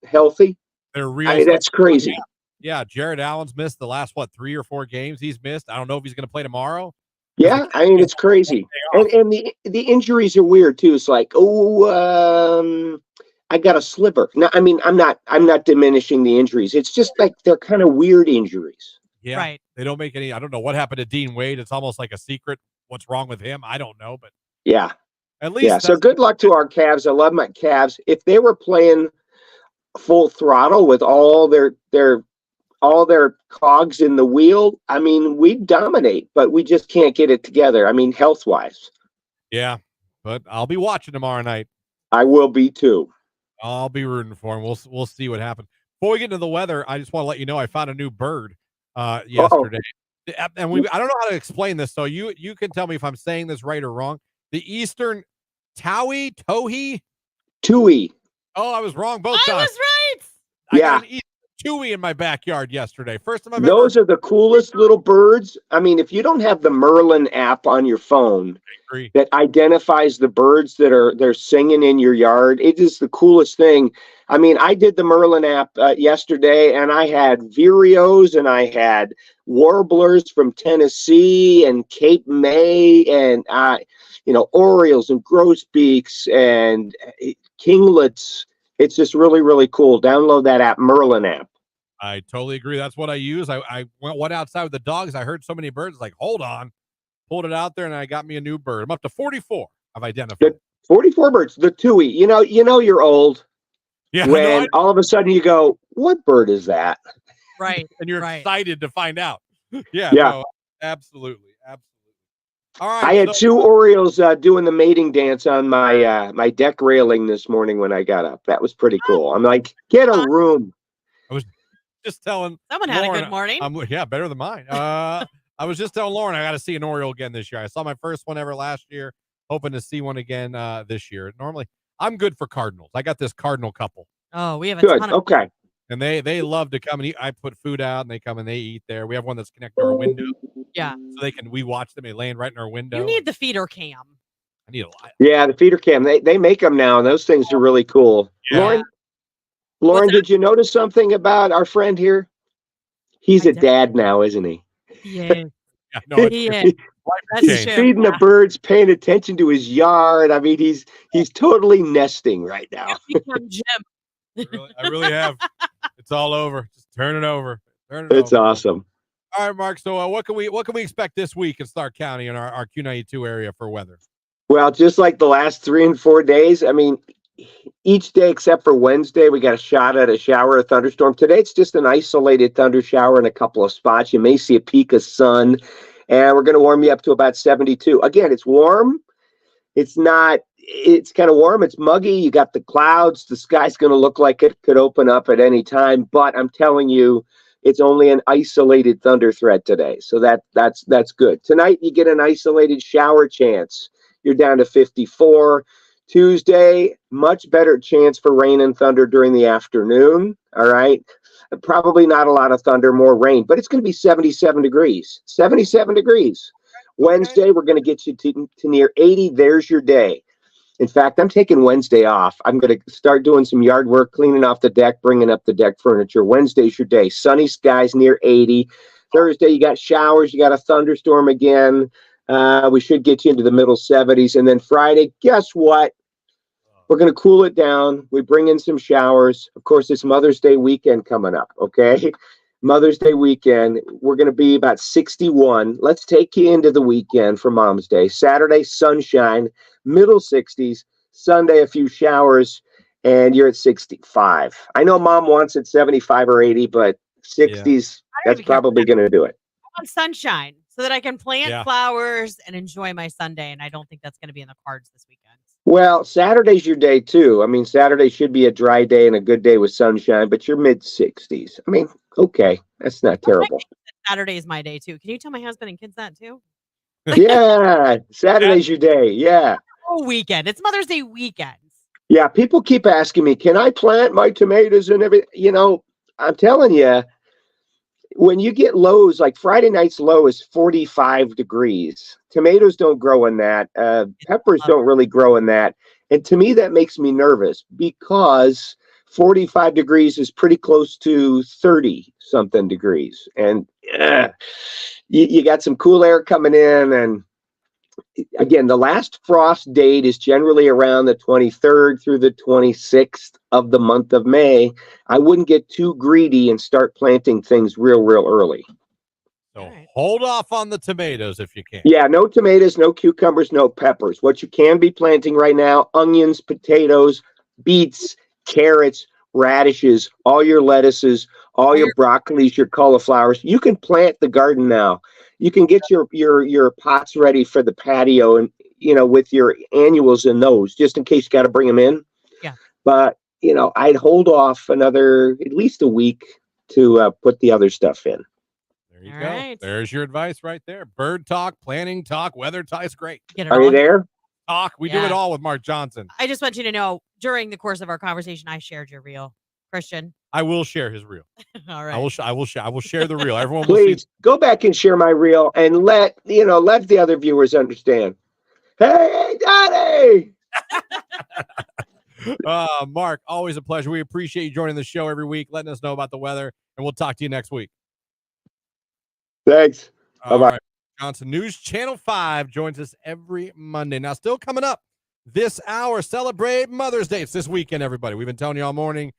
healthy? They're real. That's crazy. Yeah, Jared Allen's missed the last 3 or 4 games he's missed. I don't know if he's going to play tomorrow. Yeah, I mean it's crazy, and the injuries are weird too. It's like, I got a slipper. No, I mean I'm not diminishing the injuries. It's just like they're kind of weird injuries. Yeah, right. They don't make any. I don't know what happened to Dean Wade. It's almost like a secret. What's wrong with him? I don't know, but yeah, at least yeah. So good luck to our Cavs. I love my Cavs. If they were playing full throttle with all their cogs in the wheel, I mean, we dominate, but we just can't get it together. I mean, health-wise. Yeah, but I'll be watching tomorrow night. I will be too. I'll be rooting for him. We'll see what happens. Before we get into the weather, I just want to let you know I found a new bird yesterday. And I don't know how to explain this, so you can tell me if I'm saying this right or wrong. The eastern towhee? Tui. Oh, I was wrong both times. I was right. I got an Chewy in my backyard yesterday. First time I've Those ever. are the coolest little birds. I mean, if you don't have the Merlin app on your phone Agree. that identifies the birds they're singing in your yard, it is the coolest thing. I mean, I did the Merlin app yesterday, and I had vireos and I had warblers from Tennessee and Cape May and orioles and grosbeaks and kinglets. It's just really, really cool. Download that app, Merlin app. I totally agree. That's what I use. I went outside with the dogs. I heard so many birds. Like, hold on. Pulled it out there, and I got me a new bird. I'm up to 44. I've identified. 44 birds. The tui. You know you're old. Yeah, When all of a sudden you go, what bird is that? Right. and you're right. excited to find out. Yeah. Yeah. No, absolutely. All right. I had two Orioles doing the mating dance on my deck railing this morning when I got up. That was pretty cool. I'm like, get a room. I was just telling Someone had Lauren, a good morning. yeah, better than mine. I was just telling Lauren I got to see an Oriole again this year. I saw my first one ever last year, hoping to see one again this year. Normally, I'm good for cardinals. I got this cardinal couple. Oh, we have a Good. ton of. Okay. And they love to come and eat. I put food out and they come and they eat there. We have one that's connected to our window. Yeah. So we watch them. They land right in our window. You need the feeder cam. I need a lot. Yeah, the feeder cam. They make them now, and those things are really cool. Yeah. Lauren, did you notice something about our friend here? He's a dad now, isn't he? Yeah. Yeah, no, He is. That's changed. true. Feeding the birds, paying attention to his yard. I mean, he's totally nesting right now. Become Jim. I really have. It's all over. Just turn it over. It's awesome. All right, Mark. So what can we expect this week in Stark County in our Q92 area for weather? Well, just like the last 3 and 4 days, I mean, each day except for Wednesday, we got a shot at a shower or thunderstorm. Today, it's just an isolated thunder shower in a couple of spots. You may see a peak of sun, and we're going to warm you up to about 72. Again, it's warm. It's kind of warm. It's muggy. You got the clouds. The sky's going to look like it could open up at any time. But I'm telling you, it's only an isolated thunder threat today. So that's good. Tonight, you get an isolated shower chance. You're down to 54. Tuesday, much better chance for rain and thunder during the afternoon. All right. Probably not a lot of thunder, more rain, but it's going to be 77 degrees. 77 degrees. Wednesday, we're going to get you to near 80. There's your day. In fact, I'm taking Wednesday off. I'm going to start doing some yard work, cleaning off the deck, bringing up the deck furniture. Wednesday's your day. Sunny skies near 80. Thursday, you got showers. You got a thunderstorm again. We should get you into the middle 70s. And then Friday, guess what? We're going to cool it down. We bring in some showers. Of course, it's Mother's Day weekend coming up, okay? Mother's Day weekend. We're going to be about 61. Let's take you into the weekend for Mom's Day. Saturday, sunshine, middle 60s. Sunday, a few showers, and you're at 65. I know Mom wants it 75 or 80, but 60s, that's probably going to do it. I want sunshine so that I can plant flowers and enjoy my Sunday, and I don't think that's going to be in the cards this weekend. Well, Saturday's your day, too. I mean, Saturday should be a dry day and a good day with sunshine, but you're mid-60s. I mean, okay, that's not terrible. Saturday is my day, too. Can you tell my husband and kids that, too? Yeah, Saturday's your day, yeah. Oh, weekend. It's Mother's Day weekend. Yeah, people keep asking me, can I plant my tomatoes and everything? You know, I'm telling you, when you get lows, like Friday night's low is 45 degrees. Tomatoes don't grow in that. Peppers don't really grow in that. And to me, that makes me nervous because 45 degrees is pretty close to 30-something degrees. And you got some cool air coming in. And again, the last frost date is generally around the 23rd through the 26th of the month of May. I wouldn't get too greedy and start planting things real early. So hold off on the tomatoes if you can. Yeah, no tomatoes, no cucumbers, no peppers. What you can be planting right now, onions, potatoes, beets, carrots, radishes, all your lettuces, all your broccolis, your cauliflowers. You can plant the garden now. You can get your pots ready for the patio and, with your annuals in those, just in case you got to bring them in. Yeah. But, I'd hold off at least a week to put the other stuff in. There you go. Right. There's your advice right there. Bird talk, planning talk, weather talk is great. Are you there? Talk. We do it all with Mark Johnson. I just want you to know, during the course of our conversation, I shared your reel, Christian. I will share his reel. All right. I will share the reel. Everyone will see. Please go back and share my reel and let the other viewers understand. Hey, Daddy! Mark, always a pleasure. We appreciate you joining the show every week, letting us know about the weather, and we'll talk to you next week. Thanks. All Bye-bye. right. Johnson News Channel 5 joins us every Monday. Now, still coming up this hour, celebrate Mother's Day. It's this weekend, everybody. We've been telling you all morning.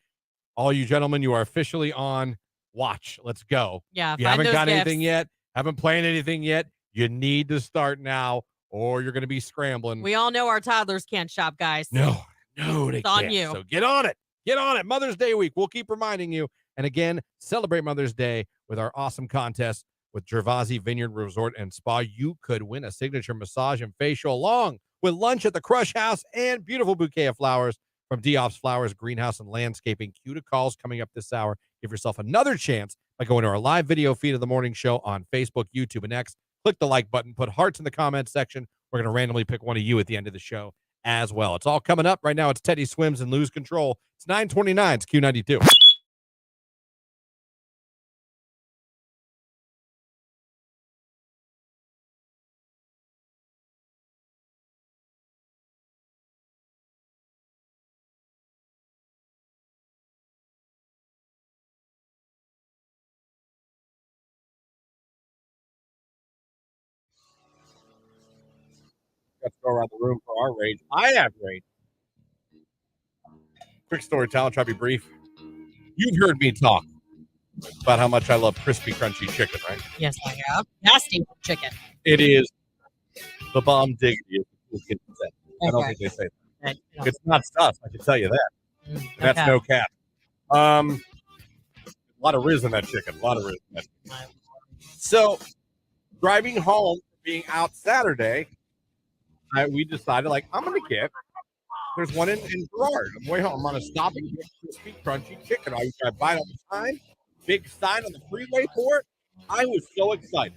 All you gentlemen, you are officially on watch. Let's go. Yeah, If you find haven't those got gifts. anything yet, haven't planned anything yet, you need to start now, or you're going to be scrambling. We all know our toddlers can't shop, guys. No, they It's on can't. you. So get on it. Get on it. Mother's Day week. We'll keep reminding you. And again, celebrate Mother's Day with our awesome contest with Gervasi Vineyard Resort and Spa. You could win a signature massage and facial along with lunch at the Crush House and beautiful bouquet of flowers from Diop's Flowers, Greenhouse, and Landscaping. Cue to calls coming up this hour. Give yourself another chance by going to our live video feed of the morning show on Facebook, YouTube, and X. Click the like button. Put hearts in the comments section. We're going to randomly pick one of you at the end of the show as well. It's all coming up. Right now, it's Teddy Swims and Lose Control. It's 9:29. It's Q92. Let's go around the room for our rage. I have rage. Quick story, I'll try to be brief. You've heard me talk about how much I love crispy, crunchy chicken, right? Yes, I have. Nasty chicken. It is the bomb diggity. I don't Okay. think they say that. Right. No. It's not stuff. I can tell you that. Mm, That's okay. no cap. A lot of riz in that chicken. A lot of riz in that chicken. So, driving home, being out Saturday, we decided, I'm going to get, there's one in Girard. On the way home, I'm going to stop and get crispy, crunchy chicken. I buy it all the time. Big sign on the freeway for it. I was so excited.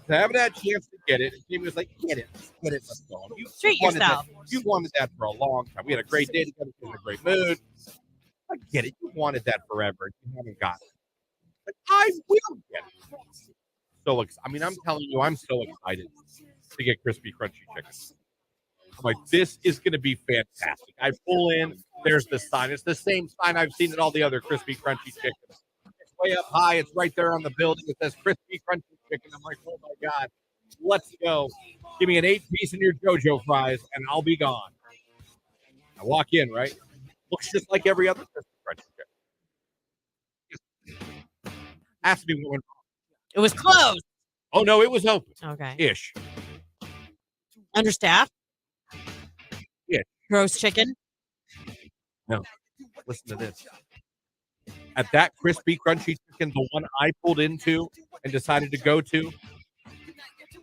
I haven't had a chance to get it. Jamie was like, get it. Let's go. Treat yourself. You wanted that for a long time. We had a great day together. We were in a great mood. I get it. You wanted that forever. You haven't got it. But I will get it. So, I'm telling you, I'm so excited to get crispy, crunchy chicken. I'm like, this is going to be fantastic. I pull in. There's the sign. It's the same sign I've seen at all the other crispy, crunchy chickens. It's way up high. It's right there on the building. It says crispy, crunchy chicken. I'm like, oh, my God. Let's go. Give me an 8-piece in your JoJo fries, and I'll be gone. I walk in, right? Looks just like every other crispy, crunchy chicken. Has to be one. It was closed. Oh, no, it was open. Okay. Ish. Understaffed? Yeah. Roast chicken? No. Listen to this. At that crispy, crunchy chicken, the one I pulled into and decided to go to,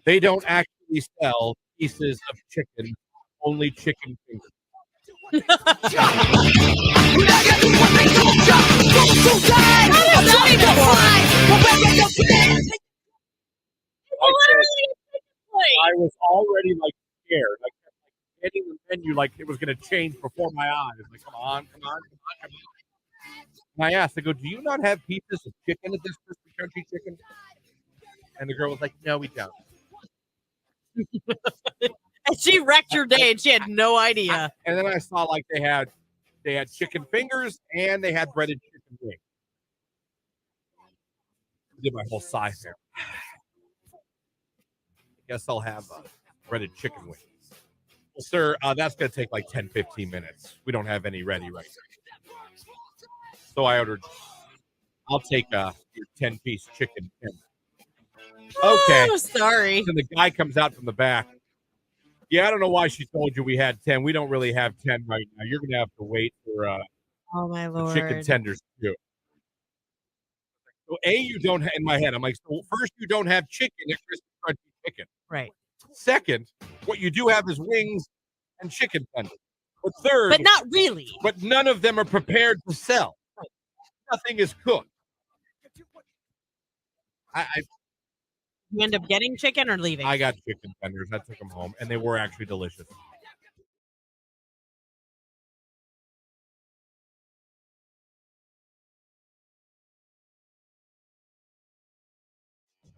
they don't actually sell pieces of chicken, only chicken fingers. I was already scared. Getting the menu it was going to change before my eyes. Come on. And I asked, I go, do you not have pieces of chicken at this crispy, crunchy chicken? And the girl was like, no, we don't. And she wrecked your day and she had no idea. And then I saw they had chicken fingers and they had breaded chicken wings. I did my whole sigh there. I guess I'll have breaded chicken wings. Well, sir, that's going to take 10, 15 minutes. We don't have any ready right now. So I ordered, I'll take your 10-piece chicken tender. Okay. Oh, sorry. And the guy comes out from the back. Yeah, I don't know why she told you we had 10. We don't really have 10 right now. You're going to have to wait for Oh, my Lord. chicken tenders too. So you don't have, in my head, I'm like, so first you don't have chicken at crispy, crunchy chicken. Right. Second, what you do have is wings and chicken tenders. But third, But not really. but none of them are prepared to sell. Nothing is cooked. You end up getting chicken or leaving? I got chicken tenders. I took them home, and they were actually delicious.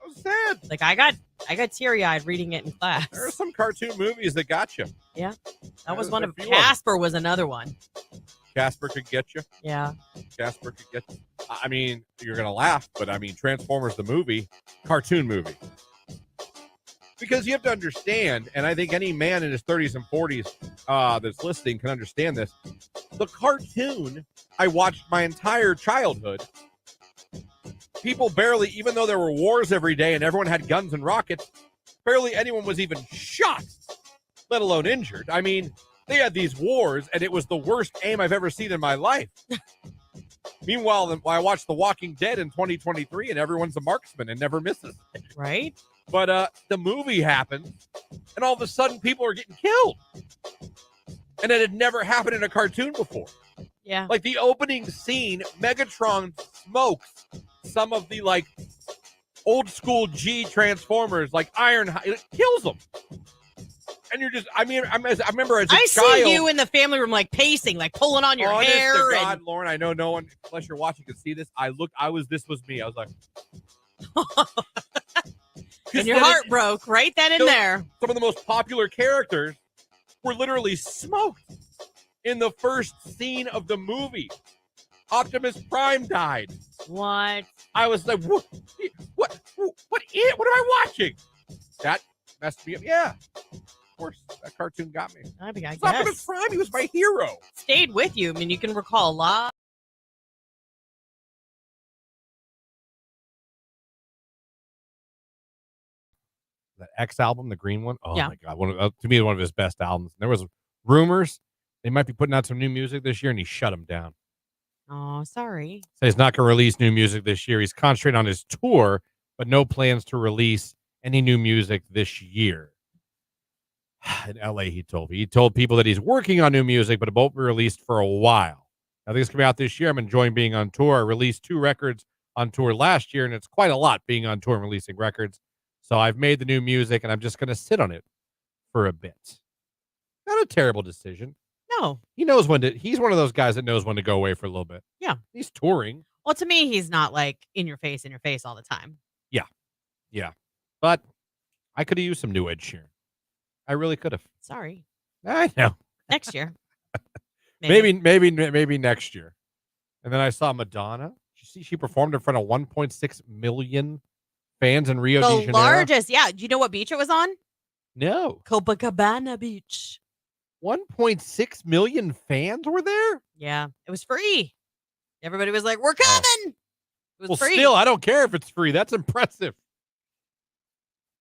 I was sad. Like I got teary-eyed reading it in class. There are some cartoon movies that got you. Yeah. That was There's one a of few of 'em. Casper was another one. Casper could get you. Yeah. Casper could get you. I mean, you're going to laugh, but I mean, Transformers the movie, cartoon movie. Because you have to understand, and I think any man in his 30s and 40s that's listening can understand this. The cartoon I watched my entire childhood. People barely, even though there were wars every day and everyone had guns and rockets, barely anyone was even shot, let alone injured. I mean, they had these wars, and it was the worst aim I've ever seen in my life. Meanwhile, I watched The Walking Dead in 2023, and everyone's a marksman and never misses. Right? But the movie happened, and all of a sudden, people are getting killed. And it had never happened in a cartoon before. Yeah. Like the opening scene, Megatron smokes some of the like old school G Transformers, like Ironhide. It kills them. And you're just, I mean, I remember as a I child. see you in the family room, like pacing, like pulling on your honest hair. to God, And Lauren, I know no one, unless you're watching, can see this. This was me. I was like. and your heart broke right then and there. Some of the most popular characters were literally smoked in the first scene of the movie. Optimus Prime died. What? I was like, what am I watching? That messed me up. Yeah. Of course, that cartoon got me. I mean, I Optimus guess. Prime, he was my hero. Stayed with you. I mean, you can recall a lot. That X album, the green one. Oh Yeah. my God. To me, one of his best albums. There was rumors they might be putting out some new music this year, and he shut them down. Oh, sorry. So he's not going to release new music this year. He's concentrating on his tour, but no plans to release any new music this year. In LA, he told me. He told people that he's working on new music, but it won't be released for a while. I think it's coming out this year. I'm enjoying being on tour. I released 2 records on tour last year, and it's quite a lot being on tour and releasing records. So I've made the new music, and I'm just going to sit on it for a bit. Not a terrible decision. No. He knows when to. He's one of those guys that knows when to go away for a little bit. Yeah. He's touring. Well, to me, he's not like in your face all the time. Yeah. But I could have used some new Ed Sheeran. I really could have. Sorry. I know. Next year. Maybe next year. And then I saw Madonna. Did you see she performed in front of 1.6 million fans in Rio de The Janeiro? largest. Yeah. Do you know what beach it was on? No. Copacabana Beach. 1.6 million fans were there? Yeah. It was free. Everybody was like, we're coming. It was Well, free. still, I don't care if it's free. That's impressive.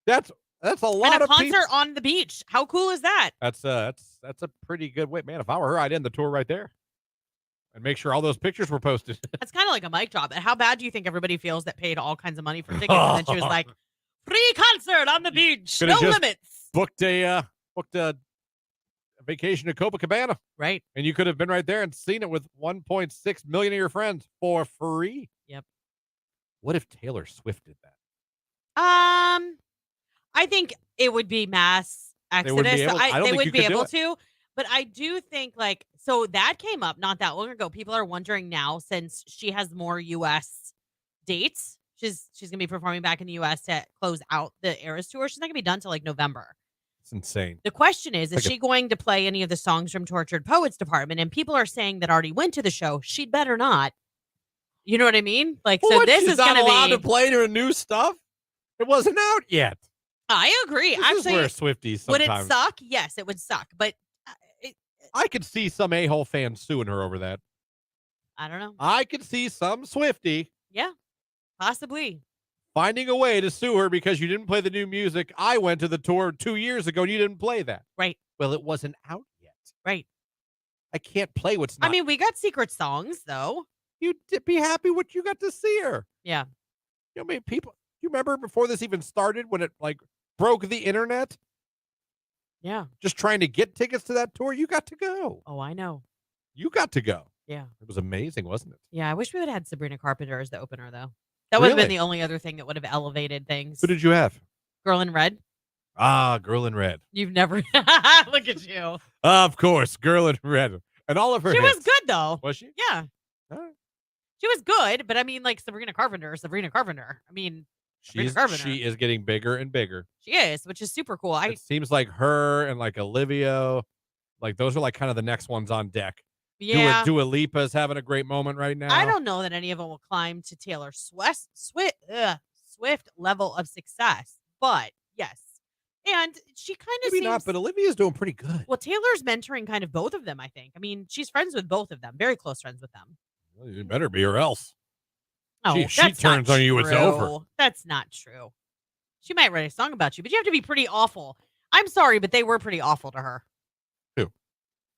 That's a lot and a of concert people. on the beach. How cool is that? That's a pretty good way. Man, if I were her, I'd end the tour right there. And make sure all those pictures were posted. That's kind of like a mic drop. How bad do you think everybody feels that paid all kinds of money for tickets? And then she was like, free concert on the beach. Could've No just limits. booked a vacation to Copacabana. Right. And you could have been right there and seen it with 1.6 million of your friends for free. Yep. What if Taylor Swift did that? I think it would be mass They wouldn't exodus. be able- I don't They think would you be could do able it. to. But I do think so that came up not that long ago. People are wondering now, since she has more U.S. dates. She's going to be performing back in the U.S. to close out the Eras tour. She's not going to be done till like November. It's insane. The question is Like she going to play any of the songs from Tortured Poets Department? And people are saying that already went to the show. She'd better not. You know what I mean? Like, so What? this She's is not going to allowed be. to play her new stuff? It wasn't out yet. I agree. This is Actually, where Swifties would sometimes. it suck? Yes, it would suck. But I could see some a-hole fan suing her over that. I don't know. I could see some Swiftie Yeah, possibly. finding a way to sue her because you didn't play the new music. I went to the tour 2 years ago and you didn't play that. Right. Well, it wasn't out yet. Right. I can't play what's not. I mean, we got secret songs, though. You'd be happy what you got to see her. Yeah. You know, I mean, people, you remember before this even started when it like broke the internet? Yeah. Just trying to get tickets to that tour, you got to go. Oh, I know. You got to go. Yeah. It was amazing, wasn't it? Yeah. I wish we would have had Sabrina Carpenter as the opener, though. That would have been Really? the only other thing that would have elevated things. Who did you have? Girl in Red. Ah, Girl in Red. You've never. Look at you. Of course, Girl in Red. And all of her She was hits. good, though. Was she? Yeah. All right. She was good, but I mean, like Sabrina Carpenter. I mean, She is getting bigger and bigger. She is, which is super cool. It seems like her and like Olivia, like those are like kind of the next ones on deck. Yeah. Dua Lipa's having a great moment right now. I don't know that any of them will climb to Taylor Swift level of success, but yes. And she kind of Maybe not, but Olivia's doing pretty good. Well, Taylor's mentoring kind of both of them, I think. I mean, she's friends with both of them, very close friends with them. Well, you better be, or else. Oh, She that's turns not on you, true. it's over. That's not true. She might write a song about you, but you have to be pretty awful. I'm sorry, but they were pretty awful to her. Who?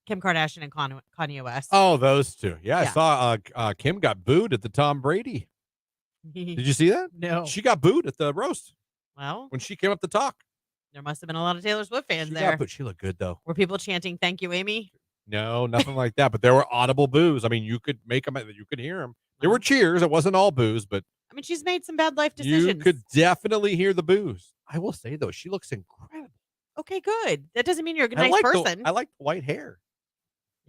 Kim Kardashian and Kanye West. Oh, those two. Yeah, I saw Kim got booed at the Tom Brady. Did you see that? No. She got booed at the roast Well, when she came up to talk. there must have been a lot of Taylor Swift fans She there. got booed. She looked good, though. Were people chanting, "Thank you, Amy"? No, nothing like that. But there were audible boos. I mean, you could make them. You could hear them. There were cheers. It wasn't all boos, but I mean, she's made some bad life decisions. you could definitely hear the boos. I will say, though, she looks incredible. Okay, good. That doesn't mean you're a nice person. I like the white hair.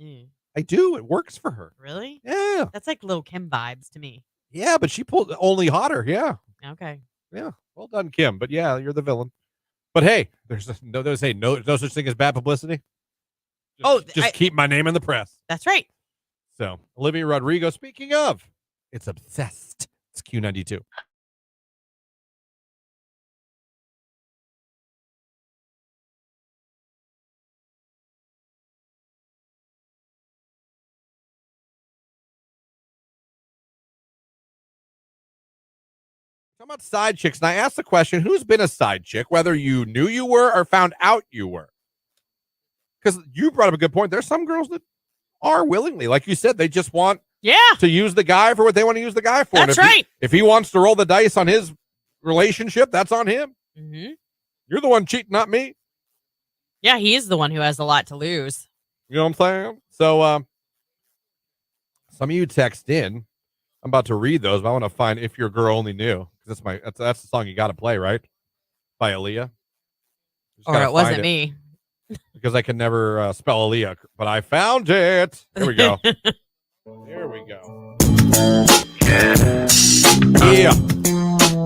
Mm, I do. It works for her. really? Yeah. That's like Lil' Kim vibes to me. Yeah, but she pulled only hotter. Yeah. Okay. Yeah. Well done, Kim. But yeah, you're the villain. But hey, there's no such thing as bad publicity. Just keep my name in the press. That's right. So Olivia Rodrigo, speaking of, it's obsessed. It's Q92. Talking about side chicks, and I asked the question, who's been a side chick, whether you knew you were or found out you were? Because you brought up a good point. There's some girls that are willingly, like you said, they just want to use the guy for what they want to use the guy for. That's right. If he wants to roll the dice on his relationship, that's on him. Mm-hmm. You're the one cheating, not me. Yeah, he is the one who has a lot to lose. You know what I'm saying? So some of you text in. I'm about to read those, but I want to find If Your Girl Only Knew. That's the song you got to play, right? By Aaliyah. Or it wasn't me. Because I can never spell Aaliyah, but I found it. Here we go. There we go. Yeah.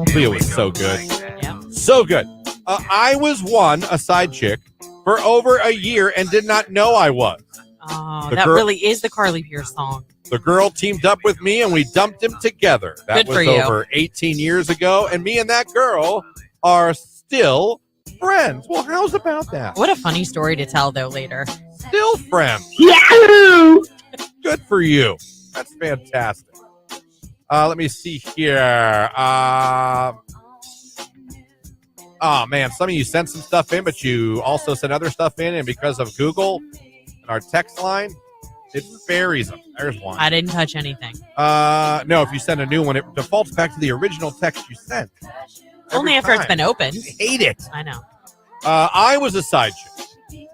Aaliyah was so good. Yeah. So good. I was a side chick, for over a year and did not know I was. Oh, that really is the Carly Pierce song. The girl teamed up with me and we dumped him together. That Good for was you. over 18 years ago, and me and that girl are still friends. Well, how's about that? What a funny story to tell, though, later. Still friends. Yahoo! Good for you. That's fantastic. Let me see here. Oh, man, some of you sent some stuff in, but you also sent other stuff in, and because of Google and our text line, it buries them. There's one. I didn't touch anything. No, if you send a new one, it defaults back to the original text you sent. Only after it's been opened. I hate it. I know. I was a side chick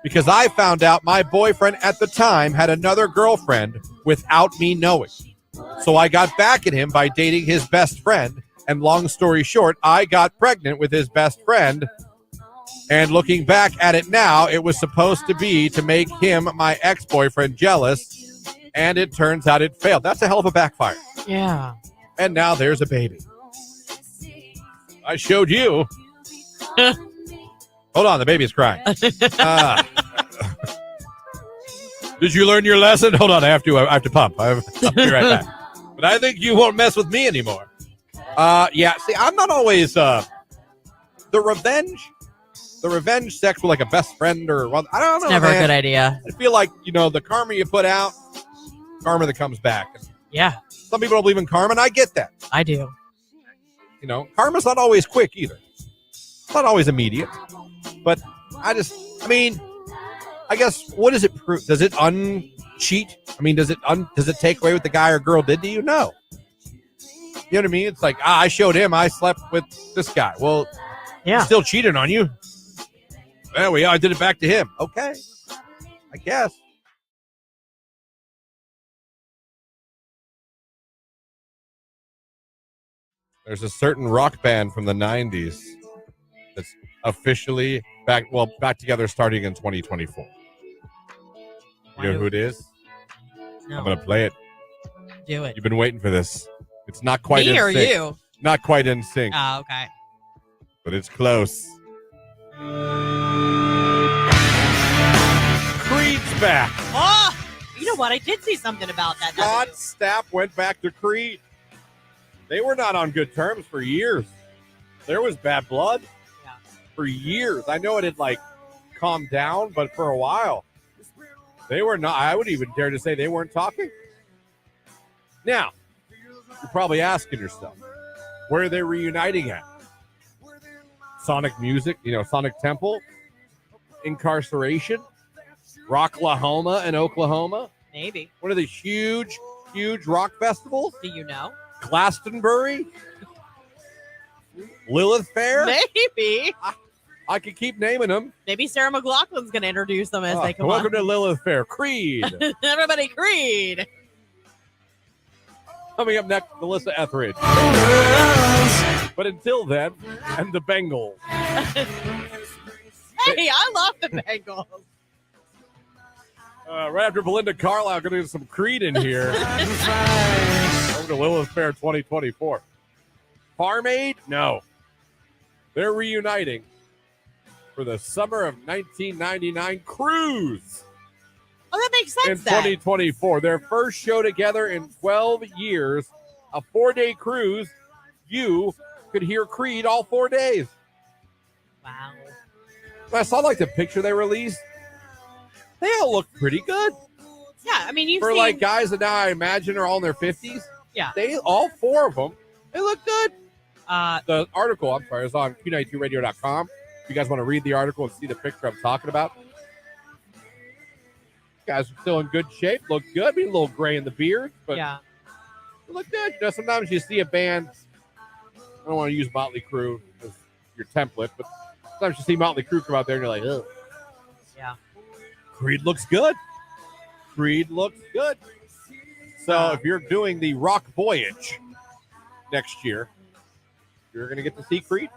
because I found out my boyfriend at the time had another girlfriend without me knowing. So I got back at him by dating his best friend. And long story short, I got pregnant with his best friend. And looking back at it now, it was supposed to be to make him, my ex-boyfriend, jealous. And it turns out it failed. That's a hell of a backfire. Yeah. And now there's a baby. I showed you. Hold on, the baby's crying. Did you learn your lesson? Hold on, I have to pump. I'll be right back. But I think you won't mess with me anymore. Yeah, see, I'm not always the revenge sex with like a best friend or I don't know. It's never man. a good idea. I feel like, the karma you put out, karma that comes back. Yeah, Some people don't believe in karma, and I get that. I do. Karma's not always quick either. It's not always immediate. But I guess, what does it prove? Does it uncheat? I mean, does it take away what the guy or girl did to you? No. You know what I mean? It's like, I showed him I slept with this guy. Well, Yeah. he still cheated on you. Well, I did it back to him. Okay. I guess. There's a certain rock band from the 90s that's officially back together starting in 2024. You know who it is? No. I'm going to play it. Do it. You've been waiting for this. It's not quite Me in or sync. you? Not quite in sync. Oh, okay. but it's close. Creed's back. Oh, you know what? I did see something about that. Scott Stapp went back to Creed. They were not on good terms for years. There was bad blood for years. I know it had calmed down, but for a while, they were not. I would even dare to say they weren't talking. Now, you're probably asking yourself, where are they reuniting at? Sonic Music, Sonic Temple, Incarceration, Rocklahoma in Oklahoma. Maybe. One of the huge rock festivals. Do you know? Glastonbury, Lilith Fair. Maybe. I could keep naming them. Maybe Sarah McLachlan's going to introduce them as they come Welcome on. to Lilith Fair. Creed. Everybody, Creed. Coming up next, Melissa Etheridge. But until then, and the Bengals. Hey, I love the Bengals. Right after Belinda Carlisle, going to do some Creed in here. Over to Lilith Fair 2024. Farm Aid? No. They're reuniting for the summer of 1999 cruise. Oh, that makes sense. In 2024. Their first show together in 12 years. A 4-day cruise. You could hear Creed all 4 days. Wow. I saw the picture they released. They all look pretty good. Yeah, I mean, for guys that now I imagine are all in their 50s. Yeah. All 4 of them, they look good. Uh, The article, is on Q92radio.com. If you guys want to read the article and see the picture I'm talking about. Guys are still in good shape, look good. I mean, a little gray in the beard, but yeah. they look good. Sometimes you see a band, I don't want to use Motley Crue as your template, but sometimes you see Motley Crue come out there and you're like, ugh. Yeah. Creed looks good. So if you're doing the Rock Voyage next year, you're going to get to see Creed.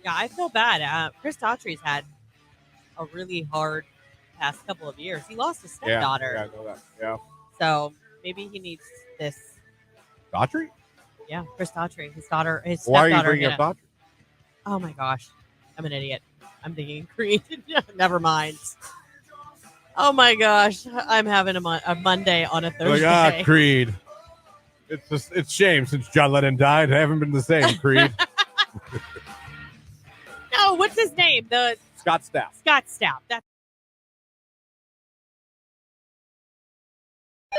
Yeah, I feel bad. Chris Daughtry's had a really hard past couple of years. He lost his stepdaughter. Yeah, I know that. Yeah. So maybe he needs this. Daughtry? Yeah, Chris Daughtry. His stepdaughter. Why are you bringing up Daughtry? Oh, my gosh. I'm an idiot. I'm thinking Creed. Never mind. Oh, my gosh. I'm having a Monday on a Thursday. Creed. It's a shame since John Lennon died. I haven't been the same, Creed. No, what's his name? Scott Stapp. Scott Stapp. That's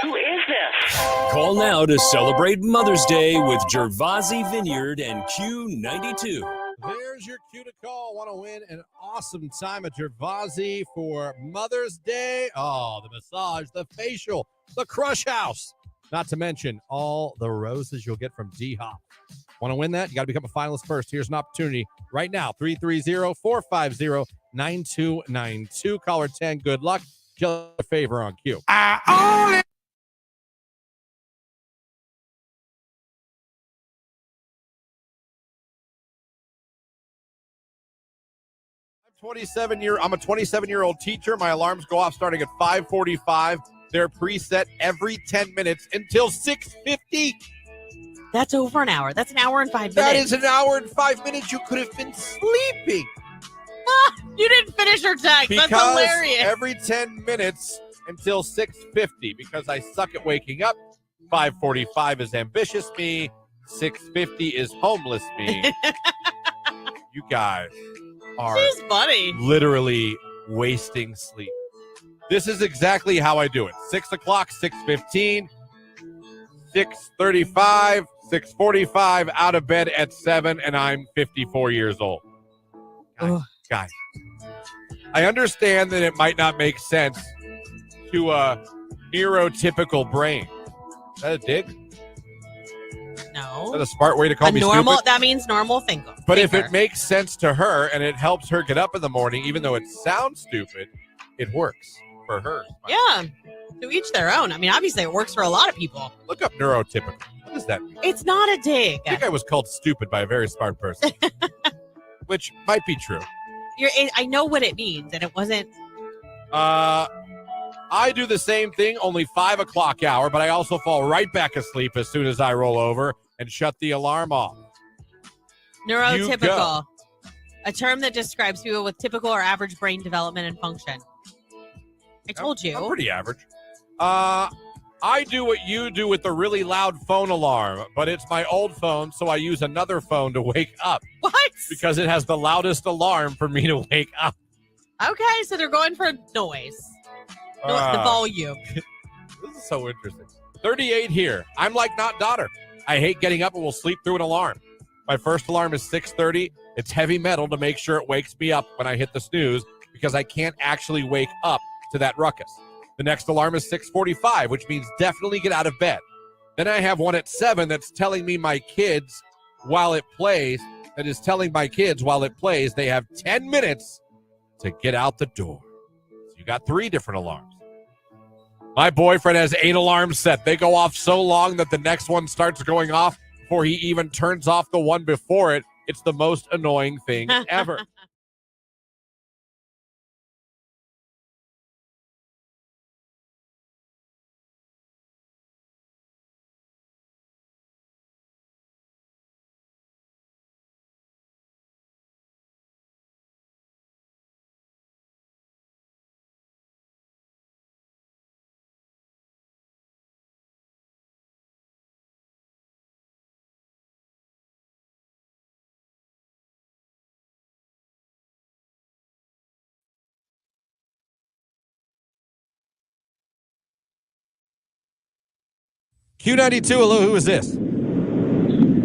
Who is this? Call now to celebrate Mother's Day with Gervasi Vineyard and Q92. There's your cue to call. Want to win an awesome time at Gervasi for Mother's Day? Oh, the massage, the facial, the crush house. Not to mention all the roses you'll get from D-Hop. Want to win that? You got to become a finalist first. Here's an opportunity right now. 330-450-9292. Caller 10. Good luck. Just a favor on Q. I only I'm a 27-year-old teacher. My alarms go off starting at 5:45. They're preset every 10 minutes until 6:50. That's over an hour. That's an hour and 5 minutes. That is an hour and 5 minutes. You could have been sleeping. You didn't finish your text. Because That's hilarious. every 10 minutes until 6:50 because I suck at waking up. 5:45 is ambitious me. 6:50 is homeless me. You guys are She's funny. literally wasting sleep. This is exactly how I do it. 6 o'clock, 6:15, 6:35, 6:45, out of bed at 7, and I'm 54 years old. Guys, I understand that it might not make sense to a neurotypical brain. Is that a dig? Is No. that a smart way to call me normal. stupid? That means normal thinker. But if it makes sense to her and it helps her get up in the morning, even though it sounds stupid, it works for her. Yeah. To each their own. I mean, obviously it works for a lot of people. Look up neurotypical. What does that mean? It's not a dig. I think I was called stupid by a very smart person, which might be true. I know what it means, and it wasn't. I do the same thing, only 5 o'clock hour, but I also fall right back asleep as soon as I roll over and shut the alarm off. Neurotypical. A term that describes people with typical or average brain development and function. I told you. I'm pretty average. I do what you do with the really loud phone alarm, but it's my old phone, so I use another phone to wake up. What? Because it has the loudest alarm for me to wake up. Okay, so they're going for noise. The volume. This is so interesting. 38 here. I'm like not daughter. I hate getting up and will sleep through an alarm. My first alarm is 6:30. It's heavy metal to make sure it wakes me up when I hit the snooze because I can't actually wake up to that ruckus. The next alarm is 6:45, which means definitely get out of bed. Then I have one at 7 that's telling me my kids while it plays, they have 10 minutes to get out the door. So you got 3 different alarms. My boyfriend has 8 alarms set. They go off so long that the next one starts going off before he even turns off the one before it. It's the most annoying thing ever. Q92, hello, who is this?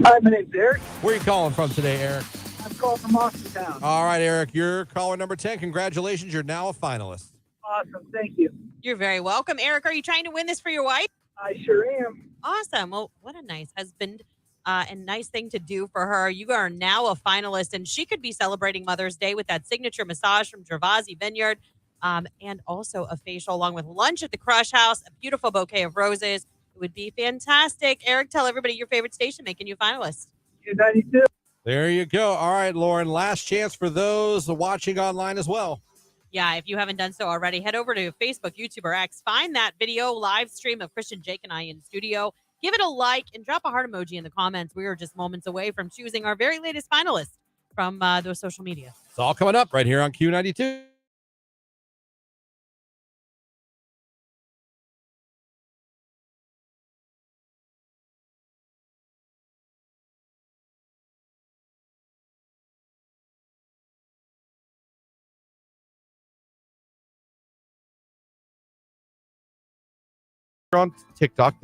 Hi, my name's Eric. Where are you calling from today, Eric? I'm calling from Austintown. All right, Eric, you're caller number 10. Congratulations, you're now a finalist. Awesome, thank you. You're very welcome. Eric, are you trying to win this for your wife? I sure am. Awesome. Well, what a nice husband and nice thing to do for her. You are now a finalist, and she could be celebrating Mother's Day with that signature massage from Gervasi Vineyard and also a facial along with lunch at the Crush House, a beautiful bouquet of roses. It would be fantastic. Eric, tell everybody your favorite station making you a finalist. Q92. There you go. All right, Lauren, last chance for those watching online as well. Yeah, if you haven't done so already, head over to Facebook, YouTube, or X. Find that video live stream of Christian, Jake, and I in studio. Give it a like and drop a heart emoji in the comments. We are just moments away from choosing our very latest finalist from those social media. It's all coming up right here on Q92. On TikTok,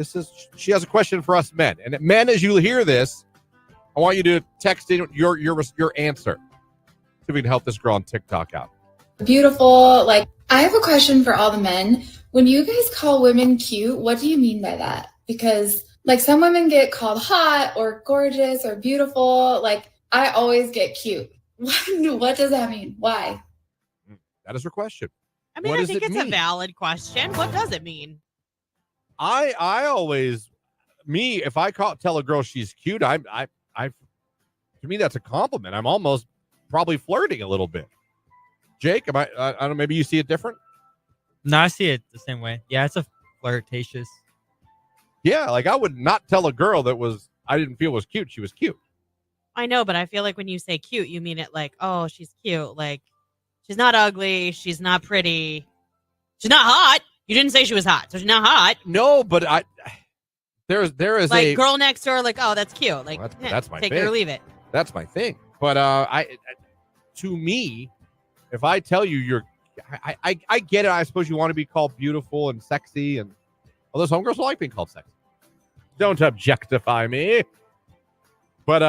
she has a question for us men, and men, as you hear this, I want you to text in your answer. See if we can help this girl on TikTok out. Beautiful. Like, I have a question for all the men. When you guys call women cute, what do you mean by that? Because like some women get called hot or gorgeous or beautiful. Like I always get cute. What does that mean? Why? That is her question. I mean, I think it's a valid question. What does it mean? I always, if I tell a girl she's cute, I to me that's a compliment. I'm almost probably flirting a little bit. Jake, I don't know, maybe you see it different? No, I see it the same way. Yeah, it's a flirtatious. Yeah, like I would not tell a girl that I didn't feel was cute. She was cute. I know, but I feel like when you say cute, you mean it like, oh, she's cute. Like she's not ugly. She's not pretty. She's not hot. You didn't say she was hot, so she's not hot. No, but there is like a girl next door. Like, oh, that's cute. Like that's my take thing. it or leave it. That's my thing. But to me, if I tell you I get it. I suppose you want to be called beautiful and sexy, and those homegirls like being called sexy. Don't objectify me. But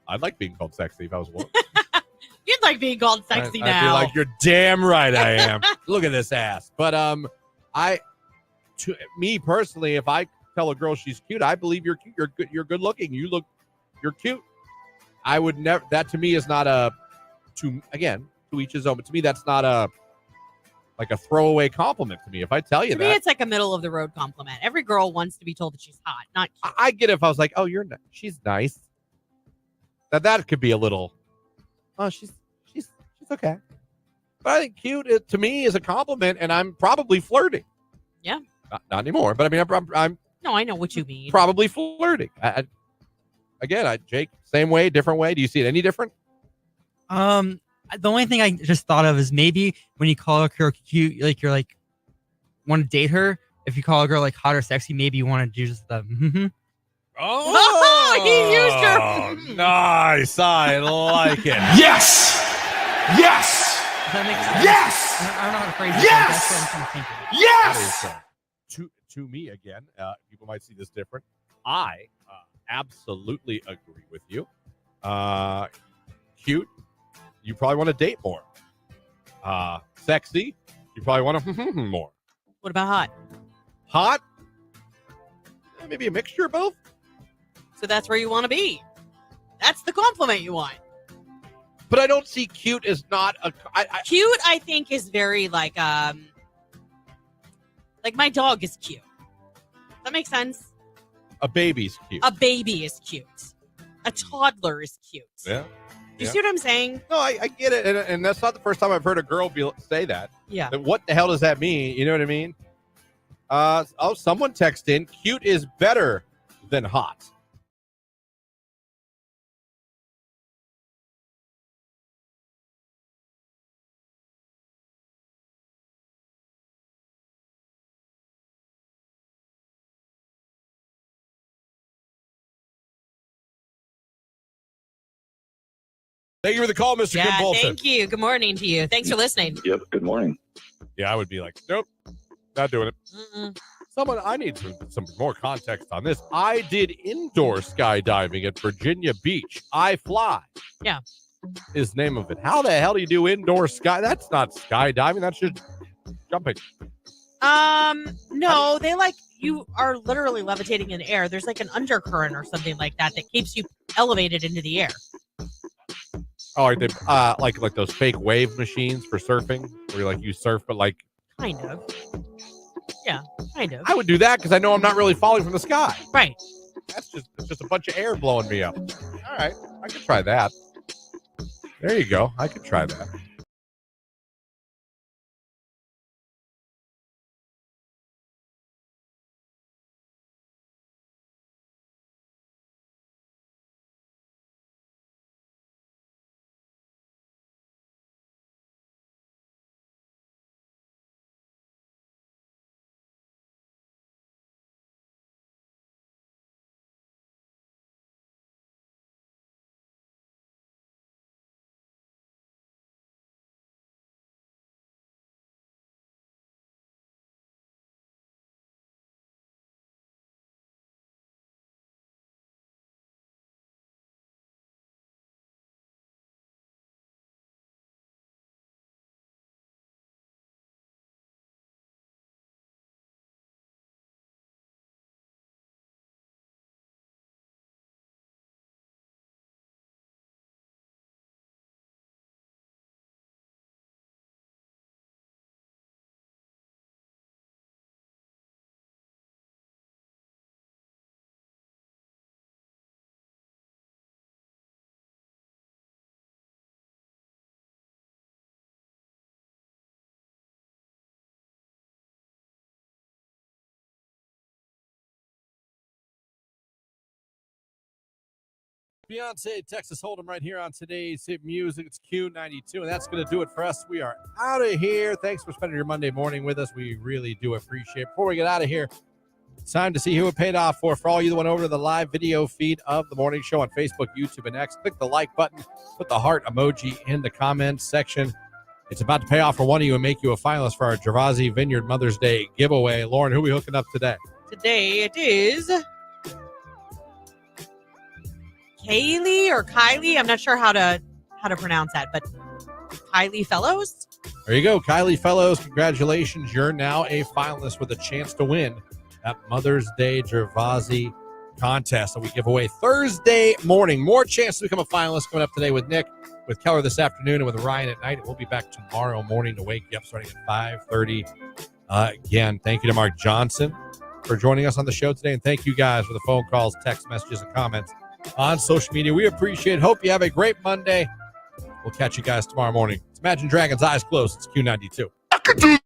I'd like being called sexy if I was a woman. You'd like being called sexy now. I'd be like, you're damn right I am. Look at this ass. But to me personally, if I tell a girl she's cute, I believe you're cute. You're good. You're good looking. You're cute. I would never. That to me is not to each his own. But to me, that's not a throwaway compliment to me. If I tell you to me, it's like a middle of the road compliment. Every girl wants to be told that she's hot, not cute. I get it if I was like, oh, she's nice. That could be a little. Oh, she's okay. But I think cute to me is a compliment, and I'm probably flirting. Yeah. Not anymore, but I mean, I'm No, I know what you mean. Probably flirting. again, Jake, same way, different way. Do you see it any different? The only thing I just thought of is maybe when you call a girl cute, like you're like want to date her. If you call a girl like hot or sexy, maybe you want to do just the. Oh, he used her. Nice. I like it. Yes! Yes! Does that make sense? Yes! I don't know how to phrase it. Yes! That's what I'm trying to think of. Yes! That is, to me, again, people might see this different. I absolutely agree with you. Cute, you probably want to date more. Sexy, you probably want to more. What about hot? Hot, maybe a mixture of both. So that's where you want to be. That's the compliment you want. But I don't see cute as not a. Cute, I think, is very like my dog is cute. Does that make sense? A baby's cute. A baby is cute. A toddler is cute. Yeah. Do you see what I'm saying? No, I get it, and that's not the first time I've heard a girl say that. Yeah. Then what the hell does that mean? You know what I mean? Someone texted in, cute is better than hot. Thank you for the call, Mr. Kim Yeah, Bolton. thank you. Good morning to you. Thanks for listening. Yep. Good morning. Yeah, I would be like, nope, not doing it. Mm-mm. I need some more context on this. I did indoor skydiving at Virginia Beach. I fly. Yeah. Is the name of it. How the hell do you do indoor sky? That's not skydiving. That's just jumping. No, you are literally levitating in air. There's like an undercurrent or something like that keeps you elevated into the air. Oh, are they like those fake wave machines for surfing, where you surf, but like kind of. Yeah, kind of. I would do that because I know I'm not really falling from the sky. Right. It's just a bunch of air blowing me up. All right, I could try that. There you go. I could try that. Beyonce, Texas Hold'em right here on today's Hit Music. It's Q92, and that's going to do it for us. We are out of here. Thanks for spending your Monday morning with us. We really do appreciate it. Before we get out of here, it's time to see who it paid off for. For all you that went over to the live video feed of the morning show on Facebook, YouTube, and X, click the like button, put the heart emoji in the comments section. It's about to pay off for one of you and make you a finalist for our Gervasi Vineyard Mother's Day giveaway. Lauren, who are we hooking up today? Today it is Kaylee or Kylie. I'm not sure how to pronounce that, but Kylie Fellows. There you go, Kylie Fellows. Congratulations. You're now a finalist with a chance to win that Mother's Day Gervasi contest that we give away Thursday morning. More chance to become a finalist coming up today with Nick, with Keller this afternoon, and with Ryan at night. We'll be back tomorrow morning to wake you up starting at 5:30. Again, thank you to Mark Johnson for joining us on the show today, and thank you guys for the phone calls, text messages, and comments on social media. We appreciate it. Hope you have a great Monday. We'll catch you guys tomorrow morning. It's Imagine Dragons, Eyes Closed. It's Q92.